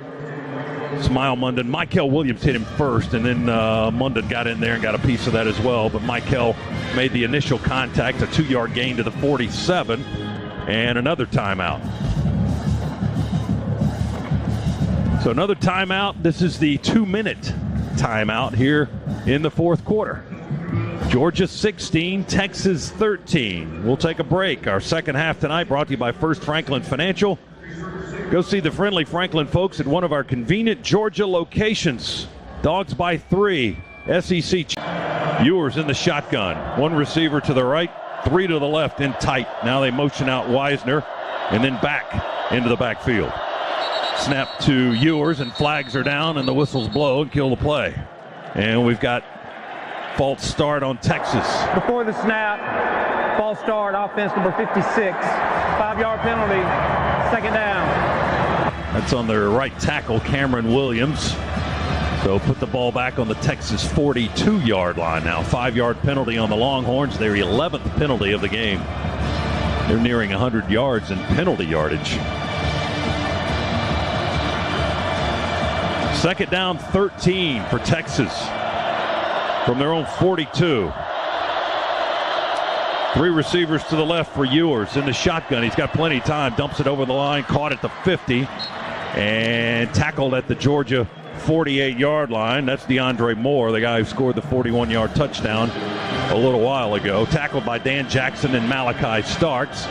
Smile Munden. Michael Williams hit him first, and then Munden got in there and got a piece of that as well. But Michael made the initial contact, a 2-yard gain to the 47, and another timeout. So another timeout. This is the 2-minute timeout here in the 4th quarter. Georgia 16, Texas 13. We'll take a break. Our second half tonight brought to you by First Franklin Financial. Go see the friendly Franklin folks at one of our convenient Georgia locations. Dogs by 3. SEC. Ewers in the shotgun. 1 receiver to the right, 3 to the left in tight. Now they motion out Wisner and then back into the backfield. Snap to Ewers, and flags are down, and the whistles blow and kill the play. And we've got false start on Texas. Before the snap, false start, offense number 56. 5-yard penalty, second down. That's on their right tackle, Cameron Williams. So put the ball back on the Texas 42-yard line now. 5-yard penalty on the Longhorns, their 11th penalty of the game. They're nearing 100 yards in penalty yardage. Second down, 13 for Texas from their own 42. 3 receivers to the left for Ewers in the shotgun. He's got plenty of time. Dumps it over the line, caught at the 50, and tackled at the Georgia 48-yard line. That's DeAndre Moore, the guy who scored the 41-yard touchdown a little while ago. Tackled by Dan Jackson and Malachi Starks.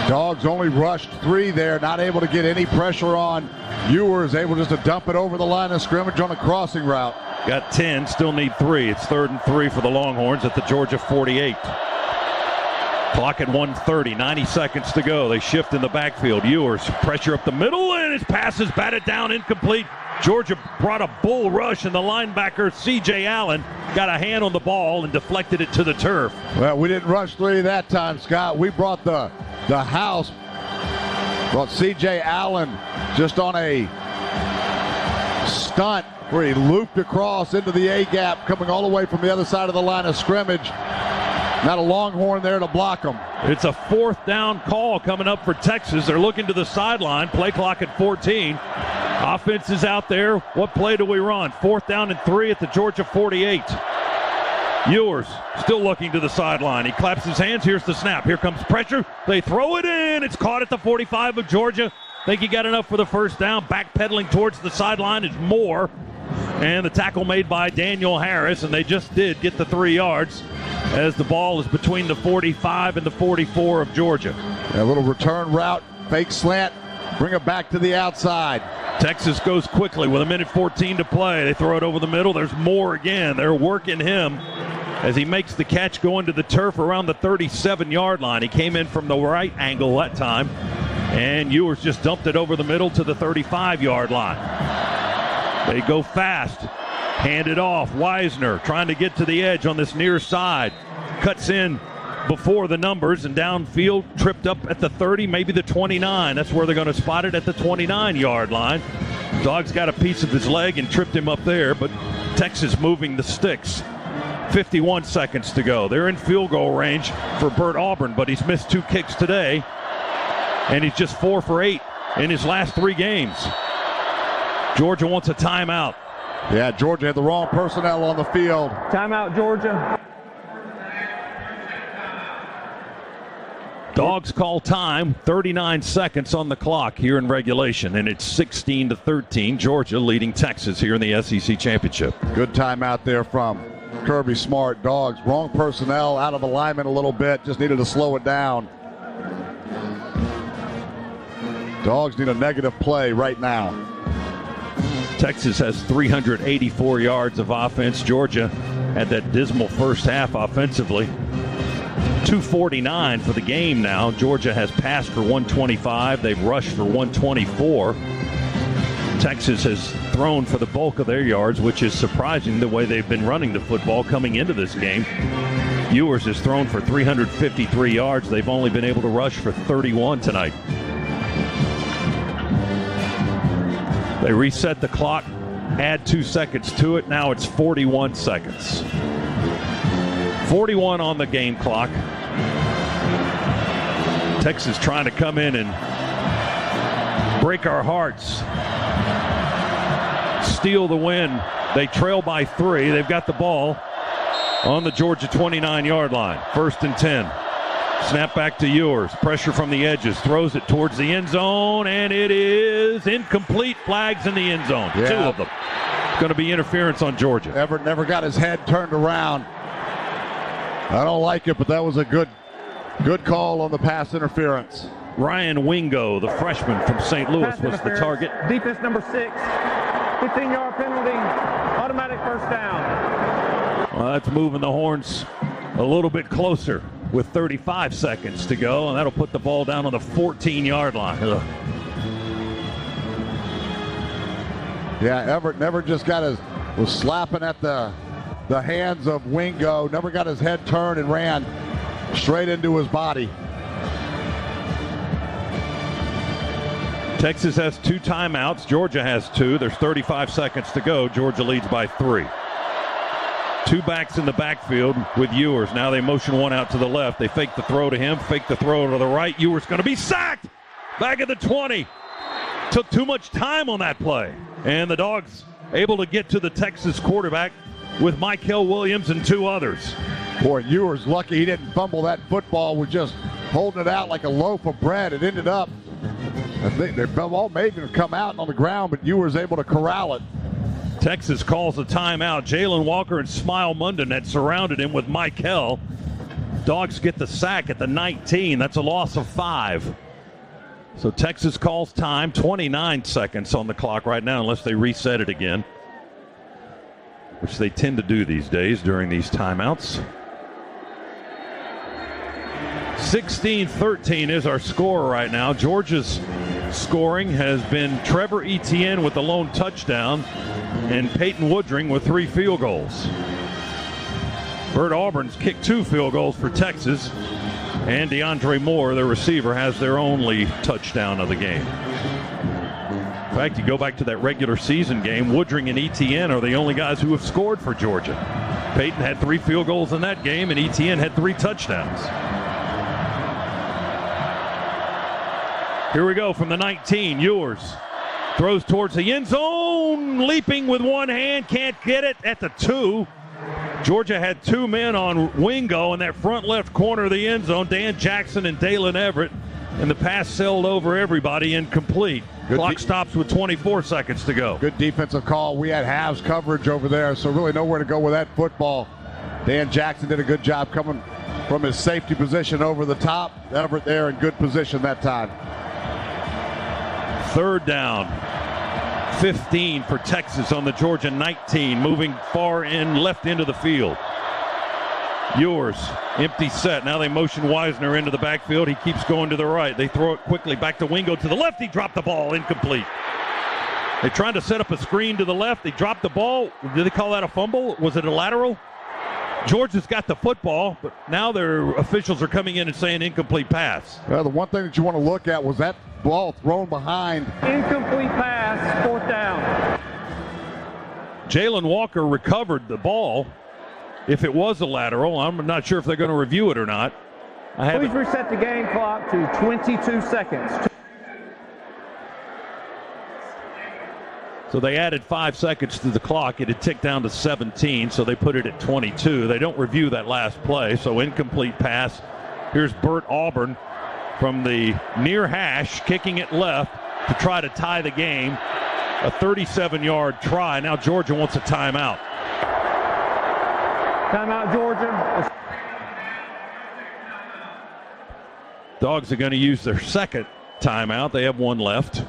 Dogs only rushed 3 there, not able to get any pressure on Ewers, able just to dump it over the line of scrimmage on a crossing route. Got 10, still need 3. It's 3rd and 3 for the Longhorns at the Georgia 48. Clock at 1:30, 90 seconds to go. They shift in the backfield. Ewers, pressure up the middle, and his pass is batted down, incomplete. Georgia brought a bull rush, and the linebacker, C.J. Allen, got a hand on the ball and deflected it to the turf. Well, we didn't rush 3 that time, Scott. We brought the house. Brought C.J. Allen just on a stunt where he looped across into the A-gap, coming all the way from the other side of the line of scrimmage. Not a Longhorn there to block him. It's a 4th down call coming up for Texas. They're looking to the sideline. Play clock at 14. Offense is out there. What play do we run? 4th down and 3 at the Georgia 48. Ewers still looking to the sideline. He claps his hands. Here's the snap. Here comes pressure. They throw it in. It's caught at the 45 of Georgia. Think he got enough for the first down. Backpedaling towards the sideline is Moore. And the tackle made by Daniel Harris, and they just did get the 3 yards as the ball is between the 45 and the 44 of Georgia. A little return route, fake slant, bring it back to the outside. Texas goes quickly with 1:14 to play. They throw it over the middle. There's Moore again. They're working him as he makes the catch going to the turf around the 37-yard line. He came in from the right angle that time, and Ewers just dumped it over the middle to the 35-yard line. They go fast. Hand it off. Weisner trying to get to the edge on this near side. Cuts in before the numbers and downfield, tripped up at the 30, maybe the 29. That's where they're going to spot it, at the 29-yard line. Dog's got a piece of his leg and tripped him up there, but Texas moving the sticks. 51 seconds to go. They're in field goal range for Bert Auburn, but he's missed 2 kicks today, and he's just 4 for 8 in his last 3 games. Georgia wants a timeout. Yeah, Georgia had the wrong personnel on the field. Timeout, Georgia. Dogs call time, 39 seconds on the clock here in regulation, and it's 16-13. Georgia leading Texas here in the SEC Championship. Good timeout there from Kirby Smart. Dogs, wrong personnel, out of alignment a little bit, just needed to slow it down. Dogs need a negative play right now. Texas has 384 yards of offense. Georgia had that dismal first half offensively. 249 for the game now. Georgia has passed for 125. They've rushed for 124. Texas has thrown for the bulk of their yards, which is surprising the way they've been running the football coming into this game. Ewers has thrown for 353 yards. They've only been able to rush for 31 tonight. They reset the clock, add 2 seconds to it. Now it's 41 seconds. 41 on the game clock. Texas trying to come in and break our hearts. Steal the win. They trail by 3. They've got the ball on the Georgia 29-yard line. 1st and 10. Snap back to Ewers. Pressure from the edges. Throws it towards the end zone, and it is incomplete. Flags in the end zone. Yeah. 2 of them. Going to be interference on Georgia. Everett never got his head turned around. I don't like it, but that was a good call on the pass interference. Ryan Wingo, the freshman from St. Louis, was the target. Defense number 6. 15-yard penalty. Automatic first down. Well, that's moving the Horns a little bit closer with 35 seconds to go, and that'll put the ball down on the 14-yard line. Yeah, Everett never just got his was slapping at the hands of Wingo. Never got his head turned and ran straight into his body. Texas has 2 timeouts. Georgia has 2. There's 35 seconds to go. Georgia leads by 3. 2 backs in the backfield with Ewers. Now they motion one out to the left. They fake the throw to him, fake the throw to the right. Ewers going to be sacked. Back at the 20. Took too much time on that play. And the Dogs able to get to the Texas quarterback with Mykel Williams and 2 others. Boy, Ewers lucky he didn't fumble that football. Was just holding it out like a loaf of bread. It ended up, I think they all maybe have come out on the ground, but Ewers able to corral it. Texas calls a timeout. Jalen Walker and Smile Munden had surrounded him with Mykel. Dogs get the sack at the 19. That's a loss of 5. So Texas calls time. 29 seconds on the clock right now, unless they reset it again, which they tend to do these days during these timeouts. 16-13 is our score right now. Georgia's scoring has been Trevor Etienne with the lone touchdown and Peyton Woodring with 3 field goals. Bert Auburn's kicked 2 field goals for Texas, and DeAndre Moore, their receiver, has their only touchdown of the game. In fact, you go back to that regular season game, Woodring and Etienne are the only guys who have scored for Georgia. Peyton had 3 field goals in that game, and Etienne had 3 touchdowns. Here we go from the 19. Ewers throws towards the end zone, leaping with one hand, can't get it at the 2. Georgia had 2 men on Wingo in that front left corner of the end zone, Dan Jackson and Dalen Everett, and the pass sailed over everybody, incomplete. Clock stops with 24 seconds to go. Good defensive call. We had halves coverage over there, so really nowhere to go with that football. Dan Jackson did a good job coming from his safety position over the top. Everett there in good position that time. 3rd down, 15 for Texas on the Georgia 19, moving far in left into the field. Ewers, empty set. Now they motion Wisner into the backfield. He keeps going to the right. They throw it quickly back to Wingo to the left. He dropped the ball, incomplete. They're trying to set up a screen to the left. They dropped the ball. Did they call that a fumble? Was it a lateral? Georgia's got the football, but now their officials are coming in and saying incomplete pass. Well, the one thing that you want to look at was that ball thrown behind. Incomplete pass, 4th down. Jalen Walker recovered the ball. If it was a lateral, I'm not sure if they're going to review it or not. Please reset the game clock to 22 seconds. So they added 5 seconds to the clock. It had ticked down to 17, so they put it at 22. They don't review that last play, so incomplete pass. Here's Bert Auburn from the near hash, kicking it left to try to tie the game. A 37-yard try. Now Georgia wants a timeout. Timeout, Georgia. Dogs are going to use their 2nd timeout. They have 1 left.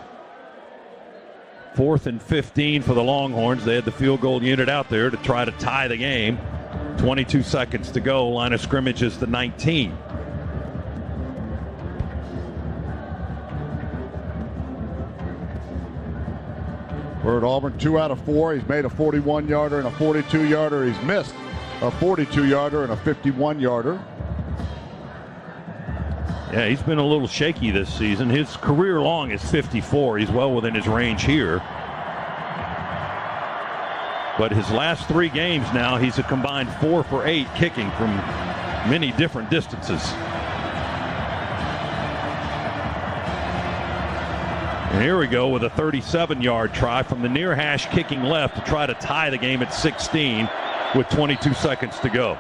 4th and 15 for the Longhorns. They had the field goal unit out there to try to tie the game. 22 seconds to go. Line of scrimmage is the 19. Bert Auburn, 2 out of 4. He's made a 41-yarder and a 42-yarder. He's missed a 42-yarder and a 51-yarder. Yeah, he's been a little shaky this season. His career long is 54. He's well within his range here. But his last 3 games now, he's a combined 4 for 8 kicking from many different distances. And here we go with a 37-yard try from the near hash, kicking left to try to tie the game at 16 with 22 seconds to go.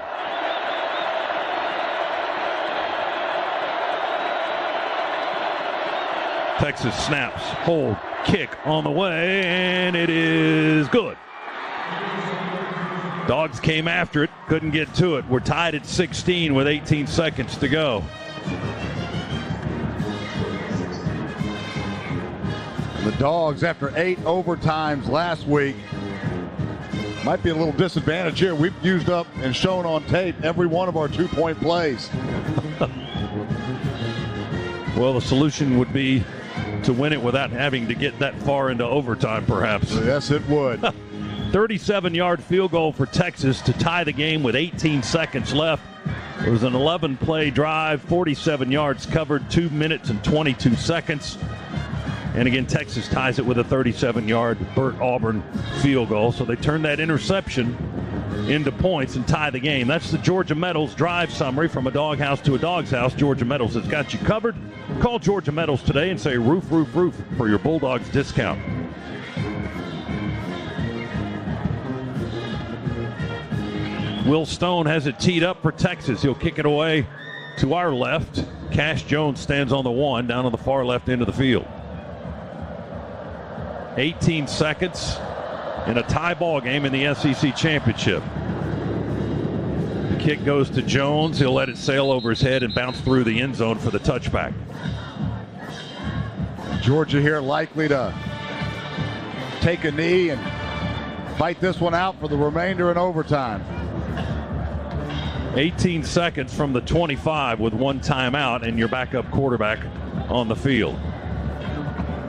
Texas snaps, hold, kick on the way, and it is good. Dogs came after it, couldn't get to it. We're tied at 16 with 18 seconds to go. The Dogs, after 8 overtimes last week, might be a little disadvantage here. We've used up and shown on tape every one of our 2-point plays. Well, the solution would be to win it without having to get that far into overtime, perhaps. Yes, it would. 37-yard field goal for Texas to tie the game with 18 seconds left. It was an 11-play drive, 47 yards covered, 2 minutes and 22 seconds. And again, Texas ties it with a 37-yard Burt Auburn field goal. So they turn that interception into points and tie the game. That's the Georgia Metals drive summary. From a doghouse to a dog's house, Georgia Metals has got you covered. Call Georgia Metals today and say roof, roof, roof for your Bulldogs discount. Will Stone has it teed up for Texas. He'll kick it away to our left. Cash Jones stands on the 1 down on the far left end of the field. 18 seconds in a tie ball game in the SEC Championship. The kick goes to Jones. He'll let it sail over his head and bounce through the end zone for the touchback. Georgia here likely to take a knee and fight this one out for the remainder in overtime. 18 seconds from the 25 with 1 timeout and your backup quarterback on the field.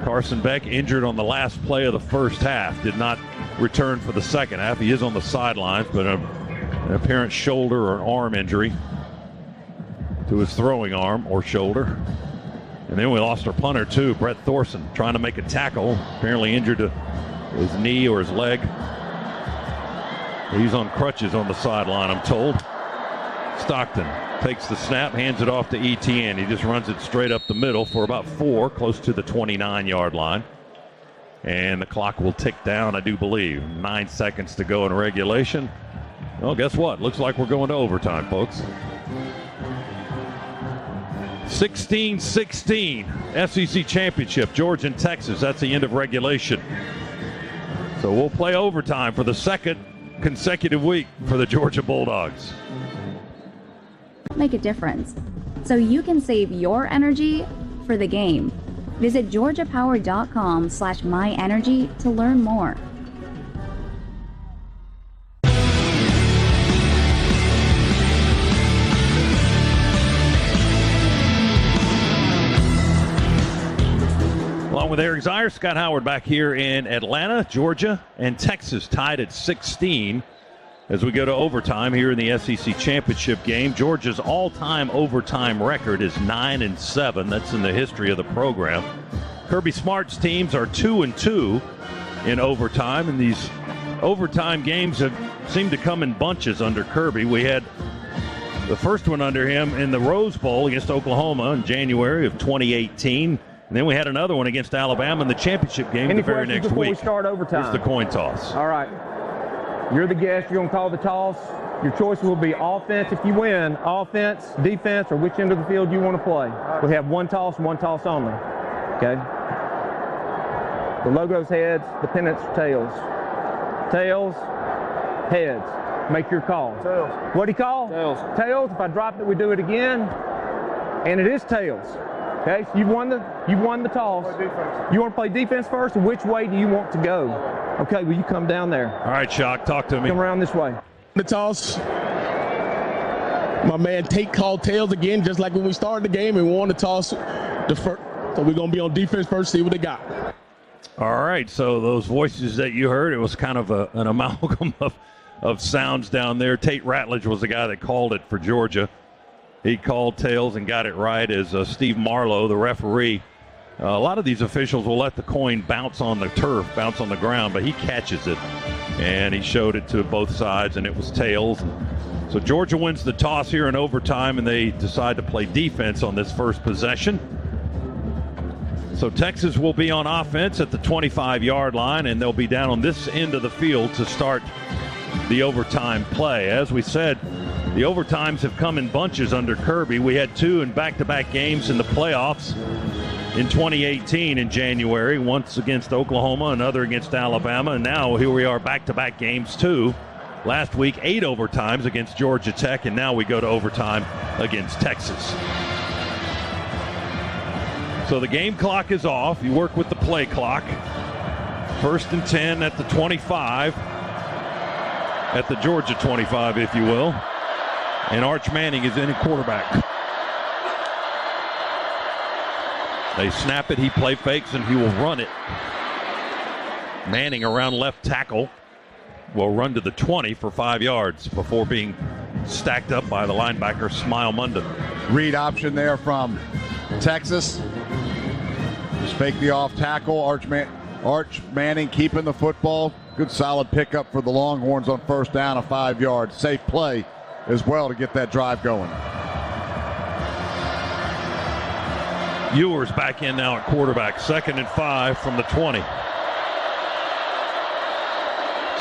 Carson Beck injured on the last play of the first half, did not return for the second half. He is on the sidelines, but an apparent shoulder or arm injury to his throwing arm or shoulder. And then we lost our punter too, Brett Thorson, trying to make a tackle, apparently injured to his knee or his leg. He's on crutches on the sideline, I'm told. Stockton takes the snap, hands it off to Etienne. He just runs it straight up the middle for about 4, close to the 29-yard line. And the clock will tick down, I do believe. 9 seconds to go in regulation. Well, guess what? Looks like we're going to overtime, folks. 16-16, SEC Championship, Georgia and Texas. That's the end of regulation. So we'll play overtime for the second consecutive week for the Georgia Bulldogs. Make a difference, so you can save your energy for the game. Visit georgiapower.com/myenergy to learn more. Along with Eric Zier, Scott Howard back here in Atlanta. Georgia and Texas tied at 16 as we go to overtime here in the SEC Championship game. Georgia's all-time overtime record is 9-7. That's in the history of the program. Kirby Smart's teams are 2-2 in overtime, and these overtime games have seemed to come in bunches under Kirby. We had the first one under him in the Rose Bowl against Oklahoma in January of 2018. And then we had another one against Alabama in the championship game the very next week. We start overtime? It's the coin toss. All right. You're the guest. You're going to call the toss. Your choice will be offense if you win, offense, defense, or which end of the field you want to play. We have one toss only. Okay? The logo's heads, the pennant's tails. Tails, heads. Make your call. Tails. What do you call? Tails. Tails. If I drop it, we do it again. And it is tails. Okay, so you won the toss. You want to play defense first, and which way do you want to go? Okay, well, you come down there. All right, Shock, talk to me. Come around this way. The toss. My man Tate called tails again, just like when we started the game, and we won the toss. So we're going to be on defense first, see what they got. All right, so those voices that you heard, it was kind of an amalgam of sounds down there. Tate Ratledge was the guy that called it for Georgia. He called tails and got it right as Steve Marlowe, the referee. A lot of these officials will let the coin bounce on the turf, bounce on the ground, but he catches it. And he showed it to both sides, and it was tails. So Georgia wins the toss here in overtime, and they decide to play defense on this first possession. So Texas will be on offense at the 25-yard line, and they'll be down on this end of the field to start the overtime play. As we said, the overtimes have come in bunches under Kirby. We had 2 in back-to-back games in the playoffs in 2018 in January, once against Oklahoma, another against Alabama, and now here we are, back-to-back games too. Last week, 8 overtimes against Georgia Tech, and now we go to overtime against Texas. So the game clock is off. You work with the play clock. 1st and 10 at the 25, at the Georgia 25, if you will. And Arch Manning is in at quarterback. They snap it, he play fakes, and he will run it. Manning around left tackle. will run to the 20 for 5 yards before being stacked up by the linebacker, Smile Munden. Read option there from Texas. Just fake the off tackle. Arch Manning keeping the football. Good solid pickup for the Longhorns on first down of 5 yards. Safe play as well to get that drive going. Ewers back in now at quarterback. 2nd and 5 from the 20.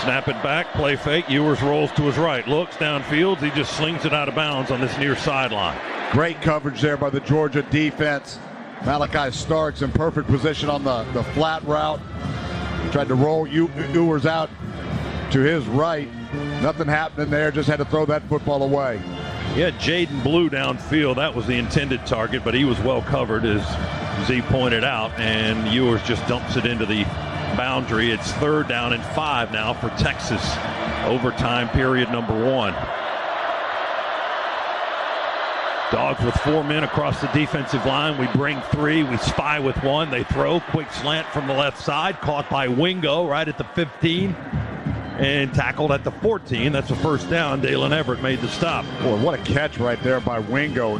Snap it back, play fake. Ewers rolls to his right, looks downfield. He just slings it out of bounds on this near sideline. Great coverage there by the Georgia defense. Malachi Starks in perfect position on the flat route. Tried to roll Ewers out to his right. Nothing happening there, just had to throw that football away. Yeah, Jaden Blue downfield. That was the intended target, but he was well covered, as Z pointed out, and Ewers just dumps it into the boundary. It's 3rd down and 5 now for Texas. Overtime period number 1. Dogs with 4 men across the defensive line. We bring 3. We spy with 1. They throw. Quick slant from the left side. Caught by Wingo right at the 15. And tackled at the 14. That's a first down. Dalen Everett made the stop. Boy, what a catch right there by Wingo.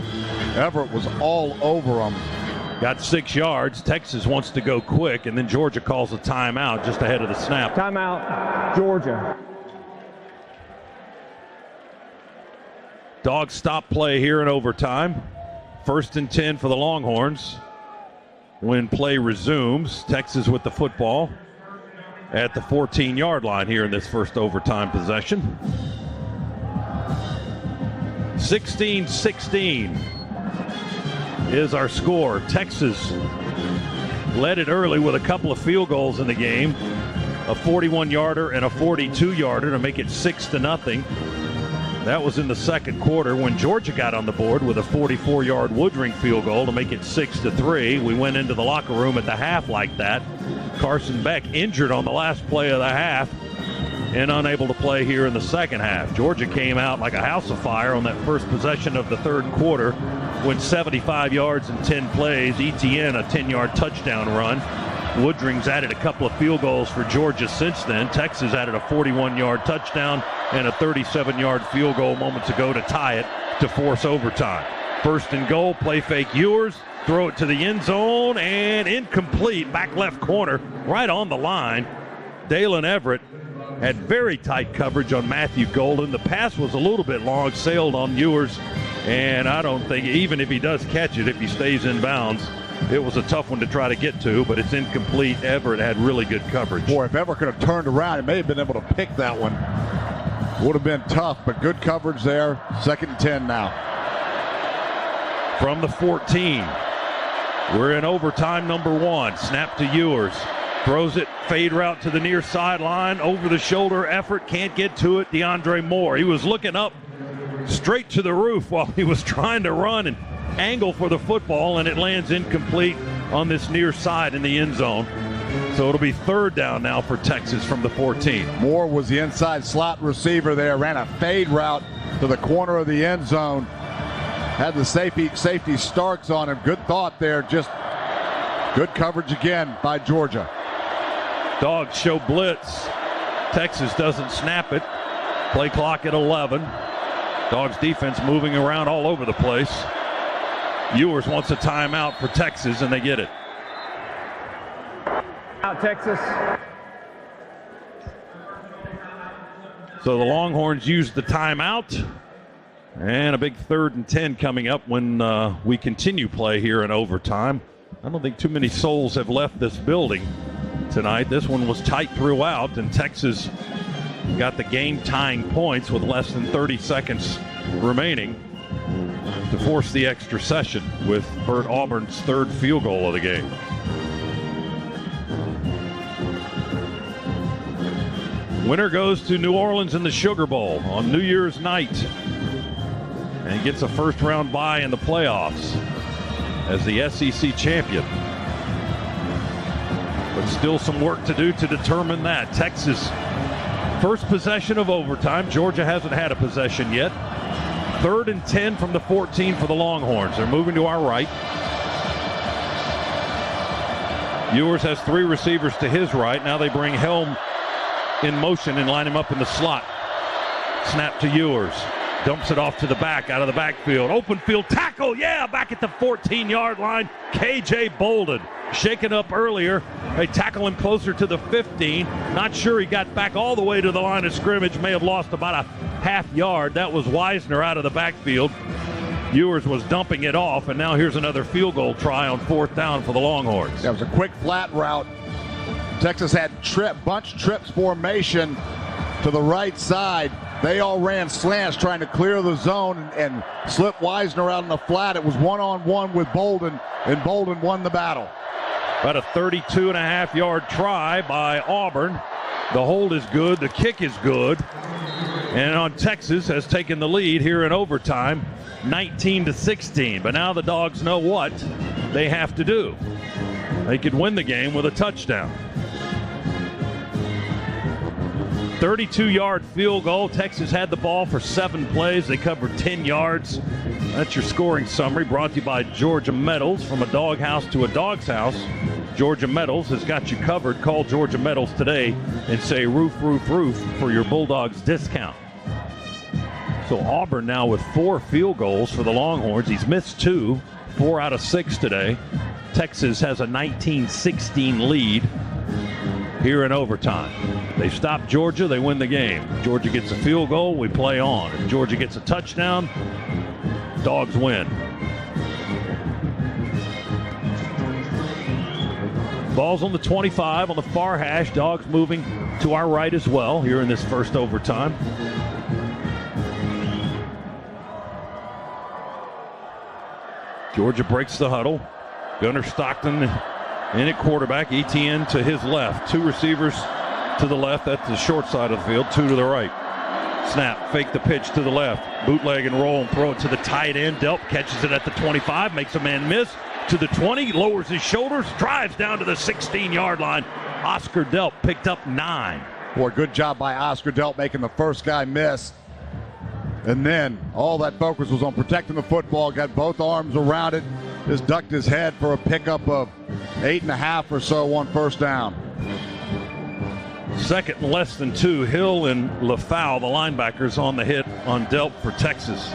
Everett was all over him. Got 6 yards. Texas wants to go quick, and then Georgia calls a timeout just ahead of the snap. Timeout, Georgia. Dogs stop play here in overtime. 1st and 10 for the Longhorns. When play resumes, Texas with the football at the 14-yard line here in this first overtime possession. 16-16 is our score. Texas led it early with a couple of field goals in the game, a 41-yarder and a 42-yarder to make it 6-0. That was in the second quarter when Georgia got on the board with a 44-yard Woodring field goal to make it 6-3. We went into the locker room at the half like that. Carson Beck injured on the last play of the half and unable to play here in the second half. Georgia came out like a house of fire on that first possession of the third quarter, went 75 yards in 10 plays. ETN a 10-yard touchdown run. Woodring's added a couple of field goals for Georgia since then. Texas added a 41-yard touchdown and a 37-yard field goal moments ago to tie it to force overtime. 1st and goal, play fake Ewers, throw it to the end zone, and incomplete, back left corner, right on the line. Dalen Everett had very tight coverage on Matthew Golden. The pass was a little bit long, sailed on Ewers, and I don't think, even if he does catch it, if he stays in bounds, it was a tough one to try to get to, but it's incomplete. Everett had really good coverage. Boy, if Everett could have turned around, he may have been able to pick that one. Would have been tough, but good coverage there. 2nd and 10 now. From the 14, we're in overtime number 1. Snap to Ewers. Throws it, fade route to the near sideline. Over the shoulder effort, can't get to it. DeAndre Moore. He was looking up straight to the roof while he was trying to run and angle for the football, and it lands incomplete on this near side in the end zone. So it'll be 3rd down now for Texas from the 14. Moore was the inside slot receiver there, ran a fade route to the corner of the end zone. Had the safety Starks on him. Good thought there, just good coverage again by Georgia. Dogs show blitz. Texas doesn't snap it. Play clock at 11. Dogs defense moving around all over the place. Ewers wants a timeout for Texas, and they get it. Out Texas. So the Longhorns use the timeout. And a big 3rd and 10 coming up when we continue play here in overtime. I don't think too many souls have left this building tonight. This one was tight throughout, and Texas got the game-tying points with less than 30 seconds remaining to force the extra session with Bert Auburn's 3rd field goal of the game. Winner goes to New Orleans in the Sugar Bowl on New Year's night and gets a first-round bye in the playoffs as the SEC champion. But still some work to do to determine that. Texas, first possession of overtime. Georgia hasn't had a possession yet. 3rd and 10 from the 14 for the Longhorns. They're moving to our right. Ewers has 3 receivers to his right. Now they bring Helm in motion and line him up in the slot. Snap to Ewers. Dumps it off to the back, out of the backfield. Open field tackle, yeah, back at the 14-yard line. K.J. Bolden, shaken up earlier. They tackle him closer to the 15. Not sure he got back all the way to the line of scrimmage. May have lost about a half yard. That was Wisner out of the backfield. Ewers was dumping it off, and now here's another field goal try on 4th down for the Longhorns. That was a quick flat route. Texas had bunch trips formation to the right side. They all ran slants trying to clear the zone and slip Wisner out in the flat. It was one-on-one with Bolden, and Bolden won the battle. About a 32.5-yard try by Auburn. The hold is good. The kick is good. And on Texas has taken the lead here in overtime, 19-16. But now the Dogs know what they have to do. They could win the game with a touchdown. 32-yard field goal. Texas had the ball for 7 plays. They covered 10 yards. That's your scoring summary, brought to you by Georgia Metals. From a doghouse to a dog's house, Georgia Metals has got you covered. Call Georgia Metals today and say roof, roof, roof for your Bulldogs discount. So Auburn now with 4 field goals for the Longhorns. He's missed 2, 4 out of 6 today. Texas has a 19-16 lead here in overtime. They stop Georgia, they win the game. Georgia gets a field goal, we play on. If Georgia gets a touchdown, Dogs win. Ball's on the 25 on the far hash. Dogs moving to our right as well here in this first overtime. Georgia breaks the huddle. Gunnar Stockton in at quarterback. Etienne to his left. 2 receivers to the left. That's the short side of the field. 2 to the right. Snap, fake the pitch to the left. Bootleg and roll and throw it to the tight end. Delp catches it at the 25, makes a man miss. To the 20, lowers his shoulders, drives down to the 16-yard line. Oscar Delp picked up 9. Boy, good job by Oscar Delp making the first guy miss. And then all that focus was on protecting the football, got both arms around it, just ducked his head for a pickup of 8.5 or so on first down. Second and less than 2. Hill and LaFau, the linebackers, on the hit on Delp for Texas.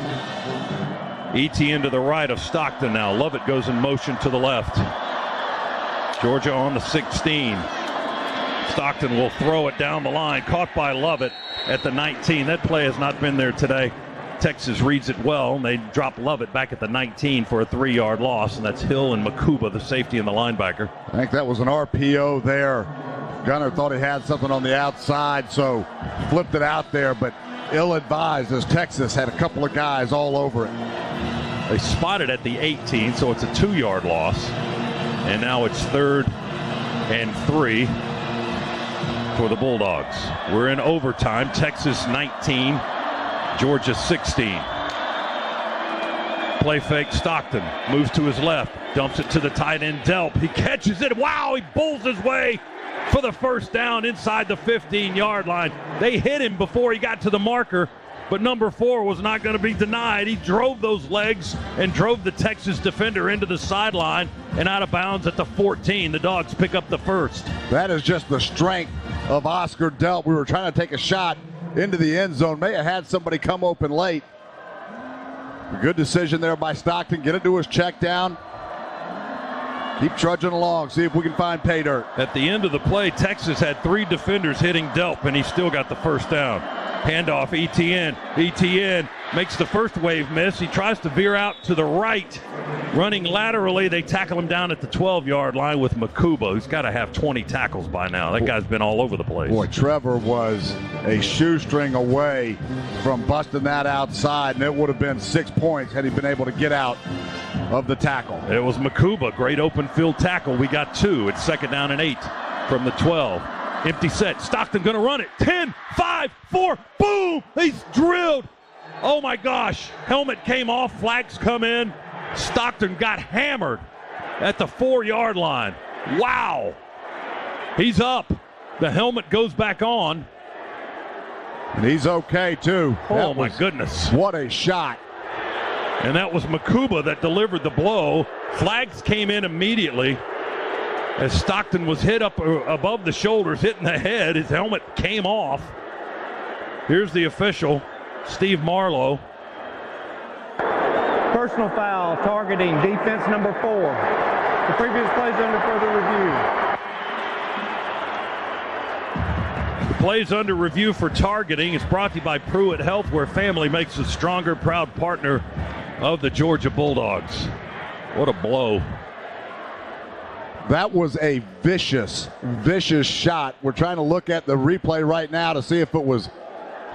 Etienne to the right of Stockton now. Lovett goes in motion to the left. Georgia on the 16. Stockton will throw it down the line. Caught by Lovett at the 19. That play has not been there today. Texas reads it well, and they drop Lovett back at the 19 for a 3-yard loss, and that's Hill and Makuba, the safety and the linebacker. I think that was an RPO there. Gunnar thought he had something on the outside, so flipped it out there, but ill-advised as Texas had a couple of guys all over it. They spotted at the 18, so it's a 2-yard loss. And now it's 3rd and 3 for the Bulldogs. We're in overtime. Texas 19, Georgia 16. Play fake, Stockton moves to his left, dumps it to the tight end Delp. He catches it. Wow, he bulls his way for the first down inside the 15-yard line. They hit him before he got to the marker, but number 4 was not going to be denied. He drove those legs and drove the Texas defender into the sideline and out of bounds at the 14. The Dogs pick up the first. That is just the strength of Oscar Delp. We were trying to take a shot into the end zone. May have had somebody come open late. A good decision there by Stockton. Get it to his check down. Keep trudging along, see if we can find pay dirt. At the end of the play, Texas had 3 defenders hitting Delp, and he still got the first down. Handoff, Etienne. Etienne makes the first wave miss. He tries to veer out to the right. Running laterally, they tackle him down at the 12-yard line with Makuba, who's got to have 20 tackles by now. That guy's been all over the place. Boy, Trevor was a shoestring away from busting that outside, and it would have been 6 points had he been able to get out of the tackle. It was Makuba, great open field tackle. We got 2. It's 2nd down and 8 from the 12. Empty set. Stockton going to run it. 10, 5, 4. Boom! He's drilled. Oh, my gosh. Helmet came off. Flags come in. Stockton got hammered at the 4-yard line. Wow. He's up. The helmet goes back on. And he's okay, too. Oh, my goodness. What a shot. And that was Makuba that delivered the blow. Flags came in immediately. as Stockton was hit up above the shoulders, hitting the head. His helmet came off. Here's the official, Steve Marlowe. Personal foul targeting defense number 4. The previous plays under further review. The plays under review for targeting is brought to you by Pruitt Health, where family makes a stronger, proud partner of the Georgia Bulldogs. What a blow. That was a vicious, vicious shot. We're trying to look at the replay right now to see if it was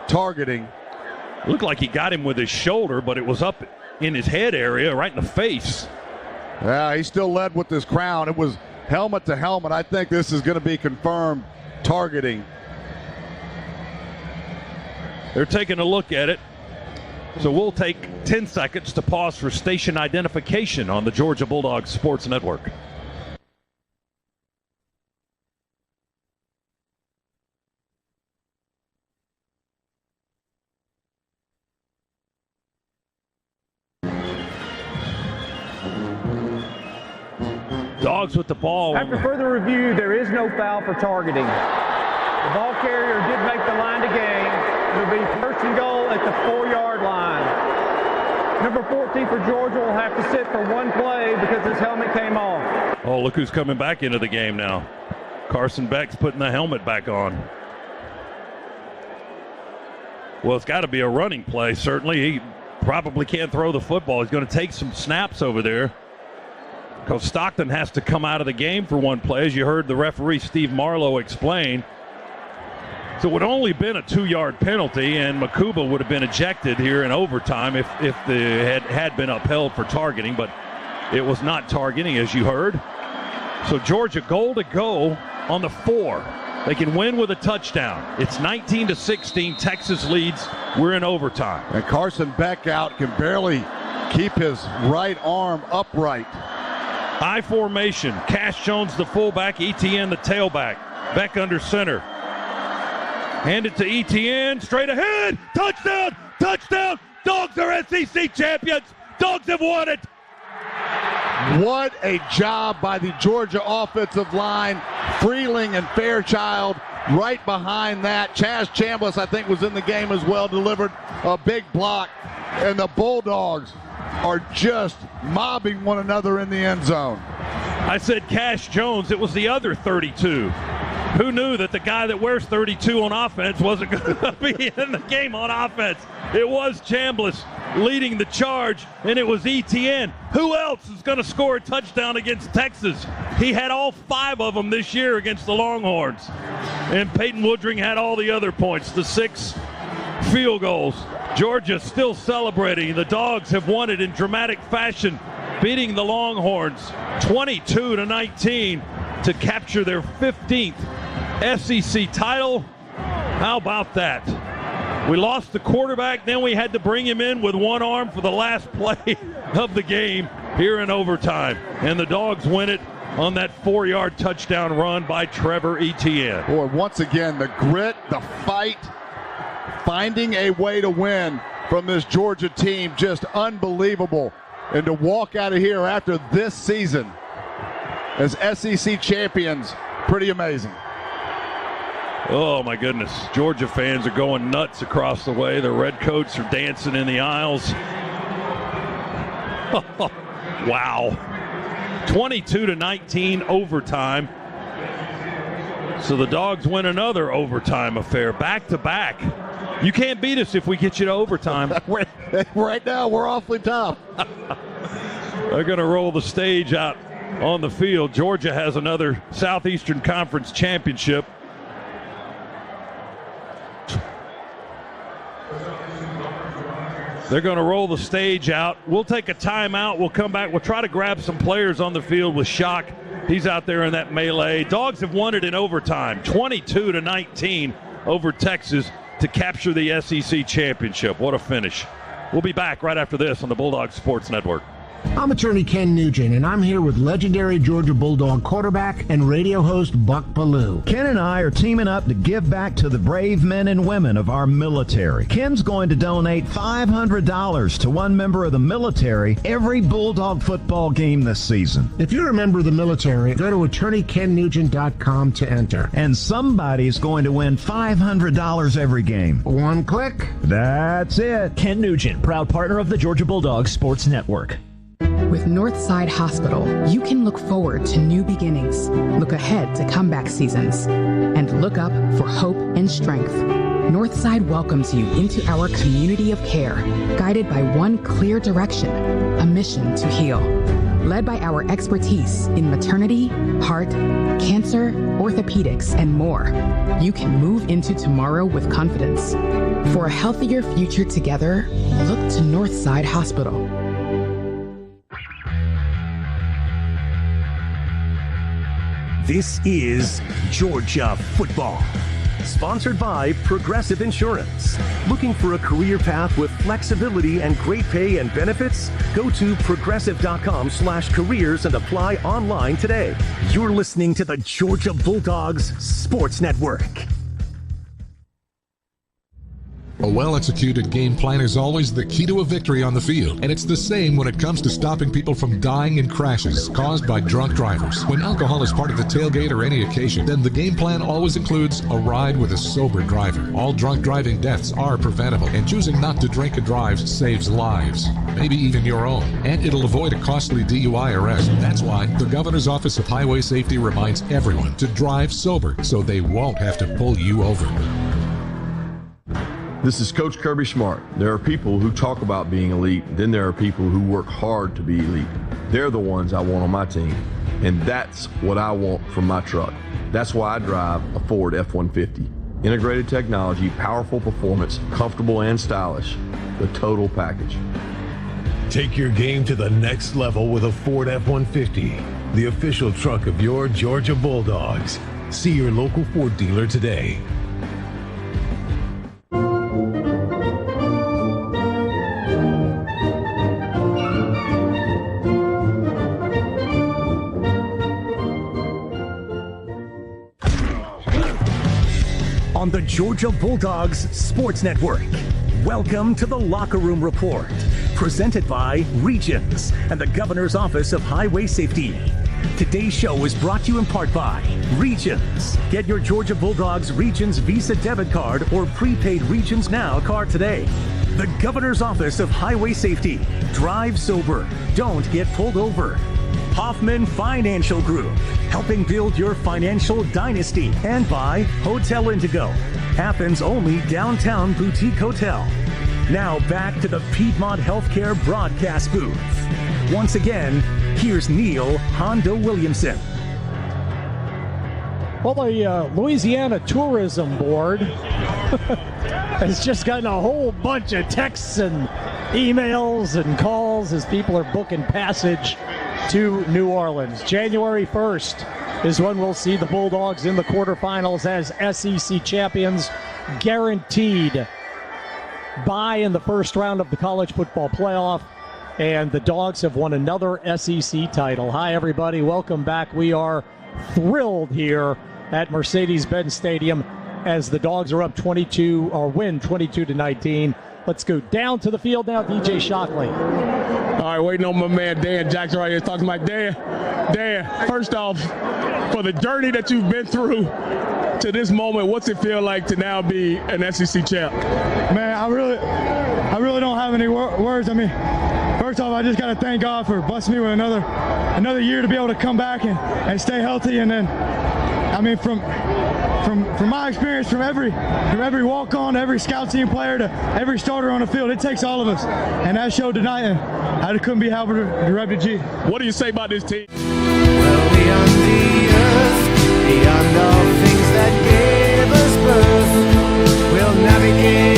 targeting. Looked like he got him with his shoulder, but it was up in his head area, right in the face. Yeah, he still led with his crown. It was helmet to helmet. I think this is going to be confirmed targeting. They're taking a look at it. So we'll take 10 seconds to pause for station identification on the Georgia Bulldogs Sports Network. Dogs with the ball. After further review, there is no foul for targeting. The ball carrier did make the line to gain. It'll be first and goal at the 4-yard line. Number 14 for Georgia will have to sit for one play because his helmet came off. Oh, look who's coming back into the game now. Carson Beck's putting the helmet back on. Well, it's got to be a running play, certainly. He probably can't throw the football. He's going to take some snaps over there, because Stockton has to come out of the game for one play, as you heard the referee Steve Marlowe explain. So it would only been a 2-yard penalty, and Makuba would have been ejected here in overtime if the had been upheld for targeting, but it was not targeting, as you heard. So Georgia goal to go on the 4. They can win with a touchdown. It's 19-16. Texas leads. We're in overtime. And Carson Beck out, can barely keep his right arm upright. I formation. Cash Jones the fullback, ETN the tailback. Beck under center. Hand it to ETN, straight ahead. Touchdown! Touchdown! Dogs are SEC champions. Dogs have won it. What a job by the Georgia offensive line. Freeling and Fairchild right behind that. Chaz Chambliss, I think, was in the game as well, delivered a big block. And the Bulldogs are just mobbing one another in the end zone. I said Cash Jones. It was the other 32. Who knew that the guy that wears 32 on offense wasn't going to be in the game on offense? It was Chambliss leading the charge, and it was ETN. Who else is going to score a touchdown against Texas? He had all 5 of them this year against the Longhorns. And Peyton Woodring had all the other points, the 6 field goals. Georgia still celebrating. The Dogs have won it in dramatic fashion, beating the Longhorns 22-19 to capture their 15th SEC title. How about that? We lost the quarterback, then we had to bring him in with one arm for the last play of the game here in overtime. And the Dogs win it on that 4-yard touchdown run by Trevor Etienne. Boy, once again, the grit, the fight, finding a way to win from this Georgia team, just unbelievable. And to walk out of here after this season as SEC champions, pretty amazing. Oh, my goodness. Georgia fans are going nuts across the way. The Redcoats are dancing in the aisles. Wow. 22-19 overtime. So the Dogs win another overtime affair, back-to-back. You can't beat us if we get you to overtime. Right now, we're awfully tough. They're going to roll the stage out on the field. Georgia has another Southeastern Conference championship. They're going to roll the stage out. We'll take a timeout. We'll come back. We'll try to grab some players on the field with Shock. He's out there in that melee. Dogs have won it in overtime, 22-19 over Texas to capture the SEC championship. What a finish. We'll be back right after this on the Bulldogs Sports Network. I'm attorney Ken Nugent, and I'm here with legendary Georgia Bulldog quarterback and radio host Buck Ballou. Ken and I are teaming up to give back to the brave men and women of our military. Ken's going to donate $500 to one member of the military every Bulldog football game this season. If you're a member of the military, go to attorneykennugent.com to enter. And somebody's going to win $500 every game. One click. That's it. Ken Nugent, proud partner of the Georgia Bulldogs Sports Network. With Northside Hospital, you can look forward to new beginnings, look ahead to comeback seasons, and look up for hope and strength. Northside welcomes you into our community of care, guided by one clear direction, a mission to heal. Led by our expertise in maternity, heart, cancer, orthopedics, and more, you can move into tomorrow with confidence. For a healthier future together, look to Northside Hospital. This is Georgia Football, sponsored by Progressive Insurance. Looking for a career path with flexibility and great pay and benefits? Go to progressive.com/careers and apply online today. You're listening to the Georgia Bulldogs Sports Network. A well-executed game plan is always the key to a victory on the field, and it's the same when it comes to stopping people from dying in crashes caused by drunk drivers. When alcohol is part of the tailgate or any occasion, then the game plan always includes a ride with a sober driver. All drunk driving deaths are preventable, and choosing not to drink and drive saves lives, maybe even your own, and it'll avoid a costly DUI arrest. That's why the Governor's Office of Highway Safety reminds everyone to drive sober so they won't have to pull you over. This is Coach Kirby Smart. There are people who talk about being elite, then there are people who work hard to be elite. They're the ones I want on my team, and that's what I want from my truck. That's why I drive a Ford F-150. Integrated technology, powerful performance, comfortable and stylish, the total package. Take your game to the next level with a Ford F-150, the official truck of your Georgia Bulldogs. See your local Ford dealer today. On the Georgia Bulldogs Sports Network. Welcome to the Locker Room Report, presented by Regions and the Governor's Office of Highway Safety. Today's show is brought to you in part by Regions. Get your Georgia Bulldogs Regions Visa debit card or prepaid Regions Now card today. The Governor's Office of Highway Safety. Drive sober. Don't get pulled over. Hoffman Financial Group, helping build your financial dynasty. And by Hotel Indigo, Athens' only downtown boutique hotel. Now back to the Piedmont Healthcare broadcast booth. Once again, here's Neil Hondo Williamson. Well, the Louisiana Tourism Board has just gotten a whole bunch of texts and emails and calls as people are booking passage to New Orleans. January 1st is when we'll see the Bulldogs in the quarterfinals as SEC champions, guaranteed bye in the first round of the college football playoff, and the Dogs have won another SEC title. Hi, everybody. Welcome back. We are thrilled here at Mercedes-Benz Stadium as the Dogs are up 22, or win 22-19. Let's go down to the field now, DJ Shockley. All right, waiting on my man Dan Jackson right here. Talking to my Dan. Dan, first off, for the journey that you've been through to this moment, what's it feel like to now be an SEC champ? Man, I really don't have any words. I mean, first off, I just got to thank God for blessing me with another year to be able to come back and stay healthy. And then, I mean, from my experience, from every walk-on, every scout team player to every starter on the field, it takes all of us. And that showed tonight, and I couldn't be happier to rep the G. What do you say about this team? Well, beyond the earth, beyond all things that gave us birth, we'll navigate